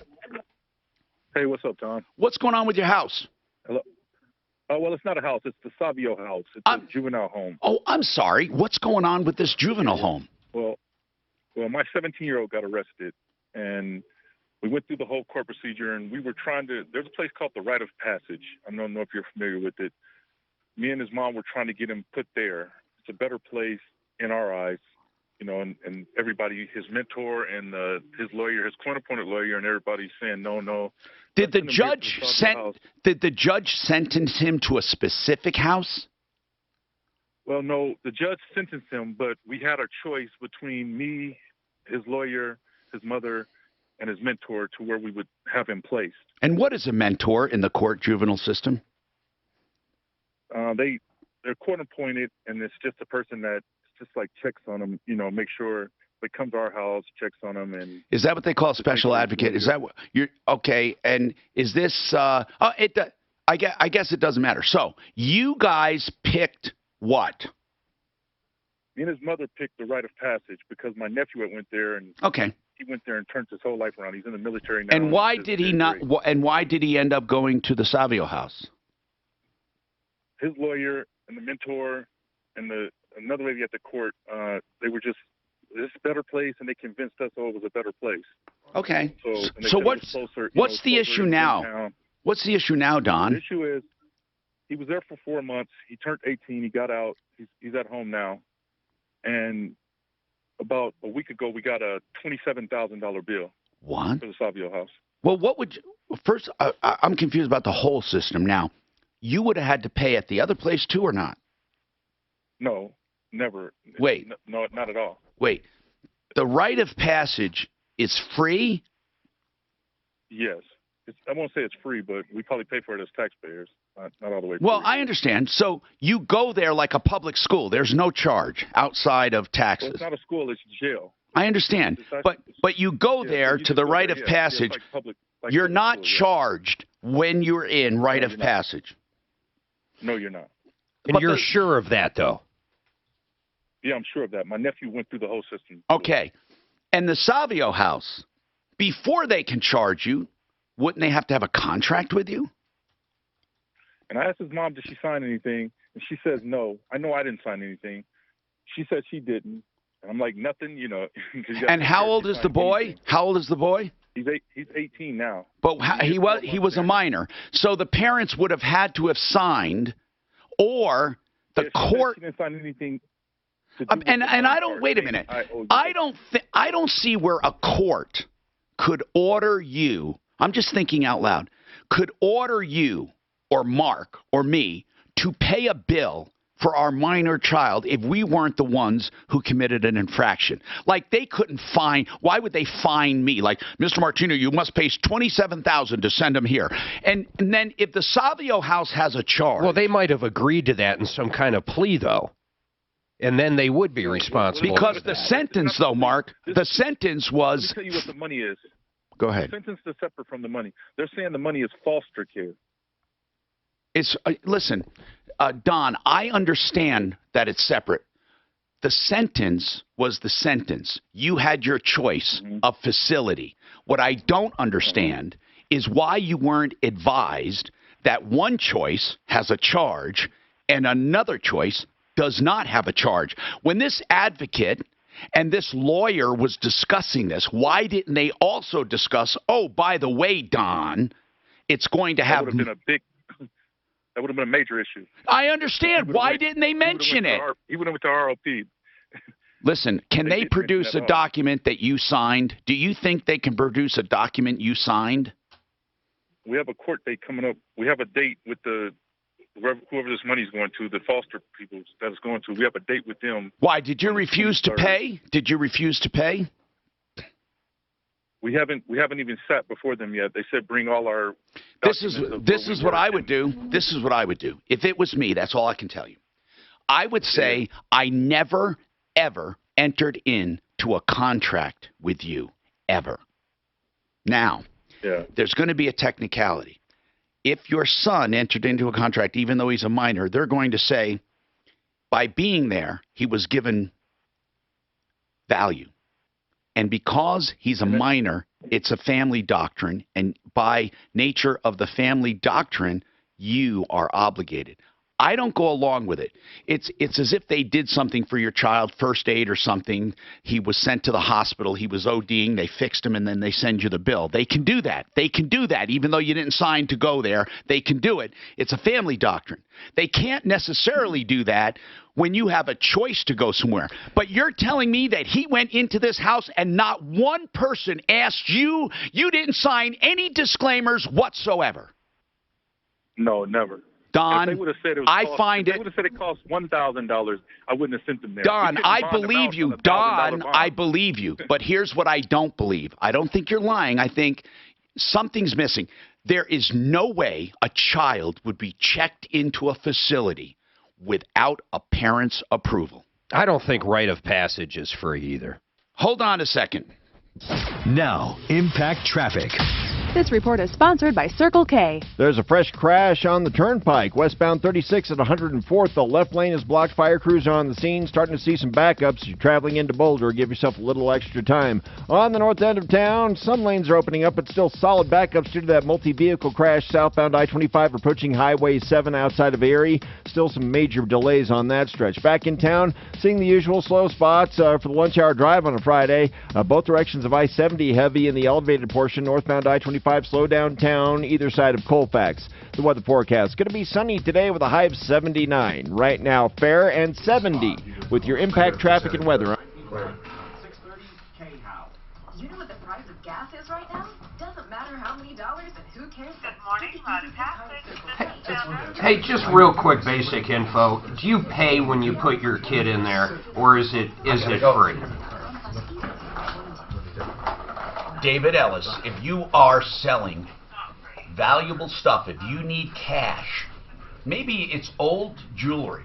Hey, what's up, Don? What's going on with your house? Hello. Well, it's not a house. It's the Savio house. It's a juvenile home. Oh, I'm sorry. What's going on with this juvenile home? Well, my 17-year-old got arrested, and we went through the whole court procedure, and we were trying to – there's a place called the Rite of Passage. I don't know if you're familiar with it. Me and his mom were trying to get him put there. It's a better place in our eyes, you know, and everybody, his mentor and his lawyer, his court-appointed lawyer, and everybody's saying, no. Did the judge sentence him to a specific house? Well, no, the judge sentenced him, but we had a choice between me, his lawyer, his mother, and his mentor to where we would have him placed. And what is a mentor in the court juvenile system? They're court appointed, and it's just a person that just like checks on them, you know, make sure if it comes to our house, checks on them. And is that what they call a special advocate? Is that what you're okay? And is this? I guess it doesn't matter. So you guys picked what? Me and his mother picked the Rite of Passage because my nephew went there, and he went there and turned his whole life around. He's in the military now. And why did he not? And why did he end up going to the Savio house? His lawyer and the mentor and another lady at the court, they were just, this better place, and they convinced us, it was a better place. Okay. So what's the issue now? What's the issue now, Don? The issue is he was there for 4 months. He turned 18. He got out. He's at home now. And about a week ago, we got a $27,000 bill. What? For the Savio house. Well, what would you, first, I'm confused about the whole system now. You would have had to pay at the other place too, or not? No, never. Wait. No, not at all. Wait. The Rite of Passage is free? Yes. I won't say it's free, but we probably pay for it as taxpayers. Not all the way. Well, I understand. So you go there like a public school. There's no charge outside of taxes. Well, it's not a school. It's jail. I understand. But you go there to the Rite of Passage. Like public, you're not charged when you're in Rite of Passage. No, you're not. And you're sure of that, though? Yeah, I'm sure of that. My nephew went through the whole system. Okay. And the Savio house, before they can charge you, wouldn't they have to have a contract with you? And I asked his mom, did she sign anything? And she says no. I know I didn't sign anything. She said she didn't. And I'm like, nothing, you know. And how old is the boy? Anything. How old is the boy? He's 18 now. But he was a minor. So the parents would have had to have signed, or the court. She didn't sign anything. And I don't. Wait a minute. I don't see where a court could order you. I'm just thinking out loud. Could order you or Mark or me to pay a bill for our minor child if we weren't the ones who committed an infraction. Like, they couldn't fine. Why would they fine me? Like, Mr. Martino, you must pay $27,000 to send him here. And then if the Savio house has a charge. Well, they might have agreed to that in some kind of plea, though. And then they would be responsible. Because the sentence, though, Mark, the sentence was. Let me tell you what the money is. Go ahead. The sentence is separate from the money. They're saying the money is foster care. It's listen, Don, I understand that it's separate. The sentence was the sentence. You had your choice of facility. What I don't understand is why you weren't advised that one choice has a charge and another choice does not have a charge. When this advocate and this lawyer was discussing this, why didn't they also discuss, oh, by the way, Don, it's going to have... That would have been a big... That would have been a major issue. I understand. Why didn't they mention it? He would have went to ROP. Listen, can they produce a document that you signed? Do you think they can produce a document you signed? We have a court date coming up. We have a date with whoever this money's going to, the foster people that it's going to. We have a date with them. Why? Did you refuse to pay? Did you refuse to pay? We haven't even sat before them yet. They said bring all our. This is what I would do. This is what I would do. If it was me, that's all I can tell you. I would say I never, ever entered into a contract with you, ever. Now, there's going to be a technicality. if your son entered into a contract, even though he's a minor, they're going to say, by being there, he was given value. And because he's a minor, it's a family doctrine. And by nature of the family doctrine, you are obligated. I don't go along with it. It's as if they did something for your child, first aid or something. He was sent to the hospital. He was ODing. They fixed him, and then they send you the bill. They can do that. They can do that. Even though you didn't sign to go there, they can do it. It's a family doctrine. They can't necessarily do that when you have a choice to go somewhere. But you're telling me that he went into this house and not one person asked you? You didn't sign any disclaimers whatsoever? No, never. Don, if they would have said it cost $1,000, I wouldn't have sent them there. Don, I believe you. Don, I believe you. But here's what I don't believe. I don't think you're lying. I think something's missing. There is no way a child would be checked into a facility without a parent's approval. I don't think rite of passage is free either. Hold on a second. Now, Impact Traffic. This report is sponsored by Circle K. There's a fresh crash on the turnpike. Westbound 36 at 104th. The left lane is blocked. Fire crews are on the scene. Starting to see some backups. You're traveling into Boulder. Give yourself a little extra time. On the north end of town, some lanes are opening up, but still solid backups due to that multi-vehicle crash southbound I-25 approaching Highway 7 outside of Erie. Still some major delays on that stretch. Back in town, seeing the usual slow spots for the lunch hour drive on a Friday. Both directions of I-70 heavy in the elevated portion. Northbound I-25 slow downtown either side of Colfax. The weather forecast going to be sunny today with a high of 79. Right now, fair and 70 with your Impact Traffic and weather. 630 K-How. You know what the price of gas is right now? Doesn't matter how many dollars and who cares. Good morning, Hey, just real quick basic info. Do you pay when you put your kid in there, or is it free? David Ellis, if you are selling valuable stuff, if you need cash, maybe it's old jewelry,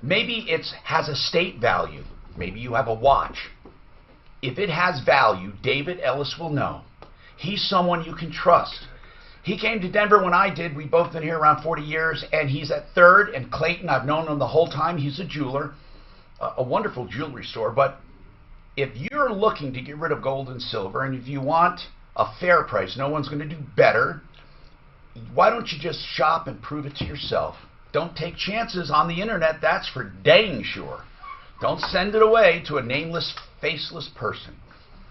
maybe it has estate value, maybe you have a watch. If it has value, David Ellis will know. He's someone you can trust. He came to Denver when I did. We've both been here around 40 years, and he's at 3rd and Clayton. I've known him the whole time. He's a jeweler, a wonderful jewelry store, but if you're looking to get rid of gold and silver, and if you want a fair price, no one's going to do better, why don't you just shop and prove it to yourself? Don't take chances on the internet, that's for dang sure. Don't send it away to a nameless, faceless person.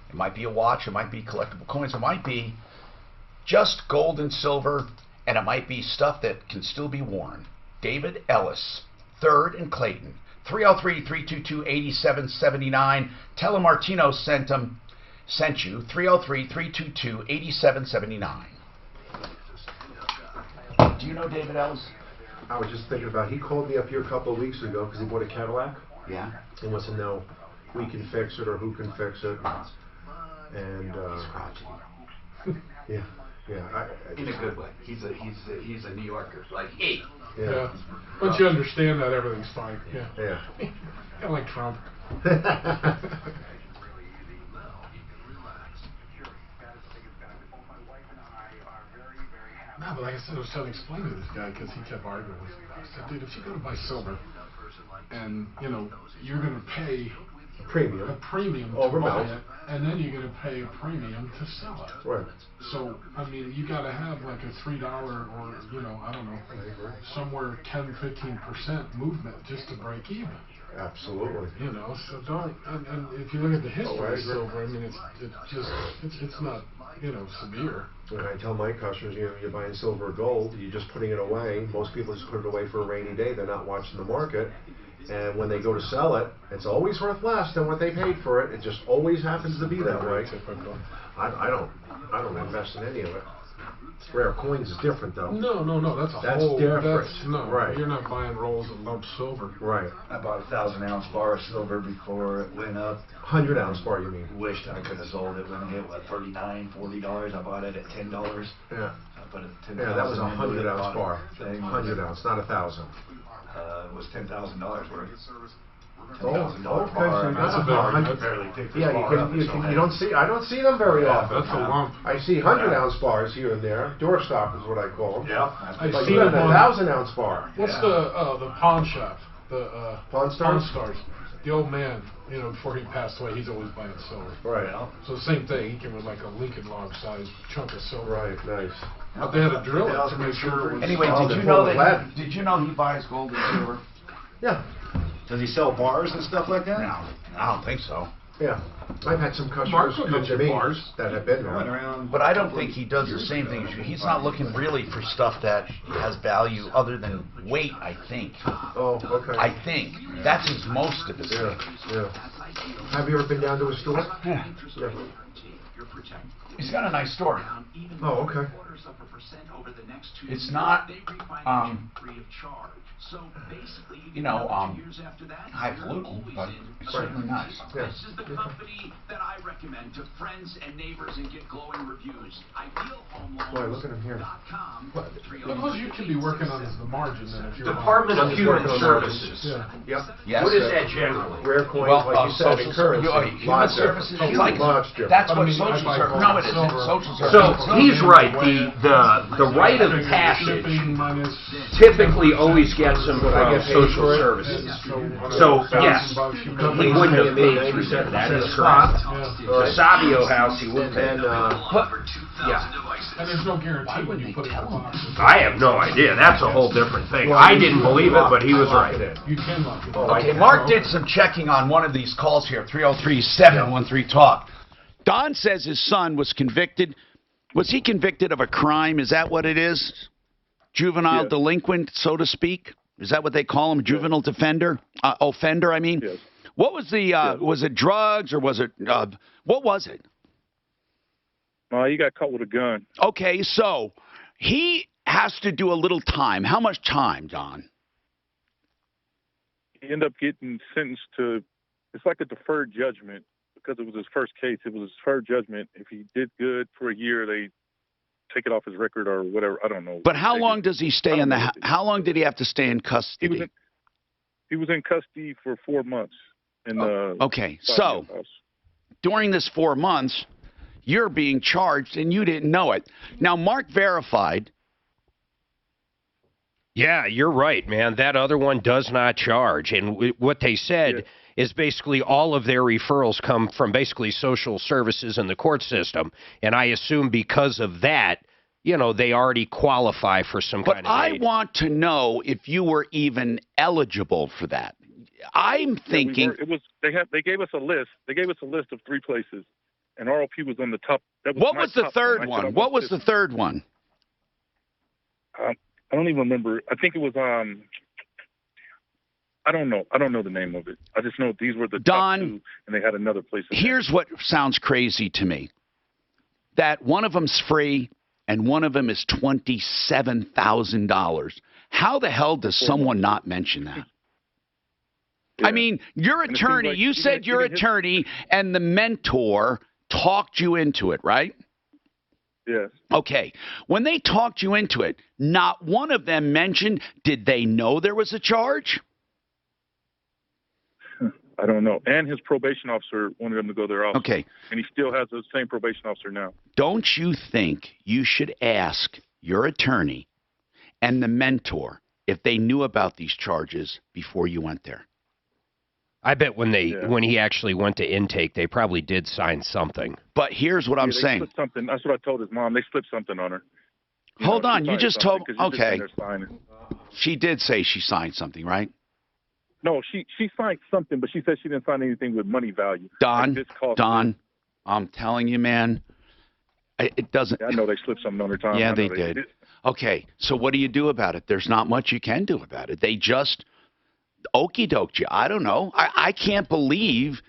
It might be a watch, it might be collectible coins, it might be just gold and silver, and it might be stuff that can still be worn. David Ellis, 3rd and Clayton. 303-322-8779. Tell him Martino sent you. 303-322-8779. Do you know David Ellis? I was just thinking about, he called me up here a couple of weeks ago because he bought a Cadillac. Yeah. He wants to know we can fix it or who can fix it. And yeah. In a good way. He's a New Yorker. Like, hey. Yeah. Once you understand that, everything's fine. Yeah. Yeah. Kind of like Trump. No, but like I said, I was trying to explain to this guy because he kept arguing with me. I said, dude, if you're going to buy silver and, you're going to pay a premium to buy it, and then you're going to pay a premium to sell it. Right. So, I mean, you got to have like a $3 or, I don't know, somewhere 10-15% movement just to break even. Absolutely. So don't, and if you look at the history of silver, I mean, it's not, severe. And I tell my customers, you're buying silver or gold, you're just putting it away. Most people just put it away for a rainy day. They're not watching the market. And when they go to sell it, it's always worth less than what they paid for it. It just always happens to be that way. I don't invest in any of it. Rare coins is different, though. No, that's whole different. Right. You're not buying rolls of lump silver. Right. I bought a 1,000-ounce bar of silver before it went up. 100-ounce bar, you mean? Wished I could have sold it when it hit $39, $40. I bought it at $10. Yeah. I put it $10. Yeah, that was a 100-ounce bar. 100-ounce, not 1,000. It was $10,000 worth. Okay, so That's a big one. you don't see. I don't see them very often. That's a lump. I see 100-ounce bars here and there. Doorstop is what I call them. Yeah. But you have a 1,000-ounce bar. What's the pawn shop? The Pawn Stars? Pawn Stars. The old man, before he passed away, he's always buying silver. Right. So the same thing. He came with like a Lincoln log sized chunk of silver. Right. Nice. But they had to drill it to make sure it was. Anyway, did you know he buys gold and silver? Yeah. Does he sell bars and stuff like that? No, I don't think so. Yeah. I've had some customers come to me that have been there. But I don't think he does the same thing as you. He's not looking really for stuff that has value other than weight, I think. Oh, okay. I think. That's his most of his Yeah. things. Yeah. Have you ever been down to a store? Yeah. He's got a nice store. Oh, okay. It's not, highfalutin, but it's certainly nice. Yeah. This is the company that I recommend to friends and neighbors and get glowing reviews. Boy, look at him here. Because you can be working on the margin then if you're Department of Human Services. Yeah. Yep. Yes. What is that generally? Rare coins, Well, like you said, in currency. human services, he likes Monster. that's what I social buy service. gold No, it and isn't. silver. Social So services. he's right. The rite of passage typically always gets them from social services. So yes, he wouldn't have paid through there. That is correct. The Savio house, he wouldn't have. Yeah. And there's no guarantee when you put it in the box. I have no idea. That's a whole different thing. I didn't believe it, but he was right. You can lock it. Okay, Mark did some checking on one of these calls here, 303-713-TALK. Don says his son was convicted. Was he convicted of a crime? Is that what it is? Juvenile delinquent, so to speak? Is that what they call him? Juvenile offender, I mean? Yes. What was the, was it drugs or was it, what was it? He got caught with a gun. Okay, so he has to do a little time. How much time, Don? He ended up getting sentenced to, it's like a deferred judgment because it was his first case. It was his deferred judgment. If he did good for a year, they take it off his record or whatever. I don't know. But how long does he stay in the how long did he have to stay in custody? He was in custody for 4 months. Okay, so during this 4 months, you're being charged and you didn't know it. Now, Mark verified. Yeah, you're right, man. That other one does not charge. And what they said is basically all of their referrals come from basically social services and the court system. And I assume because of that, they already qualify for some kind of aid. I want to know if you were even eligible for that. I'm thinking they gave us a list. They gave us a list of 3 places, and ROP was on the top. What was the third one? What was the third one? I don't even remember. I think it was I don't know. I don't know the name of it. I just know these were the top 2, and they had another place. Here's what sounds crazy to me: that one of them's free, and one of them is $27,000. How the hell does someone not mention that? Yeah. I mean, your attorney, like, you said your attorney and the mentor talked you into it, right? Yes. Okay. When they talked you into it, not one of them mentioned, did they know there was a charge? I don't know. And his probation officer wanted him to go there also. Okay. And he still has the same probation officer now. Don't you think you should ask your attorney and the mentor if they knew about these charges before you went there? I bet when he actually went to intake, they probably did sign something. But here's what I'm saying. Something. That's what I told his mom. They slipped something on her. Hold on. You just told. Okay. She did say she signed something, right? No, she signed something, but she said she didn't sign anything with money value. Don, I'm telling you, man, it doesn't. Yeah, I know they slipped something on her time. Yeah, they did. Okay, so what do you do about it? There's not much you can do about it. They just okey-doked you. I don't know. I can't believe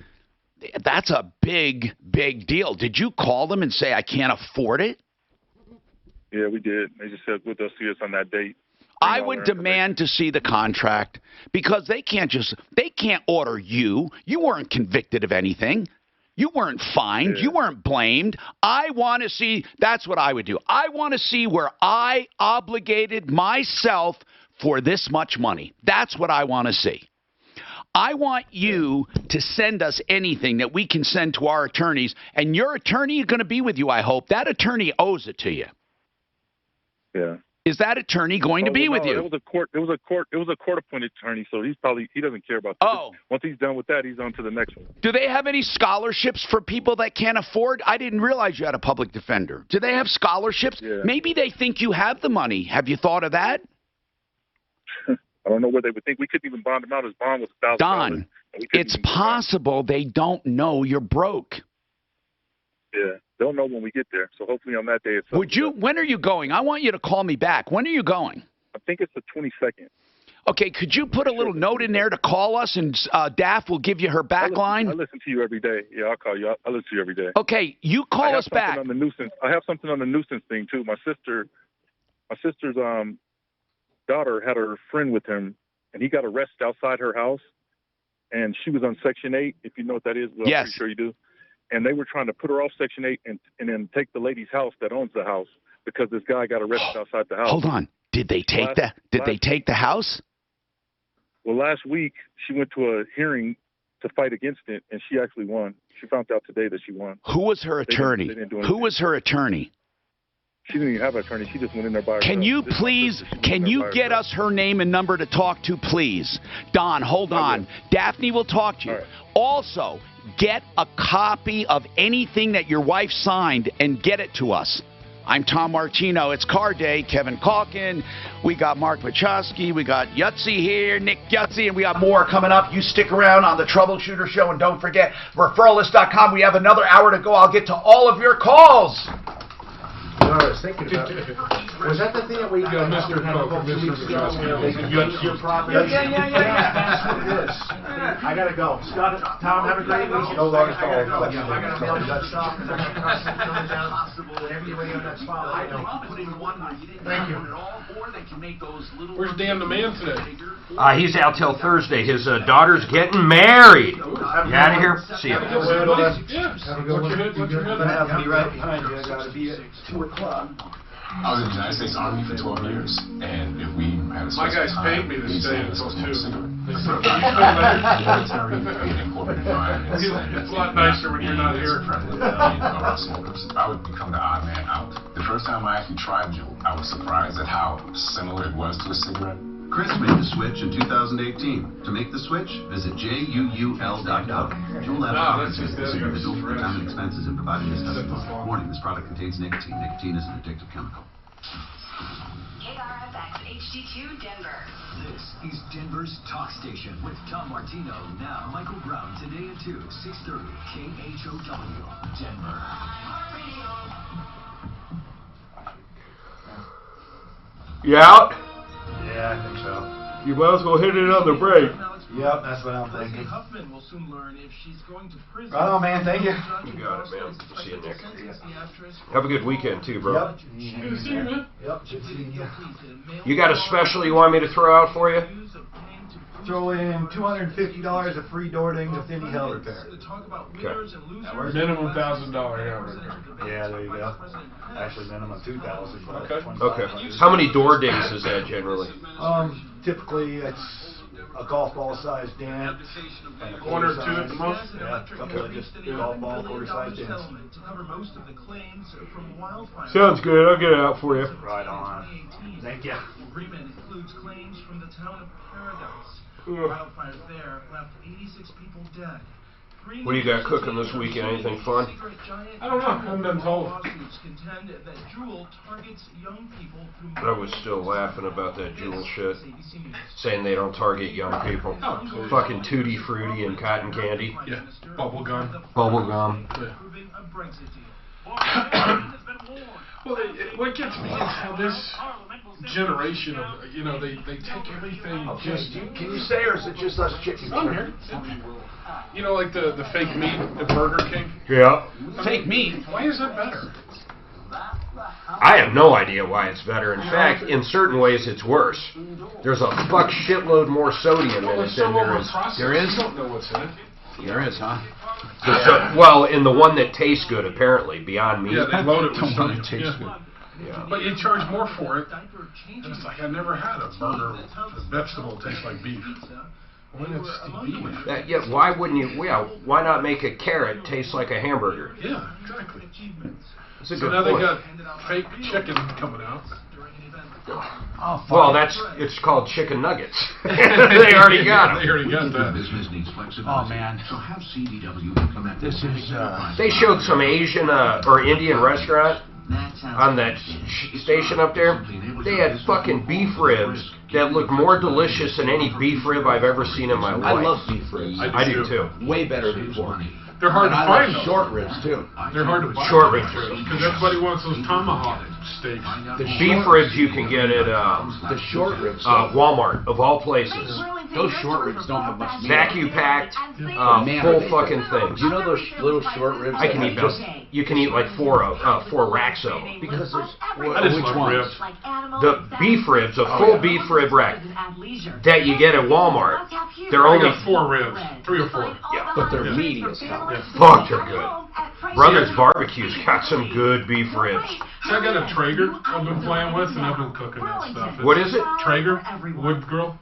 that's a big, big deal. Did you call them and say, I can't afford it? Yeah, we did. They just said, they'll see us on that date. I would demand to see the contract because they can't order you. You weren't convicted of anything. You weren't fined. You weren't blamed. I want to see, that's what I would do. I want to see where I obligated myself for this much money. That's what I want to see. I want you to send us anything that we can send to our attorneys, and your attorney is going to be with you, I hope. That attorney owes it to you. Yeah. Is that attorney going to be with you? It was a court-appointed attorney, so he doesn't care about that. Oh. Once he's done with that, he's on to the next one. Do they have any scholarships for people that can't afford? I didn't realize you had a public defender. Do they have scholarships? Yeah. Maybe they think you have the money. Have you thought of that? I don't know where they would think. We couldn't even bond him out. His bond was $1,000. Don, it's possible they don't know you're broke. Yeah, they'll know when we get there. So hopefully on that day it's. Would you? When are you going? I want you to call me back. When are you going? I think it's the 22nd. Okay, could you put a little note in there to call us, and Daff will give you her back line? I listen to you every day. Yeah, I'll call you. I listen to you every day. Okay, you call us back. On the nuisance. I have something on the nuisance thing too. My sister's daughter had her friend with him, and he got arrested outside her house, and she was on Section 8. If you know what that is, well, yes. I'm pretty sure you do. And they were trying to put her off Section 8 and then take the lady's house that owns the house because this guy got arrested outside the house. Hold on. Did they take they take the house? Well, last week she went to a hearing to fight against it, and she actually won. She found out today that she won. Who was her attorney? They didn't do Who was her attorney? She didn't even have an attorney. She just went in there by herself. Can you please, can you get us her name and number to talk to, please? Don, hold on. Daphne will talk to you. Right. Also, get a copy of anything that your wife signed and get it to us. I'm Tom Martino. It's Car Day. Kevin Calkin. We got Mark Wachowski. We got Yutzy here, Nick Yutzy, and we got more coming up. You stick around on the Troubleshooter Show, and don't forget, referralist.com. We have another hour to go. I'll get to all of your calls. I was thinking about was that the thing that we got Mr. Coke, your property? Yeah. That's what it is. I gotta go. Scott, Tom, have a great week. No longer I gotta mail that stuff. Thank you. Where's Dan the man today? He's out till Thursday. His daughter's getting married. You out of here? See you. Have a good one. You're gonna have to be right behind you. I gotta be at 2 o'clock. I was in the United States Army for 12 years, and if we had a my guys paid me to stay until 2. It's a lot nicer when you're not here. I would become the odd man out. The first time I actually tried Juul, I was surprised at how similar it was to a cigarette. Chris made the switch in 2018. To make the switch, visit JUUL.com. Juul advertises this individual for retirement expenses and providing this testimony. Warning, this product contains nicotine. Nicotine is an addictive chemical. KRFX HD2 Denver. This is Denver's Talk Station with Tom Martino. Now, Michael Brown today at 2, 6:30, KHOW, Denver. You out? Yeah, I think so. You might as well hit it on the break. Yep, that's what I'm thinking. Huffman will soon learn if she's going to prison. Oh, man, thank you. You got it, man. See you, Nick. Have a good weekend, too, bro. Yep. Good to see you, man. Yep, good seeing you. You got a special you want me to throw out for you? Throw in $250 of free door ding with any hell repair. Okay. Minimum $1,000 repair. Yeah, there you go. Actually, minimum $2,000. Okay. How many door dings is that generally? Typically, it's a golf ball size dent. And a 1 or 2 at the most? Yeah, a couple of just golf ball quarter size dents. Sounds good. I'll get it out for you. Right on. Thank you. Agreement includes claims from the town of Paradise. Wildfires there left 86 people dead. What do you got cooking this weekend? Anything fun? I don't know. I haven't been told. I was still laughing about that Juul shit. Saying they don't target young people. Oh, fucking Tutti Frutti and cotton candy. Yeah. Bubble gum. Bubble gum. Yeah. Well, what gets me is how this generation of, they take everything just... Can you say, or is it just us chickens? I'm here. Like the fake meat at Burger King? Yeah. Fake meat? Why is that better? I have no idea why it's better. In fact, in certain ways, it's worse. There's a fuck shitload more sodium in it than there is. There is? You don't know what's in it. There is, huh? Well, in the one that tastes good, apparently, Beyond Meat. Yeah, they load it with sodium. Tastes good. Yeah. But you charge more for it, and it's like I never had a burger with vegetable that tastes like beef. Yeah, why wouldn't you? Yeah, why not make a carrot taste like a hamburger? Yeah, exactly. That's a So good now point. they got fake chicken coming out. Oh, well, it's called chicken nuggets. They already got them. They already got that. Business needs flexibility. Oh man. So have CDW implement This is. They showed some Asian or Indian restaurant on that station up there. They had fucking beef ribs that looked more delicious than any beef rib I've ever seen in my life. I love beef ribs. I do too. Way better than pork. They're hard And to I find. love short ribs too. They're hard to find. Short ribs. Because everybody wants those tomahawk steaks. The beef ribs you can get at the short ribs. Walmart of all places. Those short ribs don't have much meat. Vacuum packed, Man, full are they fucking good. things. You know those little short ribs? I can eat those. You can eat like four racks of them. Because there's I just which love ones? ribs. The beef ribs, a full beef rib rack that you get at Walmart, they're I only got 4 ribs, 3 or 4. Yeah. But they're meaty as hell. Fuck, they're good. Brothers Barbecue's got some good beef ribs. So I got a Traeger I've been playing with, and I've been cooking that stuff. What is it? Traeger wood grill.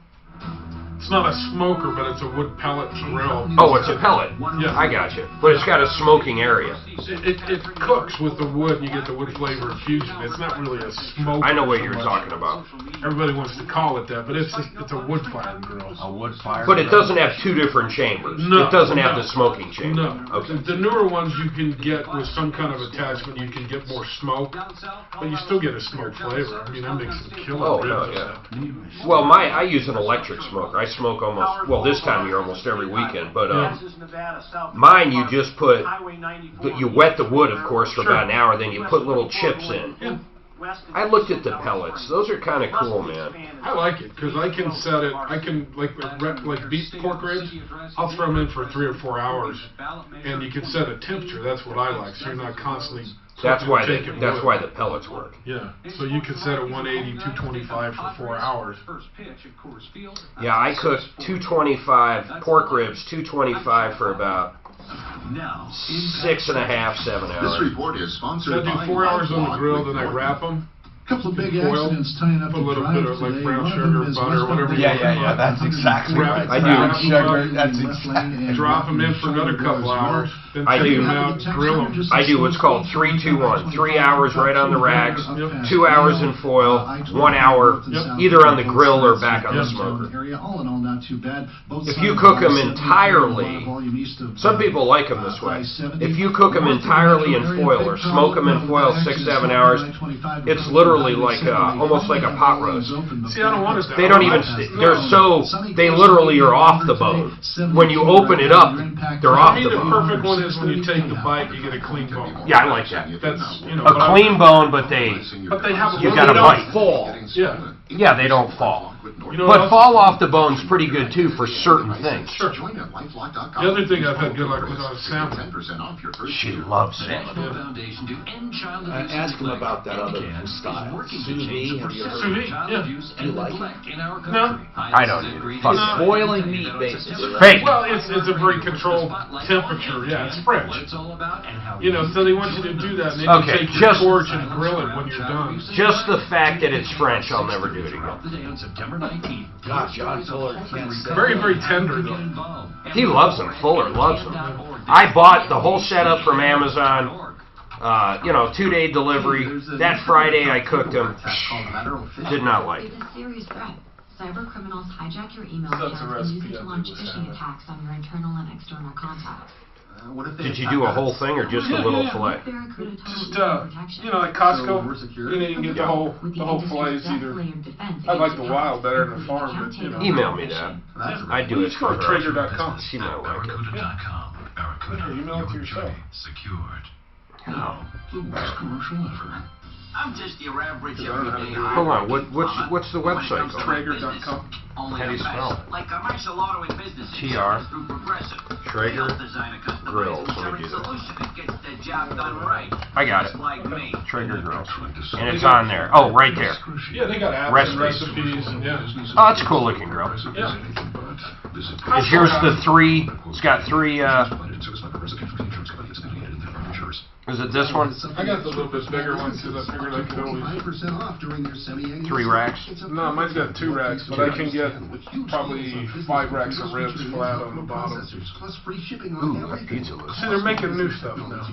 It's not a smoker, but it's a wood pellet grill. Oh, it's a pellet. Yeah. I got you. But it's got a smoking area. It cooks with the wood, and you get the wood flavor infusion. It's not really a smoker. I know what so you're much. talking about. Everybody wants to call it that, but it's a wood fired grill. A wood fire. But it doesn't have 2 different chambers. No, It doesn't have no. the smoking chamber. No. Okay. The newer ones you can get with some kind of attachment. You can get more smoke, but you still get a smoke flavor. I mean, that makes some killer Oh, ribs. no, yeah. Well, I use an electric smoker. I smoke almost, well, this time of year almost every weekend. But mine, you just put, you wet the wood, of course, for about an hour. Then you put little chips in. I looked at the pellets. Those are kind of cool, man. I like it because I can set it. I can like beef pork ribs. I'll throw them in for 3 or 4 hours, and you can set a temperature. That's what I like. So you're not constantly. That's why taking that's wood. why the pellets work. Yeah. So you can set it 180, 225 for 4 hours. Yeah, I cooked 225 pork ribs, 225 for about 6.5, 7 hours. This report is sponsored So I do 4 hours on the grill, then I wrap them. Couple of big Foil, accidents tying up put a the little drive bit of like today. brown One of sugar, them is butter, whatever you Yeah, want. that's exactly right. I do. Brown sugar, that's exactly. Drop them in for another couple hours, then I take do. them out, grill them. I do what's called 3-2-1. 3 hours right on the racks, 2 hours in foil, 1 hour either on the grill or back on the smoker. All in all, not too bad. If you cook them entirely, some people like them this way. If you cook them entirely in foil or smoke them in foil 6-7 hours, it's literally like almost like a pot roast. See, I don't want it that. They don't even. They literally are off the bone. When you open it up, they're off the The bone. perfect one is when you take the bite, you get a clean bone. Yeah, I like that. That's A clean bone, but they have you got a bite. fall. Yeah. Yeah, they don't fall. You know what But else? fall off the bone's pretty good too for certain things. Sure. The other thing I've had good luck with on salmon. She loves salmon. Ask him about that other style. Sous vide. Have you heard Sous of vide, yeah. Do you like it? No. I don't either. Fuck it. Boiling meat, basically. Hey. Well, it's a very controlled temperature. Yeah, it's French. You know, so they want you to do that, and then Okay, you take your just- torch and grill it when you're done. Just the fact that it's French, I'll never do it again. God, John Fuller can't say. Very, very tender though. He loves them. Fuller loves them. I bought the whole setup from Amazon. 2-day delivery. That Friday I cooked them. Did not like it. It's a serious threat. Cyber criminals hijack your email That's accounts a and recipe use it to I launch think was phishing salmon. attacks on your internal and external contacts. Did you do a whole thing or just a little fillet? Barracuda Just Total Protection. like Costco, you can get the whole fillets either. I like the wild better than the farm, but you know. Email me that. I do it for her. Traeger.com. She might like it. Or email it to yourself. No. The worst commercial ever. I'm just your average everyday Hold on. What's the website called? Traeger.com. Only How do you the spell best. Like commercial auto and business TR. insurance through Progressive. Traeger They'll design a customized Grills. Let me insurance do that. solution that gets the job done right. I got it. Just like me. Traeger Grills. And it's on there. Oh, right there. Yeah, they got apps and recipes and yeah. Oh, it's a cool looking grill. Yeah. And here's the 3. It's got 3. Is it this one? I got the little bit bigger one because I figured I could always... 5% off during your semi-annual 3 racks? No, mine's got 2 racks, but I can get probably 5 racks of ribs flat on the bottom. Plus free shipping Ooh, on that pizza looks... See, they're making new stuff now,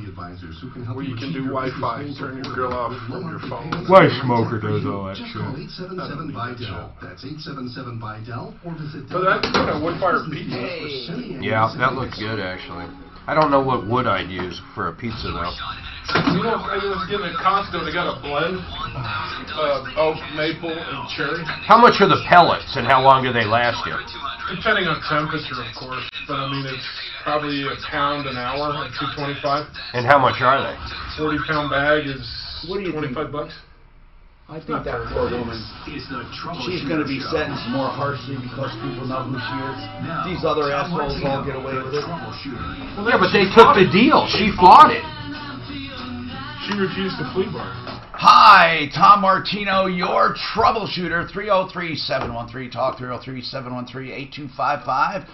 where you can do Wi-Fi, turn your grill off from your phone. My smoker does all that Just shit. call 877-BY-DEL. That's 877-BY-DEL, or visit... But that's a wood-fired pizza. Yeah, that looks good, actually. I don't know what wood I'd use for a pizza, though. You know, I was getting at Costco, they got a blend, oak, maple, and cherry. How much are the pellets, and how long do they last you? Depending on temperature, of course. But, I mean, it's probably a pound an hour at $2.25. And how much are they? 40-pound bag is $25. I think that poor woman, she's going to be sentenced more harshly because people know who she is. These other assholes all get away with it. Well, yeah, but they took the deal. She fought it. She refused to plea bargain. Hi, Tom Martino, your troubleshooter. 303-713-TALK, 303-713-8255.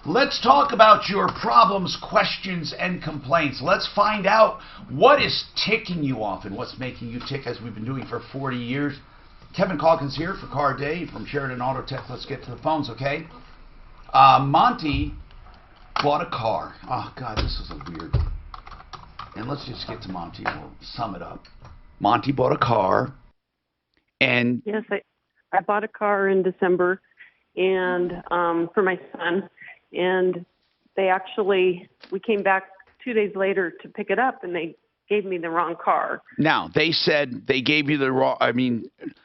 Let's talk about your problems, questions, and complaints. Let's find out what is ticking you off and what's making you tick, as we've been doing for 40 years. Kevin Calkins here for Car Day from Sheridan Auto Tech. Let's get to the phones, okay? Monty bought a car. Oh, God, this is a weird... And let's just get to Monty and we'll sum it up. Monty bought a car, and... Yes, I bought a car in December and for my son. And we came back 2 days later to pick it up, and they gave me the wrong car. Now, they said they gave you the wrong,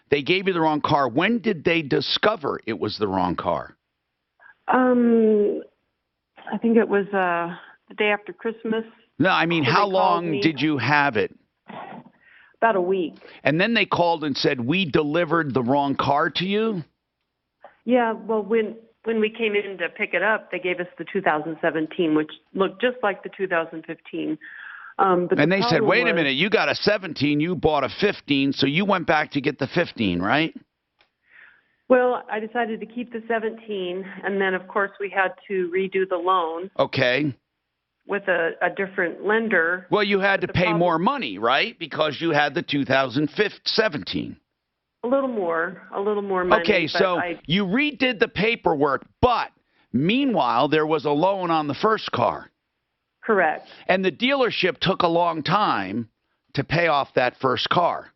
they gave you the wrong car. When did they discover it was the wrong car? I think it was the day after Christmas. No, how long did you have it? About a week. And then they called and said, we delivered the wrong car to you? Yeah, well, when we came in to pick it up, they gave us the 2017, which looked just like the 2015. But and they said, wait a minute, you got a 17, you bought a 15, so you went back to get the 15, right? Well, I decided to keep the 17, and then, of course, we had to redo the loan. Okay. With a different lender. Well, you had to pay more money, right? Because you had the 2017. A little more money. Okay, so you redid the paperwork, but meanwhile, there was a loan on the first car. Correct. And the dealership took a long time to pay off that first car.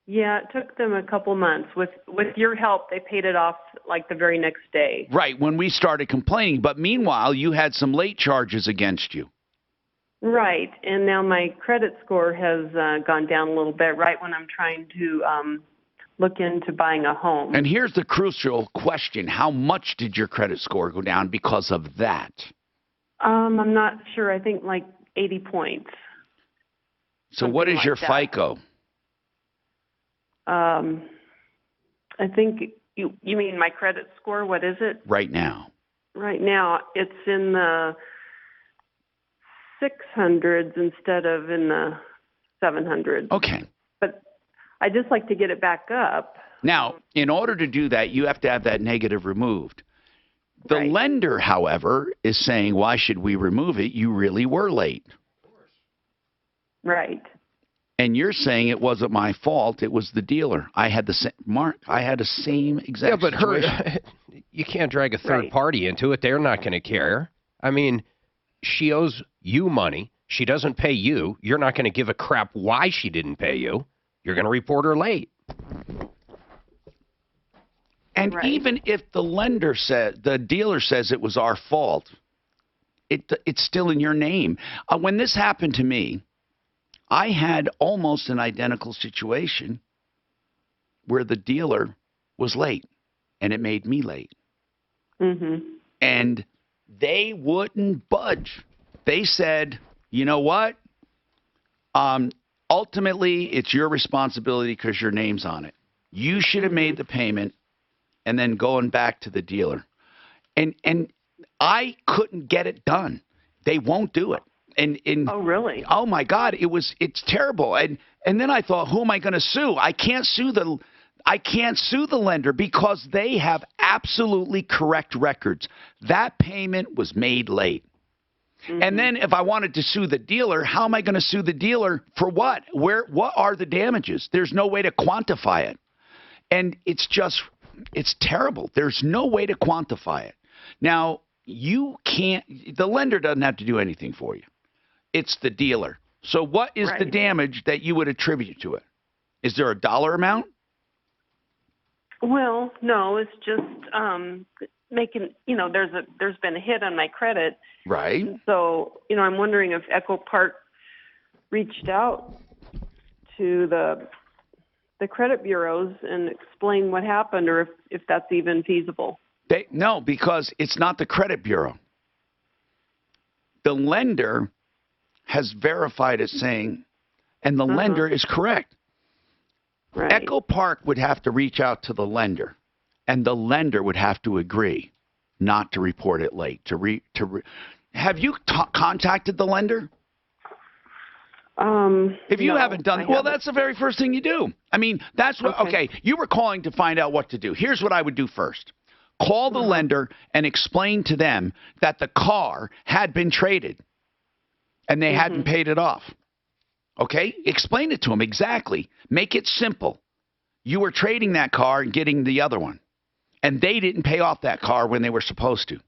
Yeah, it took them a couple months. With your help, they paid it off like the very next day. Right, when we started complaining. But meanwhile, you had some late charges against you. Right, and now my credit score has gone down a little bit right when I'm trying to look into buying a home. And here's the crucial question. How much did your credit score go down because of that? I'm not sure. I think like 80 points. So what is your FICO? I think you mean my credit score. What is it? Right now. Right now, it's in the 600s instead of in the 700s. Okay. But I just like to get it back up. Now, in order to do that, you have to have that negative removed. The lender, however, is saying, why should we remove it? You really were late. Right. And you're saying it wasn't my fault. It was the dealer. I had the same, Mark, I had the same exact situation. You can't drag a third party into it. They're not going to care. I mean, she owes you money. She doesn't pay you. You're not going to give a crap why she didn't pay you. You're going to report her late. And even if the dealer says it was our fault, it's still in your name. When this happened to me, I had almost an identical situation where the dealer was late, and it made me late. Mm-hmm. And they wouldn't budge. They said, you know what? Ultimately, it's your responsibility because your name's on it. You should have made the payment and then going back to the dealer. And I couldn't get it done. They won't do it. Oh, really? Oh, my God. It's terrible. And then I thought, who am I going to sue? I can't sue the lender because they have absolutely correct records. That payment was made late. And then if I wanted to sue the dealer, how am I going to sue the dealer for what? What are the damages? There's no way to quantify it. And it's terrible. There's no way to quantify it. Now, the lender doesn't have to do anything for you. It's the dealer. So what is the damage that you would attribute to it? Is there a dollar amount? Well, no, it's just making, there's been a hit on my credit. Right. So, I'm wondering if Echo Park reached out to the credit bureaus and explained what happened, or if that's even feasible. No, because it's not the credit bureau. The lender has verified it saying, and the lender is correct. Right. Echo Park would have to reach out to the lender, and the lender would have to agree not to report it late. Have you contacted the lender? If you haven't done, well, that's the very first thing you do. I mean, that's what. Okay, you were calling to find out what to do. Here's what I would do first: call the lender and explain to them that the car had been traded, and they hadn't paid it off. Okay? Explain it to them exactly. Make it simple. You were trading that car and getting the other one, and they didn't pay off that car when they were supposed to.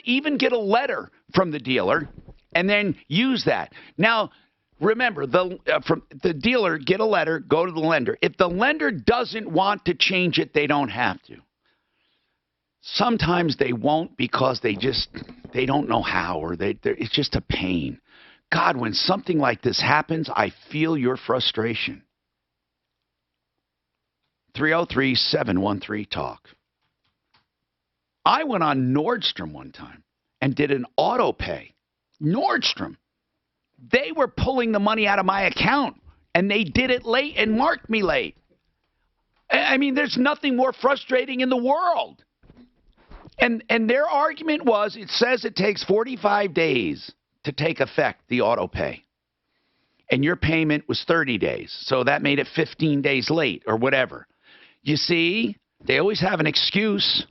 Even get a letter from the dealer, and then use that. Now, remember, from the dealer, get a letter, go to the lender. If the lender doesn't want to change it, they don't have to. Sometimes they won't because they don't know how, or it's just a pain. God, when something like this happens, I feel your frustration. 303-713-TALK. I went on Nordstrom one time and did an auto pay. Nordstrom. They were pulling the money out of my account, and they did it late and marked me late. I mean, there's nothing more frustrating in the world. And their argument was, it says it takes 45 days to take effect, the auto pay. And your payment was 30 days, so that made it 15 days late or whatever. You see, they always have an excuse.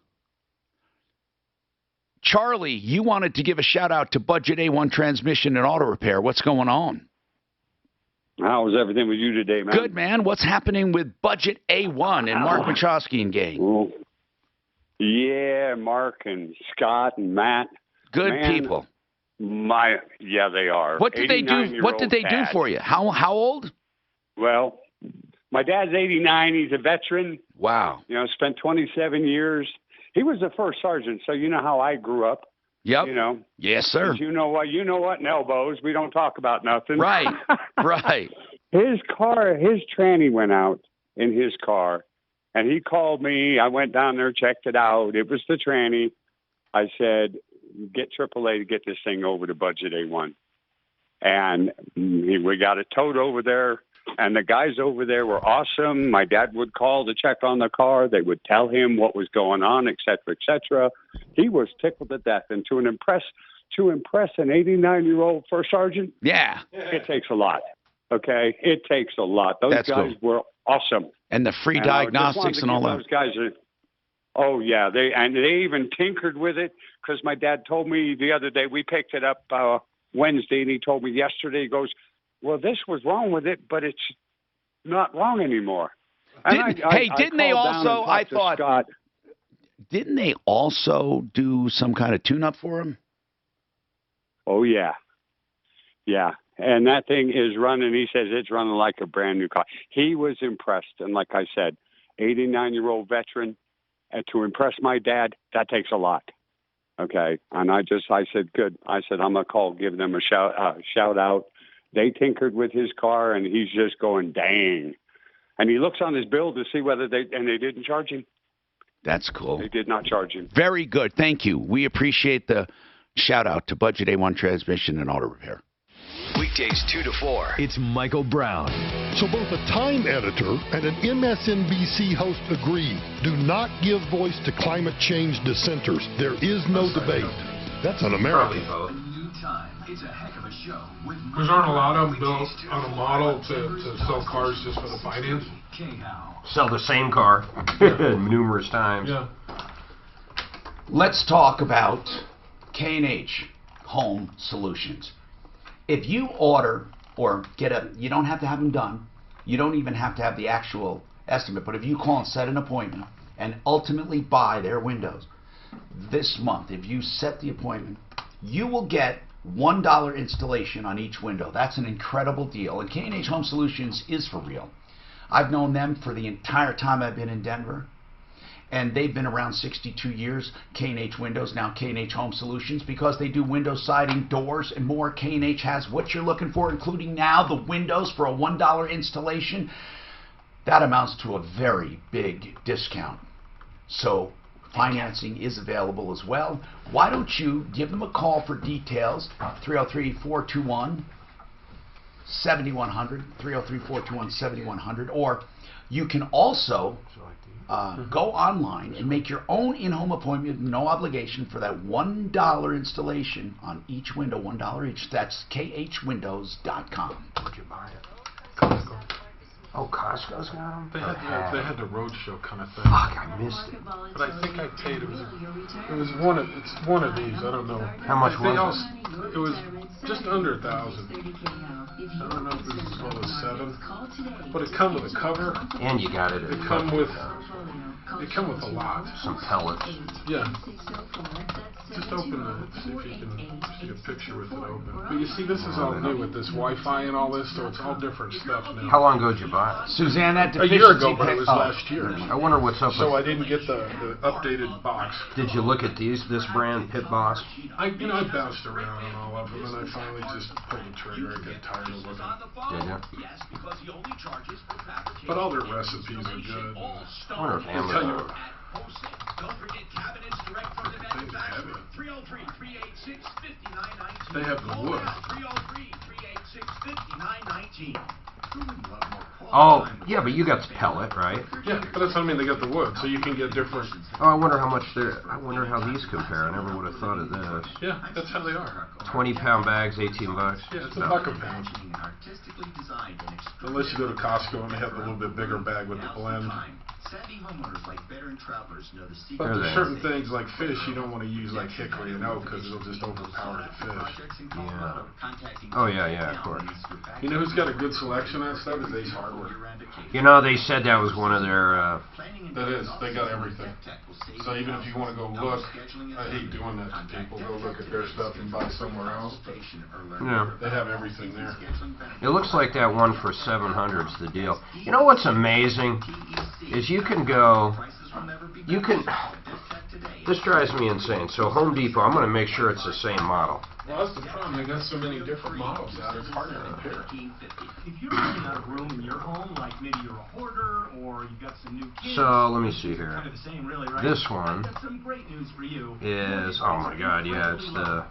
Charlie, you wanted to give a shout-out to Budget A1 Transmission and Auto Repair. What's going on? How's everything with you today, man? Good, man. What's happening with Budget A1 and Mark Machowski and gang? Well, yeah, Mark and Scott and Matt. Good people. Yeah, they are. What did they do? What did they do for you? How old? Well, my dad's 89. He's a veteran. Wow. Spent 27 years. He was the first sergeant, so you know how I grew up. Yep. Yes, sir. You know what? In elbows. We don't talk about nothing. Right. Right. His tranny went out in his car, and he called me. I went down there, checked it out. It was the tranny. I said, get AAA to get this thing over to Budget A1. And we got it towed over there, and the guys over there were awesome. My dad would call to check on the car. They would tell him what was going on, et cetera, et cetera. He was tickled to death. And to impress an 89-year-old first sergeant, it takes a lot. Okay? It takes a lot. Those guys were awesome. And the free diagnostics and all that. Those guys are, oh, yeah. They even tinkered with it, because my dad told me the other day, we picked it up Wednesday, and he told me yesterday, he goes, well, this was wrong with it, but it's not wrong anymore. Didn't they also do some kind of tune-up for him? Oh, yeah. Yeah. And that thing is running. He says it's running like a brand new car. He was impressed. And like I said, 89-year-old veteran. And to impress my dad, that takes a lot. Okay. And I said, good. I said, I'm going to call, give them a shout out. They tinkered with his car, and he's just going, dang. And he looks on his bill to see whether they didn't charge him. That's cool. They did not charge him. Very good. Thank you. We appreciate the shout out to Budget A1 Transmission and Auto Repair. Weekdays 2 to 4. It's Michael Brown. So both a Time editor and an MSNBC host agree. Do not give voice to climate change dissenters. There is no debate. That's un-American. New Time. It's a heck of a show. Because aren't a lot of them built on a model to sell cars just for the finance? Sell the same car numerous times. Yeah. Let's talk about K&H. Home Solutions. If you order or you don't have to have them done. You don't even have to have the actual estimate. But if you call and set an appointment and ultimately buy their windows this month, if you set the appointment, you will get $1 installation on each window. That's an incredible deal. And K&H Home Solutions is for real. I've known them for the entire time I've been in Denver. And they've been around 62 years, K&H Windows, now K&H Home Solutions, because they do window siding, doors, and more. K&H has what you're looking for, including now the windows for a $1 installation. That amounts to a very big discount. So financing is available as well. Why don't you give them a call for details, 303-421-7100, 303-421-7100, or you can also go online and make your own in-home appointment, no obligation, for that $1 installation on each window, $1 each. That's khwindows.com. Where'd you buy it? Oh, Costco's got them? They had the roadshow kind of thing. Fuck, I missed it. But I think I paid, it's one of these, I don't know. How much was it? It was just under 1,000. I don't know if it was as low as 7. But it come with a cover. And you got it. It come with a lot. Some pellets. Yeah. Just open see if you can see a picture with it open. But you see, this is all new with this Wi-Fi and all this, so it's all different stuff now. How long ago did you buy it? Suzanne, that a year ago, but it was last year. I wonder what's up So with... I didn't get the updated box. Did you look at this brand, Pit Boss? I bounced around on all of them, and I finally just pulled the trigger. I got tired of looking. Did you? But all their recipes are good. I wonder if Amazon... Don't forget cabinets direct from the manufacturer. 303-386-5919. They have the wood. 303-386-5919. Oh, yeah, but you got the pellet, right? Yeah, but that's what I mean. They got the wood, so you can get different. Oh, I wonder how much I wonder how these compare. I never would have thought of this. Yeah, that's how they are. 20-pound bags, $18. Yeah, it's $1 a pound. Unless you go to Costco and they have a little bit bigger bag with the blend. But there's certain things like fish you don't want to use like hickory and oak because it'll just overpower the fish. Yeah. Oh yeah, of course. You know who's got a good selection of that stuff is Ace Hardware. You know, they said that was one of their... That is. They got everything. So even if you want to go look, I hate doing that to people. Go look at their stuff and buy somewhere else. But yeah. They have everything there. It looks like that one for 700's the deal. You know what's amazing is you can go... This drives me insane. So Home Depot, I'm going to make sure it's the same model. Well, that's the problem. They got so many different models out. It's hard to compare. If you're running out of room in your home, like maybe you're a hoarder or you've got some new kids. So let me see here. Kind of the same, really, right? This one I've got some great news for you. is, oh my God, yeah, it's the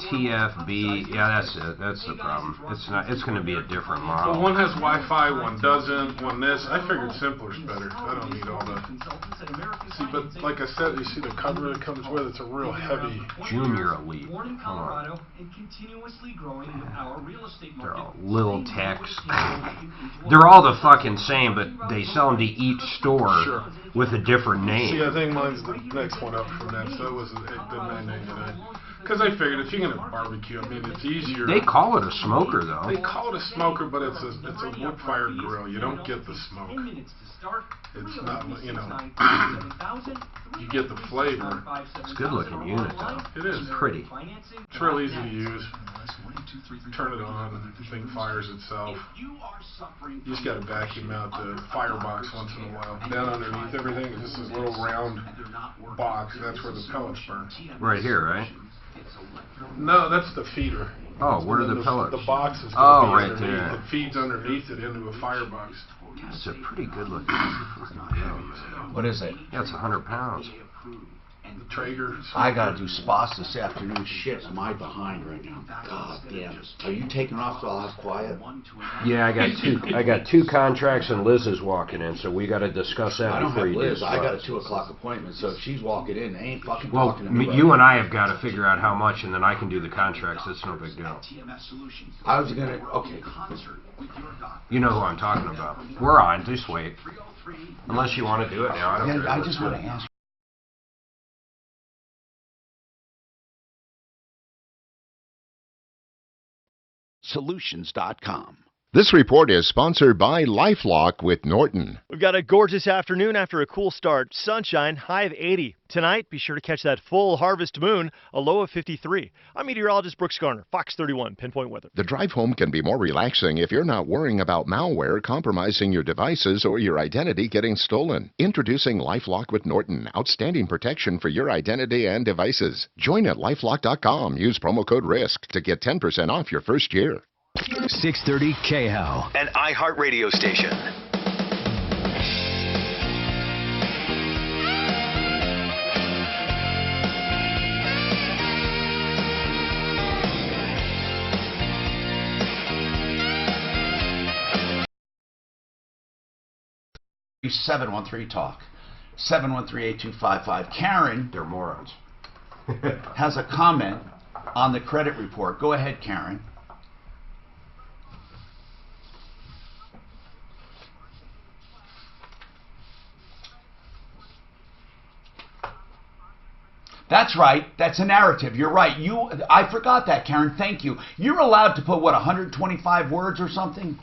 TFB. Yeah, that's it. That's the problem. It's not. It's going to be a different model. Well, one has Wi-Fi, one doesn't, one this. I figured simpler's better. I don't need all the. See, but like I said, you see the cover it comes with. It's a real heavy. Junior Elite. Colorado and continuously growing with our real estate market. They're all little text. They're all the fucking same, but they sell them to each store with a different name. See, I think mine's the next one up from that, so it was the 999. Because I figured if you're gonna barbecue, I mean, it's easier. They call it a smoker, though. They call it a smoker, but it's a wood-fired grill. You don't get the smoke. It's not, you know, you get the flavor. It's a good-looking unit, though. It is. It's pretty. It's real easy to use. Turn it on, the thing fires itself. You just got to vacuum out the firebox once in a while. Down underneath everything is just this little round box. That's where the pellets burn. Right here, right? No, that's the feeder. Oh, where are the pellets? The box is right underneath. there. It feeds underneath it into a firebox. It's a pretty good looking. What is it? Yeah, it's 100 pounds. The Traeger. I gotta do spas this afternoon. Shit, am I behind right now? God damn. Are you taking off so I'll have quiet? Yeah, I got two contracts and Liz is walking in, so we gotta discuss that before you do. Liz. I got a 2 o'clock appointment, so if she's walking in, they ain't fucking well, talking to me. You and I have got to figure out how much, and then I can do the contracts. That's no big deal. I was gonna. Okay. You know who I'm talking about. We're on. Just wait. Unless you want to do it now. I don't care. I just want to ask. LifeLockSolutions.com. This report is sponsored by LifeLock with Norton. We've got a gorgeous afternoon after a cool start. Sunshine, high of 80. Tonight, be sure to catch that full harvest moon, a low of 53. I'm meteorologist Brooks Garner, Fox 31, Pinpoint Weather. The drive home can be more relaxing if you're not worrying about malware compromising your devices or your identity getting stolen. Introducing LifeLock with Norton. Outstanding protection for your identity and devices. Join at LifeLock.com. Use promo code RISK to get 10% off your first year. 630 KHOW, an iHeartRadio station. .713 talk 713-8255. Karen, they're morons, has a comment on the credit report. Go ahead, Karen. That's right. That's a narrative. You're right. I forgot that, Karen. Thank you. You're allowed to put, what, 125 words or something?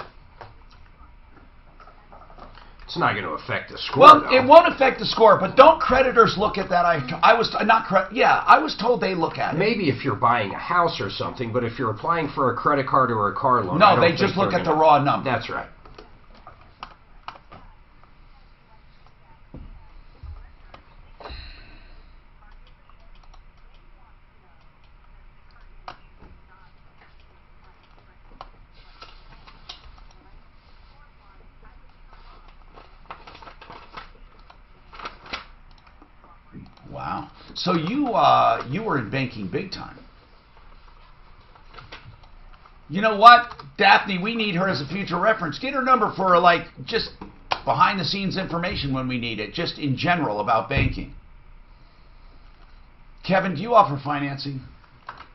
It's not going to affect the score. Well, though. it won't affect the score, but don't creditors look at that? I was told they look at it. Maybe if you're buying a house or something, but if you're applying for a credit card or a car loan, no, they just look at the raw number. That's right. Wow. So you were in banking big time. You know what, Daphne? We need her as a future reference. Get her number for just behind the scenes information when we need it, just in general about banking. Kevin, do you offer financing?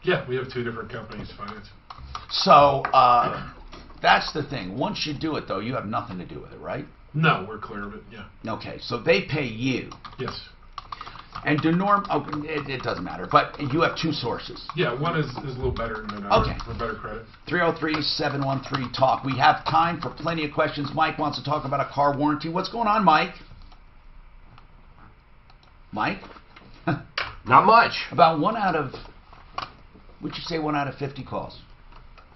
Yeah, we have 2 different companies financing. So that's the thing. Once you do it, though, you have nothing to do with it, right? No, we're clear of it. Yeah. Okay, so they pay you. Yes. And it doesn't matter, but you have 2 sources. Yeah, one is a little better than others. Okay. For better credit. 303-713 talk. We have time for plenty of questions. Mike wants to talk about a car warranty. What's going on, Mike? Mike? Not much. About would you say 1 out of 50 calls?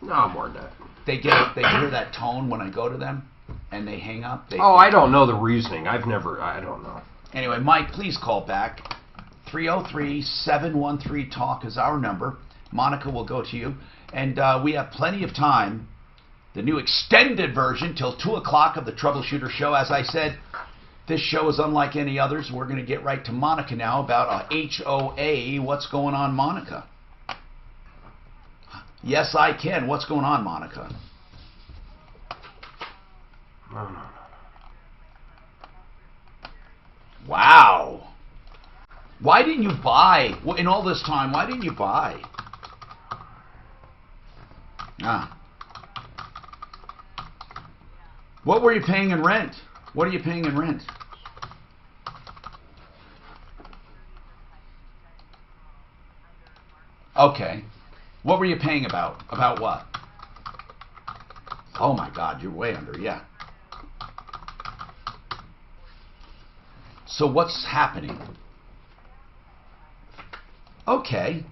No, more than that. They hear that tone when I go to them, and they hang up. I don't know the reasoning. I don't know. Anyway, Mike, please call back. 303-713 talk is our number. Monica will go to you, and we have plenty of time. The new extended version till 2 o'clock of the Troubleshooter show. As I said, this show is unlike any others. We're going to get right to Monica now about a HOA. What's going on, Monica? Yes, I can. What's going on, Monica? No. Wow. Why didn't you buy? In all this time, why didn't you buy? What were you paying in rent? What are you paying in rent? Okay. What were you paying about? About what? Oh my God, you're way under, yeah. So what's happening? Okay.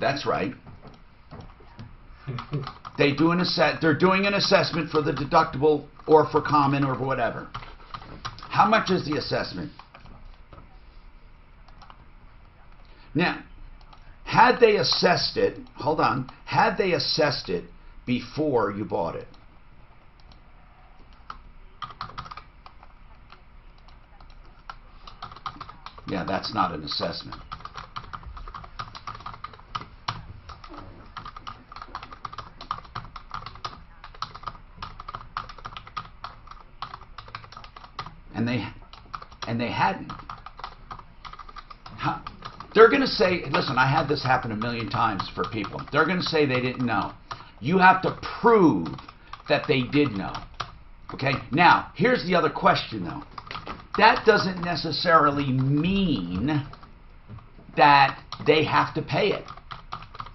That's right. They're doing an assessment for the deductible or for common or whatever. How much is the assessment? Now, had they assessed it, hold on, had they assessed it before you bought it? Yeah, that's not an assessment. And they hadn't. They're going to say, listen, I had this happen a million times for people. They're going to say they didn't know. You have to prove that they did know. Okay? Now, here's the other question, though. That doesn't necessarily mean that they have to pay it.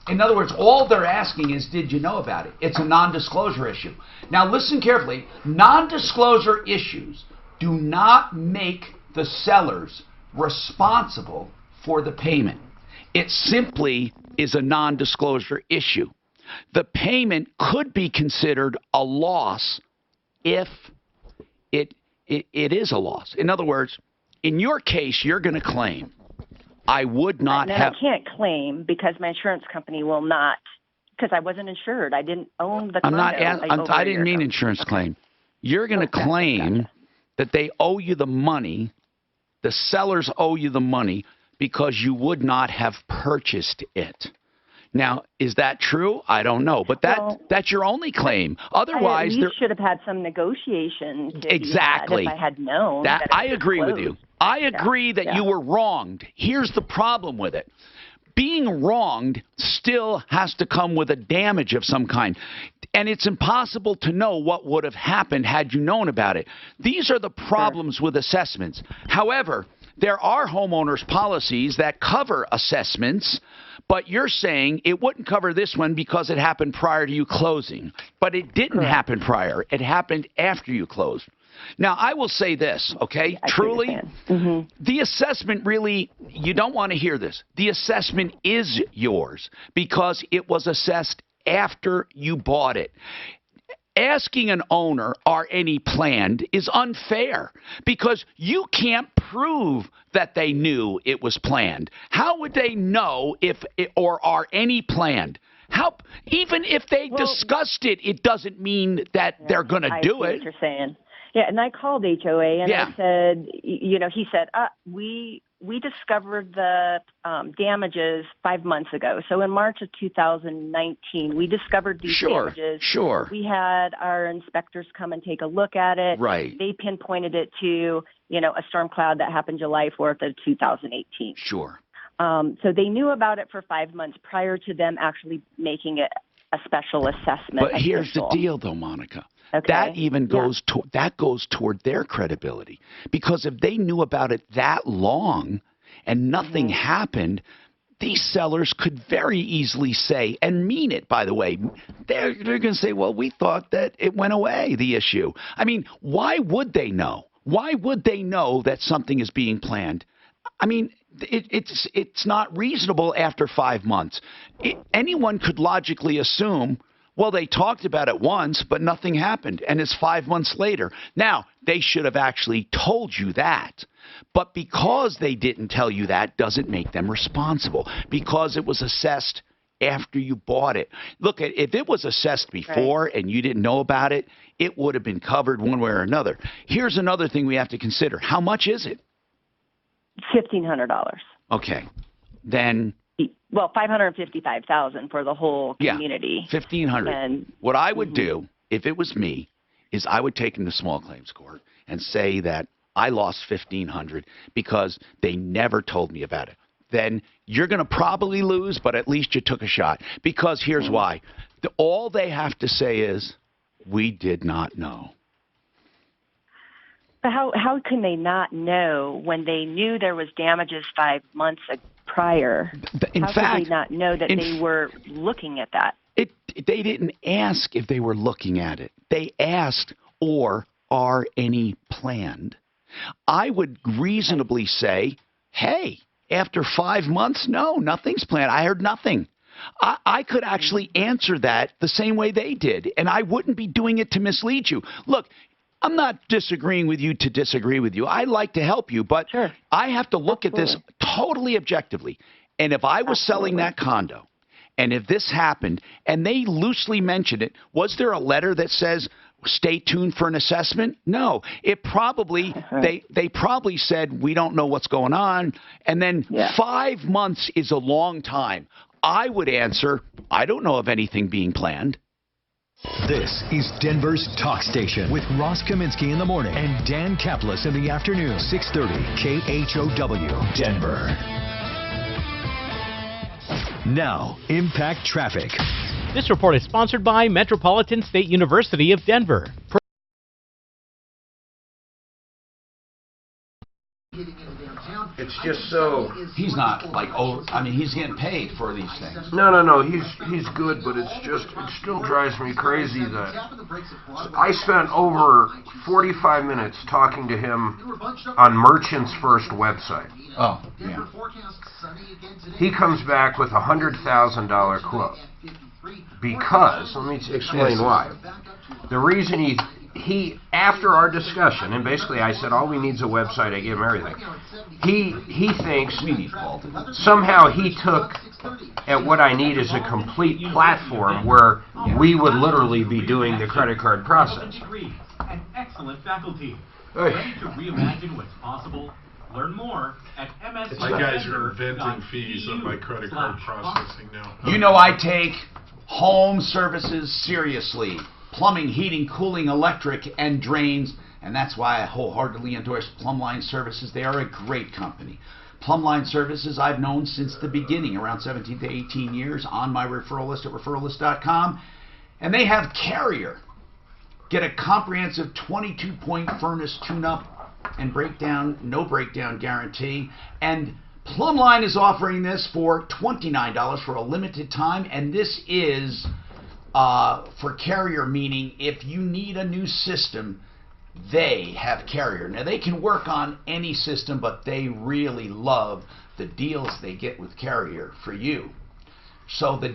In other words, all they're asking is, did you know about it? It's a non-disclosure issue. Now, listen carefully. Non-disclosure issues do not make the sellers responsible for the payment. It simply is a non-disclosure issue. The payment could be considered a loss if it is a loss. In other words, in your case, you're going to claim, I would not have... I can't claim because my insurance company will not, because I wasn't insured. I didn't own the condo. I didn't mean insurance claim. You're going to claim that they owe you the money, the sellers owe you the money because you would not have purchased it. Now, is that true? I don't know, but that's your only claim. Otherwise, I at least should have had some negotiation. Exactly. If I had known. That I agree with you. I agree that you were wronged. Here's the problem with it. Being wronged still has to come with a damage of some kind. And it's impossible to know what would have happened had you known about it. These are the problems with assessments. However, there are homeowners policies that cover assessments, but you're saying it wouldn't cover this one because it happened prior to you closing. But it didn't happen prior. It happened after you closed. Now, I will say this, okay? Truly, the assessment really, you don't want to hear this. The assessment is yours because it was assessed after you bought it. Asking an owner, are any planned, is unfair because you can't prove that they knew it was planned. How would they know if or are any planned? How, even if they discussed it, it doesn't mean that they're going to do it. I see what you're saying. Yeah, and I called HOA and I said, he said, we discovered the damages 5 months ago. So in March of 2019, we discovered these damages. Sure. We had our inspectors come and take a look at it. Right. They pinpointed it to, a storm cloud that happened July 4th of 2018. Sure. So they knew about it for 5 months prior to them actually making it a special assessment. But here's the deal, though, Monica. Okay. That even goes toward their credibility, because if they knew about it that long and nothing happened, these sellers could very easily say, and mean it, by the way, they're going to say, well, we thought that it went away, the issue. I mean, why would they know? Why would they know that something is being planned? I mean, it's not reasonable after 5 months. Anyone could logically assume, well, they talked about it once, but nothing happened, and it's 5 months later. Now, they should have actually told you that. But because they didn't tell you that doesn't make them responsible, because it was assessed after you bought it. Look, if it was assessed before and you didn't know about it, it would have been covered one way or another. Here's another thing we have to consider. How much is it? $1,500. Okay. Then... Well, $555,000 for the whole community. Yeah, $1,500. What I would do, if it was me, is I would take them to small claims court and say that I lost $1,500 because they never told me about it. Then you're going to probably lose, but at least you took a shot. Because here's why. All they have to say is, we did not know. But how can they not know when they knew there was damages 5 months prior? How could they not know that they were looking at that? They didn't ask if they were looking at it. They asked, or are any planned? I would reasonably say, hey, after 5 months, no, nothing's planned. I heard nothing. I could actually answer that the same way they did, and I wouldn't be doing it to mislead you. Look, I'm not disagreeing with you to disagree with you. I'd like to help you, but I have to look at this totally objectively. And if I was selling that condo, and if this happened, and they loosely mentioned it, was there a letter that says, stay tuned for an assessment? No. It probably, they probably said, we don't know what's going on. And then 5 months is a long time. I would answer, I don't know of anything being planned. This is Denver's Talk Station with Ross Kaminsky in the morning and Dan Kaplis in the afternoon. 630 KHOW, Denver. Now, Impact Traffic. This report is sponsored by Metropolitan State University of Denver. It's just so... He's not like, oh, I mean, he's getting paid for these things. No, he's good, but it still drives me crazy that I spent over 45 minutes talking to him on Merchant's First website. Oh, yeah. He comes back with a $100,000 quote. Because, let me explain why. The reason he, after our discussion, and basically I said, all we need is a website, I gave him everything. He thinks somehow he took at what I need is a complete platform where we would literally be doing the credit card process. An excellent faculty. Ready to reimagine what's possible? Learn more at MS. My guys are inventing fees on my credit card processing now. You know I take home services seriously. Plumbing, heating, cooling, electric, and drains. And that's why I wholeheartedly endorse Plumbline Services. They are a great company. Plumbline Services I've known since the beginning, around 17 to 18 years, on my referral list at referrallist.com. And they have Carrier. Get a comprehensive 22-point furnace tune-up and breakdown, no breakdown guarantee. And Plumbline is offering this for $29 for a limited time. And this is for Carrier, meaning if you need a new system, they have Carrier. Now, they can work on any system, but they really love the deals they get with Carrier for you. So the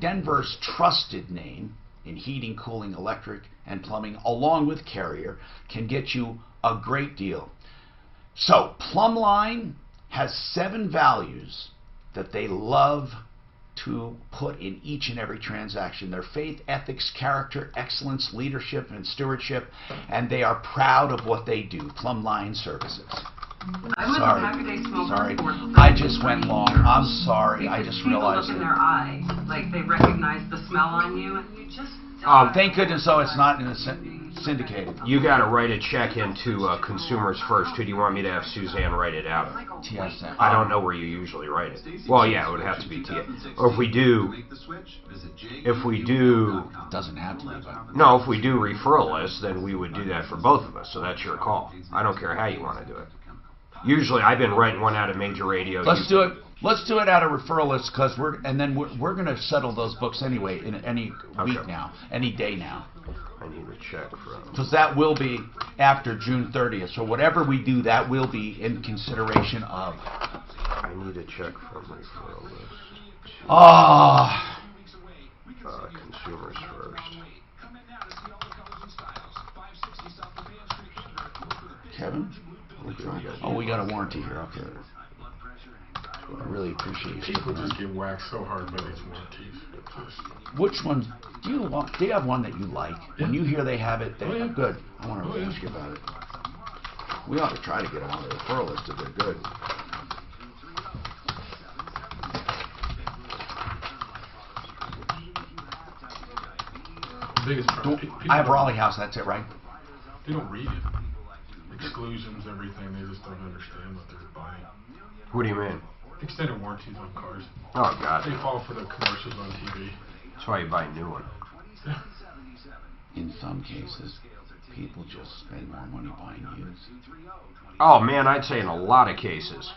Denver's trusted name in heating, cooling, electric, and plumbing, along with Carrier, can get you a great deal. So Plumbline has 7 values that they love to put in each and every transaction. Their faith, ethics, character, excellence, leadership, and stewardship, and they are proud of what they do. Plumbline Services. I was a Happy Day smoker. Sorry, I just went long. I'm sorry. I just realized people it. look in their eye, like they recognize the smell on you, and you just Oh, thank goodness, though, it's not in the syndicated. You got to write a check into Consumers First. Who do you want me to have Suzanne write it out? TSN. I don't know where you usually write it. Well, yeah, it would have to be TSN. Or if we do, doesn't have to be. No, if we do referral lists, then we would do that for both of us. So that's your call. I don't care how you want to do it. Usually, I've been writing one out of major radio. Let's do it. Let's do it out of referral lists, because we're going to settle those books anyway in any week now, any day now. I need a check from. Because that will be after June 30th. So whatever we do, that will be in consideration of. I need a check from referral list. Ah. Consumers First. Kevin? Oh, we got a warranty here. Okay. I really appreciate it. People just get whacked so hard by these warranties. Which one do you want? Do you have one that you like? When you hear they have it, they're good. I want to ask you about it. We ought to try to get them on the referral list if they're good. The biggest problem. I have Raleigh House. That's it, right? They don't read it. Exclusions, everything. They just don't understand what they're buying. What do you mean? Extended warranties on cars. Oh, God. They fall for the commercials on TV. That's why you buy a new one. In some cases, people just spend more money buying used. Oh, man, I'd say in a lot of cases.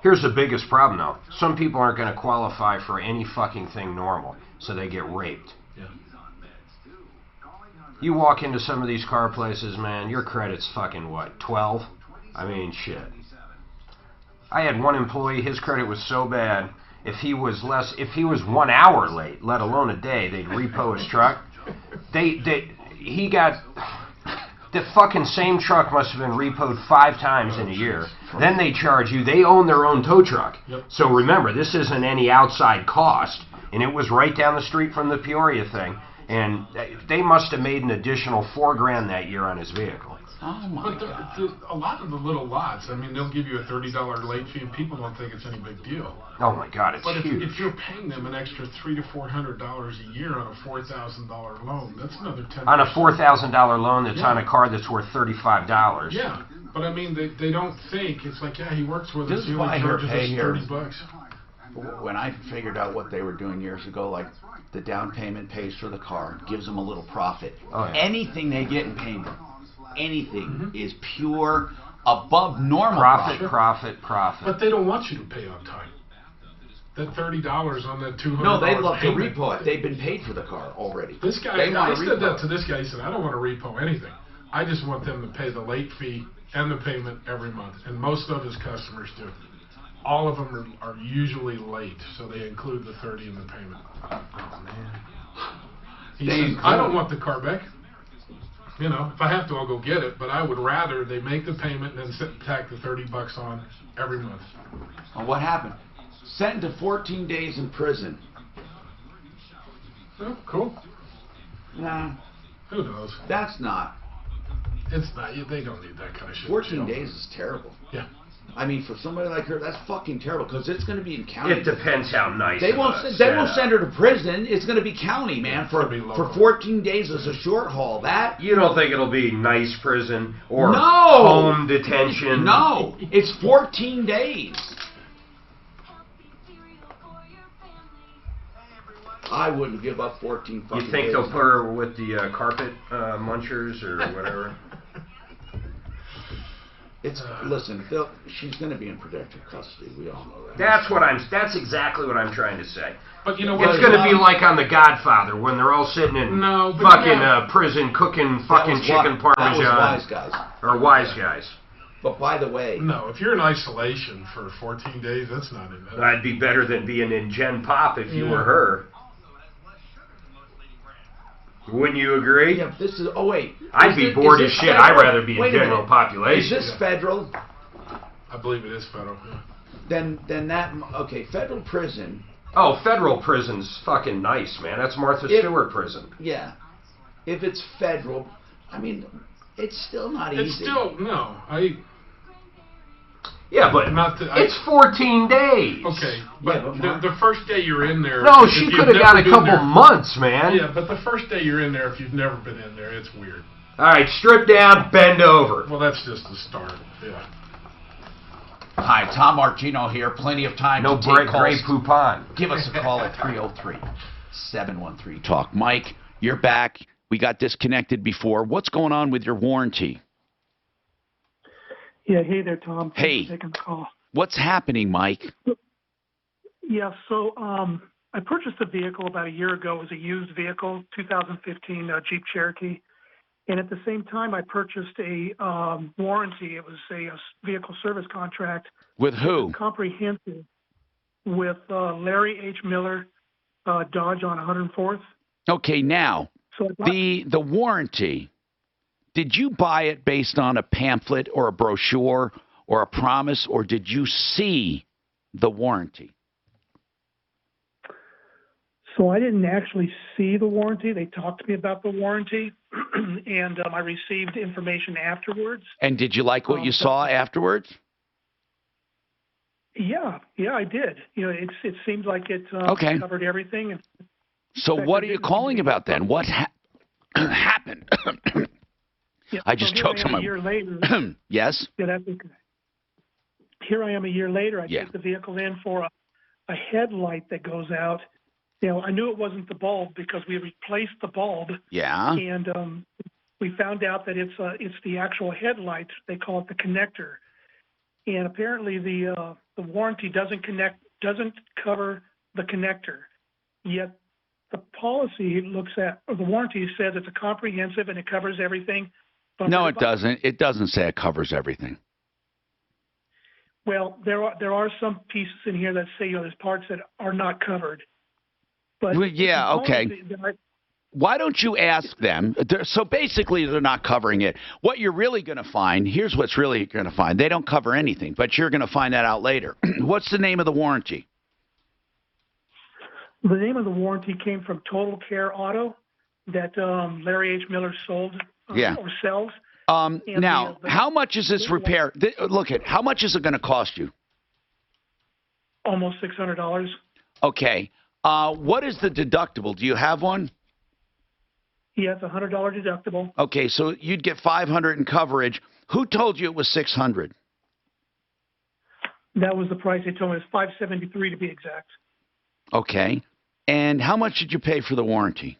Here's the biggest problem, though. Some people aren't going to qualify for any fucking thing normal, so they get raped. Yeah. You walk into some of these car places, man, your credit's fucking, what, 12? I mean, shit. I had one employee, his credit was so bad, if he was 1 hour late, let alone a day, they'd repo his truck. He got, the fucking same truck must have been repoed 5 times in a year. Then they charge you, they own their own tow truck. Yep. So remember, this isn't any outside cost, and it was right down the street from the Peoria thing, and they must have made an additional $4,000 that year on his vehicle. Oh my God. A lot of the little lots, I mean, they'll give you a $30 late fee, and people don't think it's any big deal. Oh my God, it's but huge. If you're paying them an extra $300 to $400 a year on a $4,000 loan, that's another 10%. On a $4,000 loan that's on a car that's worth $35. Yeah, but I mean, they don't think it's like, yeah, he works with Just us. He buy only here, charges pay us here. $30. when I figured out what they were doing years ago, like the down payment pays for the car, gives them a little profit. Oh, yeah. Anything they get in payment, anything is pure above normal profit. But they don't want you to pay on time. That $30 on that $200. No, they'd love to repo it. They've been paid for the car already. This guy, I said that to this guy. He said, I don't want to repo anything. I just want them to pay the late fee and the payment every month. And most of his customers do. All of them are usually late, so they include the 30 in the payment. Oh, man. He says, I don't want the car back. You know, if I have to, I'll go get it. But I would rather they make the payment and then tack the $30 on every month. Well, what happened? Sentenced to 14 days in prison. Oh, cool. Nah. Who knows? That's not. It's not. They don't need that kind of shit. 14 days is terrible. Yeah. I mean, for somebody like her, that's fucking terrible because it's going to be in county. It depends how nice. They won't send her to prison. It's going to be county, man. For 14 days as a short haul. That you don't think it'll be nice prison or no home detention? No, it's 14 days. I wouldn't give up 14 fucking days. You think they'll put her with the carpet munchers or whatever? Listen. She's going to be in protective custody. We all know that. That's exactly what I'm trying to say. But you know what? It's going to be like on The Godfather when they're all sitting in fucking prison cooking fucking chicken parmesan. That was Wise Guys. Or Wise Guys. But by the way, no, if you're in isolation for 14 days, that's not enough. That'd be better than being in Gen Pop if you were her. Wouldn't you agree? Yeah, this is. Oh wait, I'd be bored as shit. I'd rather be in general population. Is this federal? I believe it is federal. Yeah. Then that okay, federal prison. Oh, federal prison's fucking nice, man. That's Martha Stewart prison. Yeah, if it's federal, I mean, it's still not easy. It's still Yeah, but it's 14 days. Okay, but the first day you're in there... No, she could have got a couple months, man. Yeah, but the first day you're in there, if you've never been in there, it's weird. All right, strip down, bend over. Well, that's just the start, yeah. Hi, Tom Martino here. Plenty of time to take calls. Grey Poupon. Give us a call at 303-713-TALK. Mike, you're back. We got disconnected before. What's going on with your warranty? Yeah, hey there, Tom. Hey. Taking the call. What's happening, Mike? Yeah, so I purchased a vehicle about a year ago. It was a used vehicle, 2015 Jeep Cherokee. And at the same time, I purchased a warranty. It was a vehicle service contract. With who? Comprehensive. With Larry H. Miller, Dodge on 104th. Okay, now, the warranty, did you buy it based on a pamphlet or a brochure or a promise, or did you see the warranty? So I didn't actually see the warranty. They talked to me about the warranty, and I received information afterwards. And did you like what you saw afterwards? Yeah, I did. You know, it seemed like it covered everything. So what are you calling about then? What happened? I just choked on my... A year later. Yes? Yeah, that's okay. Here I am a year later. I take the vehicle in for a headlight that goes out. You know, I knew it wasn't the bulb because we replaced the bulb. Yeah. And we found out that it's the actual headlight. They call it the connector. And apparently the warranty doesn't cover the connector. Yet the policy looks at, or the warranty says it's a comprehensive and it covers everything. No, it doesn't. It doesn't say it covers everything. Well, there are some pieces in here that say there's parts that are not covered. But well, yeah, okay. Why don't you ask them? So basically, they're not covering it. What you're really going to find, here's what's really going to find. They don't cover anything, but you're going to find that out later. What's the name of the warranty? The name of the warranty came from Total Care Auto that Larry H. Miller sold or sells. Now, how much is this repair? Look at how much is it going to cost you? Almost $600. Okay. What is the deductible? Do you have one? Yeah, it's $100 deductible. Okay, so you'd get $500 in coverage. Who told you it was $600? That was the price they told me. It was $573 to be exact. Okay. And how much did you pay for the warranty?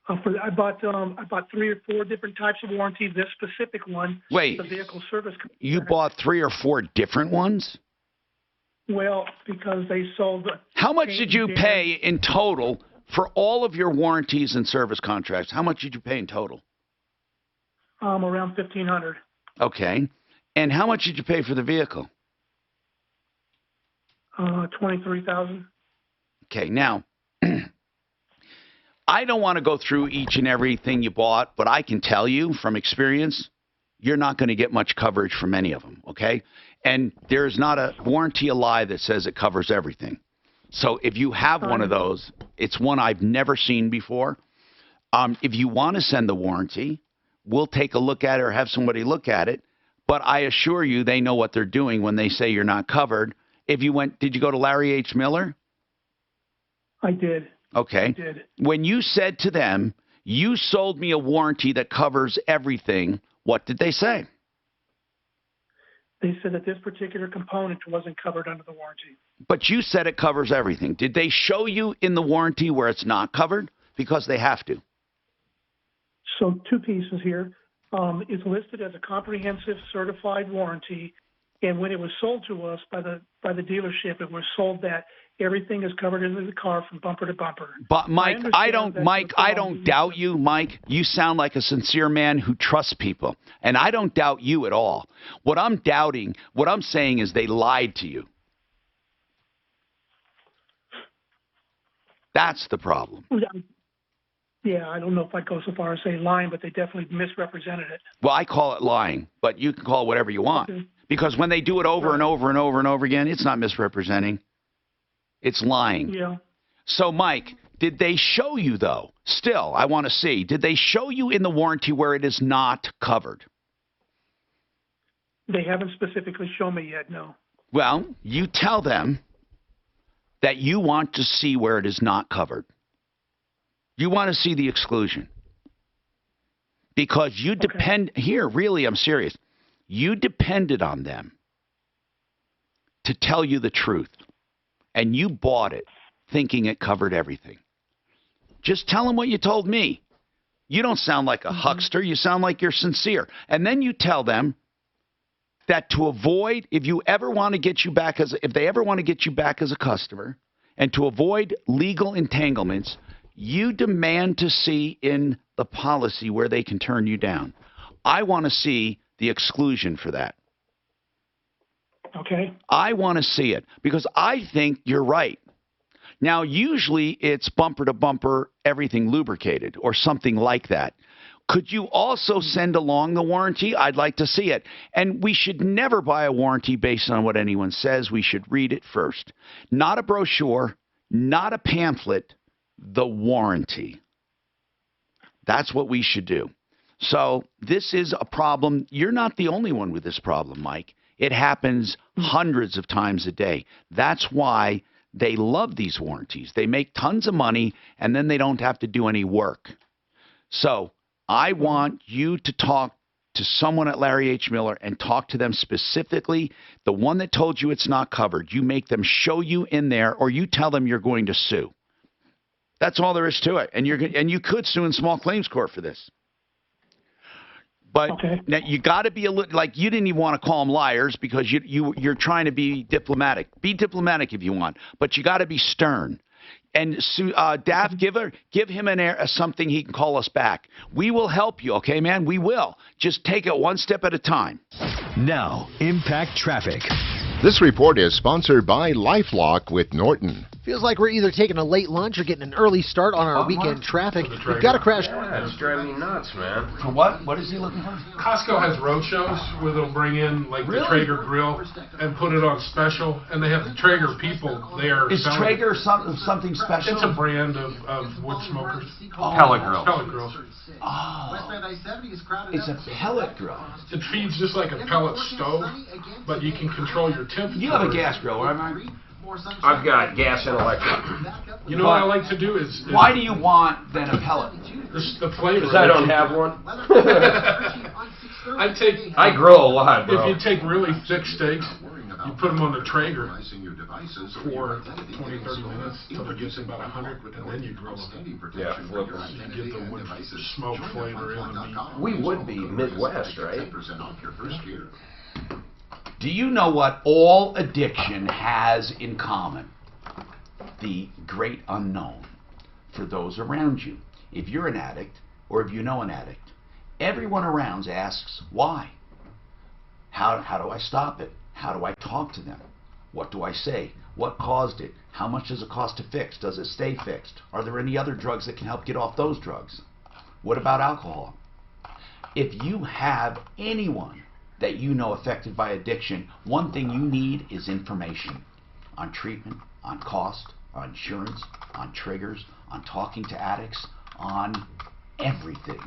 I bought 3 or 4 different types of warranty. This specific one, Wait, the vehicle service. you bought 3 or 4 different ones? Well, because they sold. How much did you pay in total for all of your warranties and service contracts? How much did you pay in total? Around $1,500. Okay. And how much did you pay for the vehicle? $23,000. Okay. Now, I don't want to go through each and everything you bought, but I can tell you from experience, you're not going to get much coverage from any of them, okay? And there's not a warranty a lie that says it covers everything. So if you have one of those, it's one I've never seen before. If you want to send the warranty, we'll take a look at it or have somebody look at it. But I assure you they know what they're doing when they say you're not covered. If you went, did you go to Larry H. Miller? I did. Okay. I did. When you said to them, you sold me a warranty that covers everything, what did they say? They said that this particular component wasn't covered under the warranty. But you said it covers everything. Did they show you in the warranty where it's not covered? Because they have to. So 2 pieces here. It's listed as a comprehensive certified warranty, and when it was sold to us by the dealership, it was sold that everything is covered in the car from bumper to bumper. But Mike, I don't doubt you, Mike. You sound like a sincere man who trusts people, and I don't doubt you at all. What I'm saying is they lied to you. That's the problem. Yeah, I don't know if I'd go so far as say lying, but they definitely misrepresented it. Well, I call it lying, but you can call it whatever you want. Okay. Because when they do it over and over and over and over again, it's not misrepresenting. It's lying. Yeah. So, Mike, did they show you, though? Still, I want to see. Did they show you in the warranty where it is not covered? They haven't specifically shown me yet, no. Well, you tell them that you want to see where it is not covered. You want to see the exclusion. Because you depend, here, really, I'm serious. You depended on them to tell you the truth. And you bought it thinking it covered everything. Just tell them what you told me. You don't sound like a huckster. You sound like you're sincere. And then you tell them that to avoid, if they ever want to get you back as a customer, and to avoid legal entanglements, you demand to see in the policy where they can turn you down. I want to see the exclusion for that. Okay. I want to see it because I think you're right. Now, usually it's bumper to bumper, everything lubricated or something like that. Could you also send along the warranty? I'd like to see it. And we should never buy a warranty based on what anyone says. We should read it first. Not a brochure, not a pamphlet, the warranty. That's what we should do. So this is a problem. You're not the only one with this problem, Mike. It happens hundreds of times a day. That's why they love these warranties. They make tons of money, and then they don't have to do any work. So I want you to talk to someone at Larry H. Miller and talk to them specifically. The one that told you it's not covered, you make them show you in there, or you tell them you're going to sue. That's all there is to it. And you could sue in small claims court for this. But now you got to be a little, like, you didn't even want to call them liars because you're trying to be diplomatic. Be diplomatic if you want, but you got to be stern. And Daff, give him something he can call us back. We will help you, okay, man? We will. Just take it one step at a time. Now, Impact Traffic. This report is sponsored by LifeLock with Norton. Feels like we're either taking a late lunch or getting an early start on our weekend traffic. We've got to crash. Yeah, it's driving me nuts, man. For what? What is he looking for? Costco has road shows where they'll bring in like the Traeger grill and put it on special, and they have the Traeger people there. Is Traeger something special? It's a brand of wood smokers. Oh. Pellet grill. Pellet grill. Oh. It's a pellet grill. It feeds just like a pellet stove, but you can control your temperature. You have a gas grill, right, Mike? I've got gas and electric. You know what I like to do is why do you want then a pellet? The flavor. Because I don't have one. I grill a lot, bro. If you take really thick steaks, you put them on the Traeger for 20, 30 minutes until it gets to about 100, and then you grill them. Yeah, flip them. So you get the wood smoke flavor in the meat. We would be Midwest, right? Do you know what all addiction has in common? The great unknown for those around you. If you're an addict, or if you know an addict, everyone around asks, why? How do I stop it? How do I talk to them? What do I say? What caused it? How much does it cost to fix? Does it stay fixed? Are there any other drugs that can help get off those drugs? What about alcohol? If you have anyone that you know affected by addiction, one thing you need is information on treatment, on cost, on insurance, on triggers, on talking to addicts, on everything.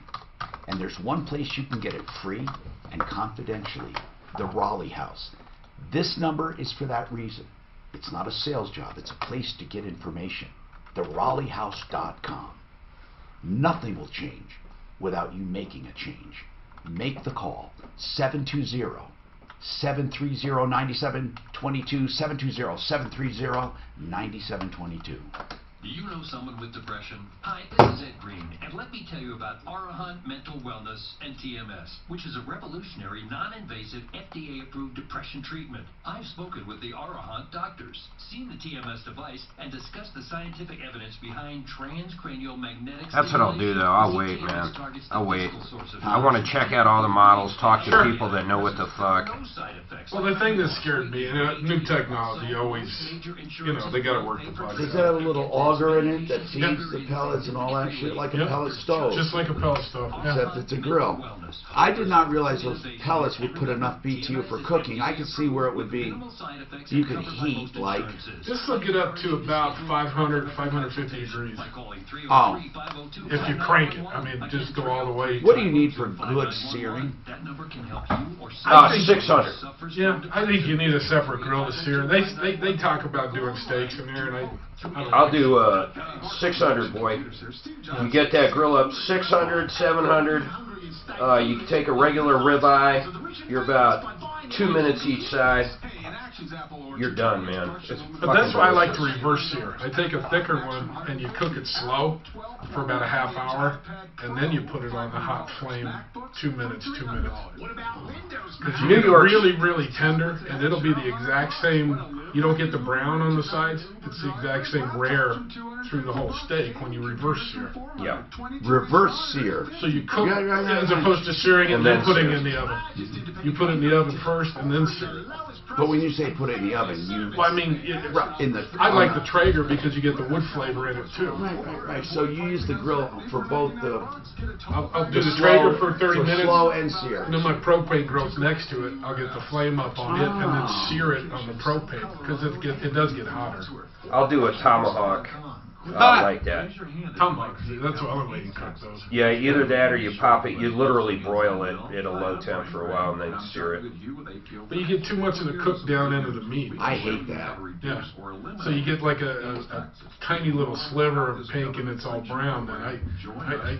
And there's one place you can get it free and confidentially, the Raleigh House. This number is for that reason. It's not a sales job, it's a place to get information. TheRaleighHouse.com. Nothing will change without you making a change. Make the call. 720-730-9722, 720-730-9722. Do you know someone with depression? Hi, this is Ed Green, and let me tell you about Arahant Mental Wellness and TMS, which is a revolutionary, non-invasive, FDA-approved depression treatment. I've spoken with the Arahant doctors, seen the TMS device, and discussed the scientific evidence behind transcranial magnetic That's what I'll do, though. I'll wait, man. I'll wait. I want to check out all the models, talk to people that know what the fuck. Well, the thing that scared me, new technology always, they got to work the body. Does that have a little auger in it that feeds the pellets and all that shit, like a pellet stove? Just like a pellet stove. Except it's a grill. I did not realize those pellets would put enough BTU for cooking. I could see where it would be. You could heat like. Just look it up to about 500, 550 degrees. Oh. If you crank it, I mean, just go all the way. What do you need for good searing? 600. Yeah, I think you need a separate grill to sear. They talk about doing steaks in there, and I'll do 600, boy. You get that grill up 600, 700. You can take a regular ribeye. You're about 2 minutes each side. You're done, man. But that's why I like to reverse sear. I take a thicker one and you cook it slow for about a half hour, and then you put it on the hot flame 2 minutes, 2 minutes. Because you get it really, really tender, and it'll be the exact same. You don't get the brown on the sides. It's the exact same rare through the whole steak when you reverse sear. Yeah. Reverse sear. So you cook as opposed to searing it and then putting it in the oven. You put it in the oven first and then sear it. But when you say put it in the oven, Well, I mean, I like the Traeger because you get the wood flavor in it too. Right. So you use the grill for both the. I'll do the Traeger for 30 minutes. Slow and sear. And then my propane grill's next to it. I'll get the flame up on it and then sear it on the propane because it does get hotter. I'll do a tomahawk. I like that. Tomahawk. That's the only way you can cook those. Yeah, either that or you pop it. You literally broil it at a low temp for a while and then sear it. But you get too much of the cooked down into the meat. I hate that. Yeah. So you get like a tiny little sliver of pink and it's all brown. And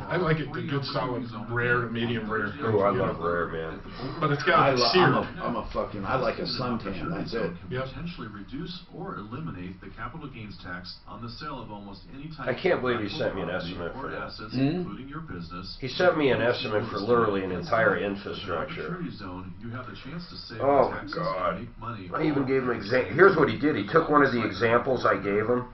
I like it the good solid rare to medium rare. Oh, I love rare, man. But it's got seared. I like a suntan. That's it. Yep. Potentially reduce or eliminate the capital gains tax on the sale of almost any type. I can't believe he sent me an estimate for that. Assets, including your business. He sent me an estimate for literally an entire infrastructure. Oh, God. I even gave him example. Here's what he did. He took one of the examples I gave him,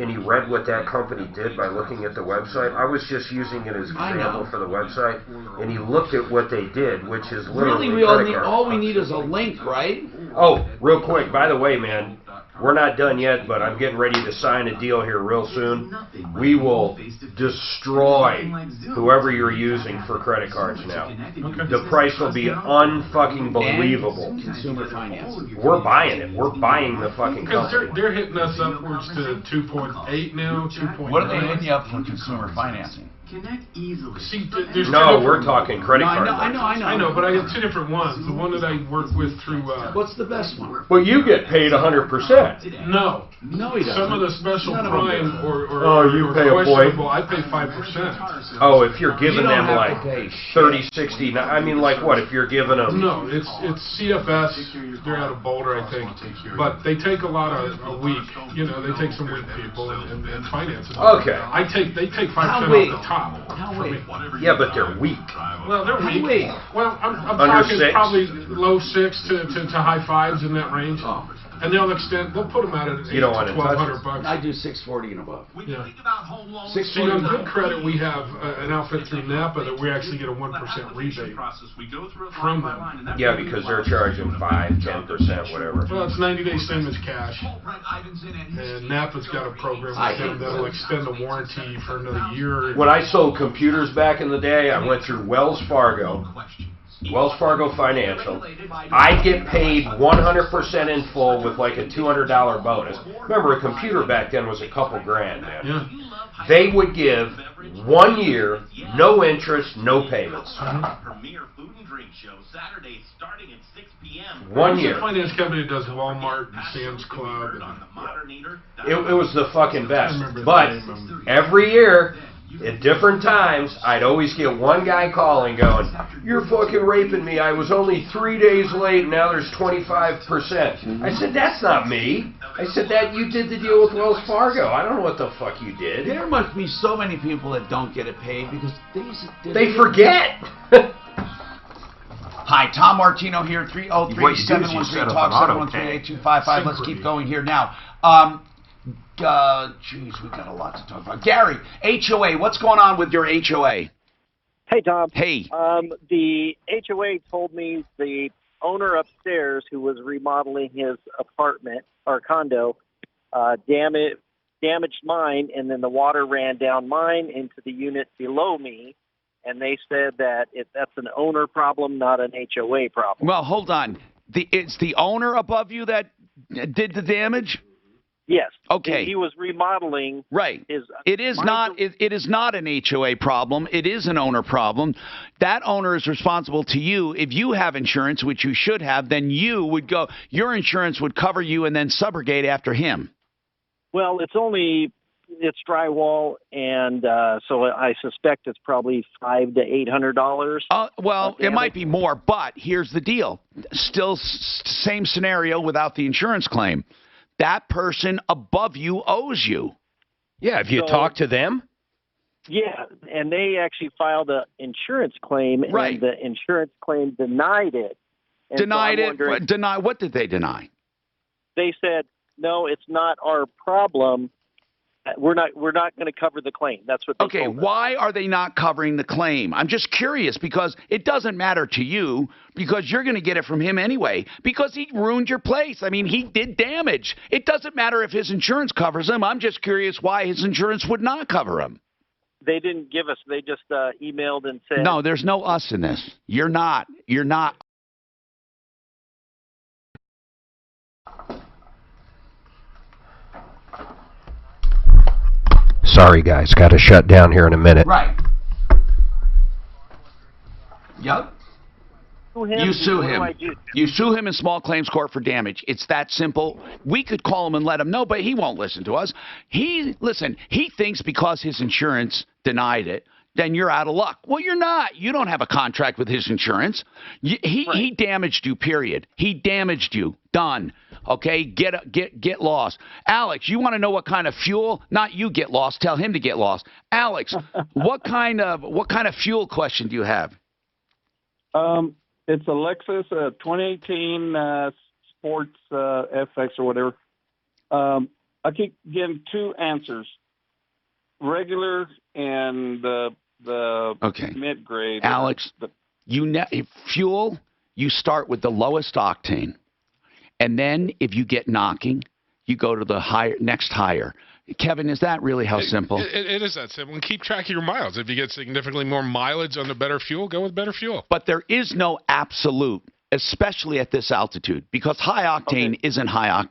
and he read what that company did by looking at the website. I was just using it as an example for the website, and he looked at what they did, which is literally all we need is a link, right? Oh, real quick, by the way, man, we're not done yet, but I'm getting ready to sign a deal here real soon. We will destroy whoever you're using for credit cards now. The price will be unfucking believable. Consumer finance. We're buying it. We're buying the fucking Because company. they're hitting us upwards to 2.8 now, 2.9. What are they hitting you up for consumer financing? Connect easily. See, there's No, we're talking credit card. I know, but I have two different ones. The one that I work with through. What's the best one? Well, you get paid 100%. No, he doesn't. Some of the special None of them prime do. or you pay a point. questionable, I pay 5%. Oh, if you're giving You don't them have like to pay 30, 60, I mean, like what? If you're giving them. No, it's CFS. They're out of Boulder, I think, but they take a lot of a week. You know, they take some weak people and finance it. Okay. They take 5% How off weak? the top. How for weak? me. Yeah, but they're weak. Well, they're How weak. weak? Well, I'm Under talking 6? probably low 6 to high 5s in that range. Oh. And they'll put them out at You don't want to touch $1,200. I do 640 and above. Yeah. 640 See, on good credit, we have an outfit through Napa that we actually get a 1% rebate from them. Yeah, because they're charging 5, 10%, whatever. Well, it's 90 days same as cash. And Napa's got a program with them that'll extend the warranty for another year. When I sold computers back in the day, I went through Wells Fargo Financial. I get paid 100% in full with like a $200 bonus. Remember, a computer back then was a couple grand, man. Yeah. They would give 1 year, no interest, no payments. 1 year. The finance company does Walmart and Sam's Club. It was the fucking best. I remember But the name. every year, at different times, I'd always get one guy calling going, "You're fucking raping me. I was only 3 days late, and now there's 25%. I said, "That's not me." I said, "That you did the deal with Wells Fargo. I don't know what the fuck you did." There must be so many people that don't get it paid because They forget. Hi, Tom Martino here, What you do is you 303-713 set up talk an auto 713-8255. Let's keep going here now. Geez, we got a lot to talk about. Gary, HOA, what's going on with your HOA? Hey, Tom. Hey. The HOA told me the owner upstairs who was remodeling his apartment or condo damaged mine, and then the water ran down mine into the unit below me, and they said that that's an owner problem, not an HOA problem. Well, hold on. It's the owner above you that did the damage? Yes. Okay. He was remodeling. Right. His. It is not an HOA problem. It is an owner problem. That owner is responsible to you. If you have insurance, which you should have, then your insurance would cover you and then subrogate after him. Well, it's drywall, and so I suspect it's probably $500 to $800. Well, it might be more, but here's the deal. Still, same scenario without the insurance claim. That person above you owes you. Yeah, if you talk to them. Yeah, and they actually filed an insurance claim, Right. and the insurance claim denied it. And Denied so I'm it? wondering- Deny? What did they deny? They said, no, it's not our problem. We're not going to cover the claim. That's what they Okay, told us. why are they not covering the claim? I'm just curious because it doesn't matter to you because you're going to get it from him anyway because he ruined your place. I mean, he did damage. It doesn't matter if his insurance covers him. I'm just curious why his insurance would not cover him. They didn't give us. They just emailed and said. No, there's no us in this. You're not. Sorry, guys, got to shut down here in a minute. Right. Yep. You sue What do him. I do? You sue him in small claims court for damage. It's that simple. We could call him and let him know, but he won't listen to us. He thinks because his insurance denied it, then you're out of luck. Well, you're not. You don't have a contract with his insurance. He damaged you, period. He damaged you. Done. Okay? Get lost. Alex, you want to know what kind of fuel? Not you get lost. Tell him to get lost. Alex, what kind of fuel question do you have? It's a Lexus 2018 Sports FX or whatever. I keep getting two answers: regular and the mid grade. Alex, fuel. You start with the lowest octane, and then if you get knocking, you go to the next higher. Kevin, is that really how simple? It is that simple. And keep track of your miles. If you get significantly more mileage on the better fuel, go with better fuel. But there is no absolute, especially at this altitude, because high octane isn't high octane.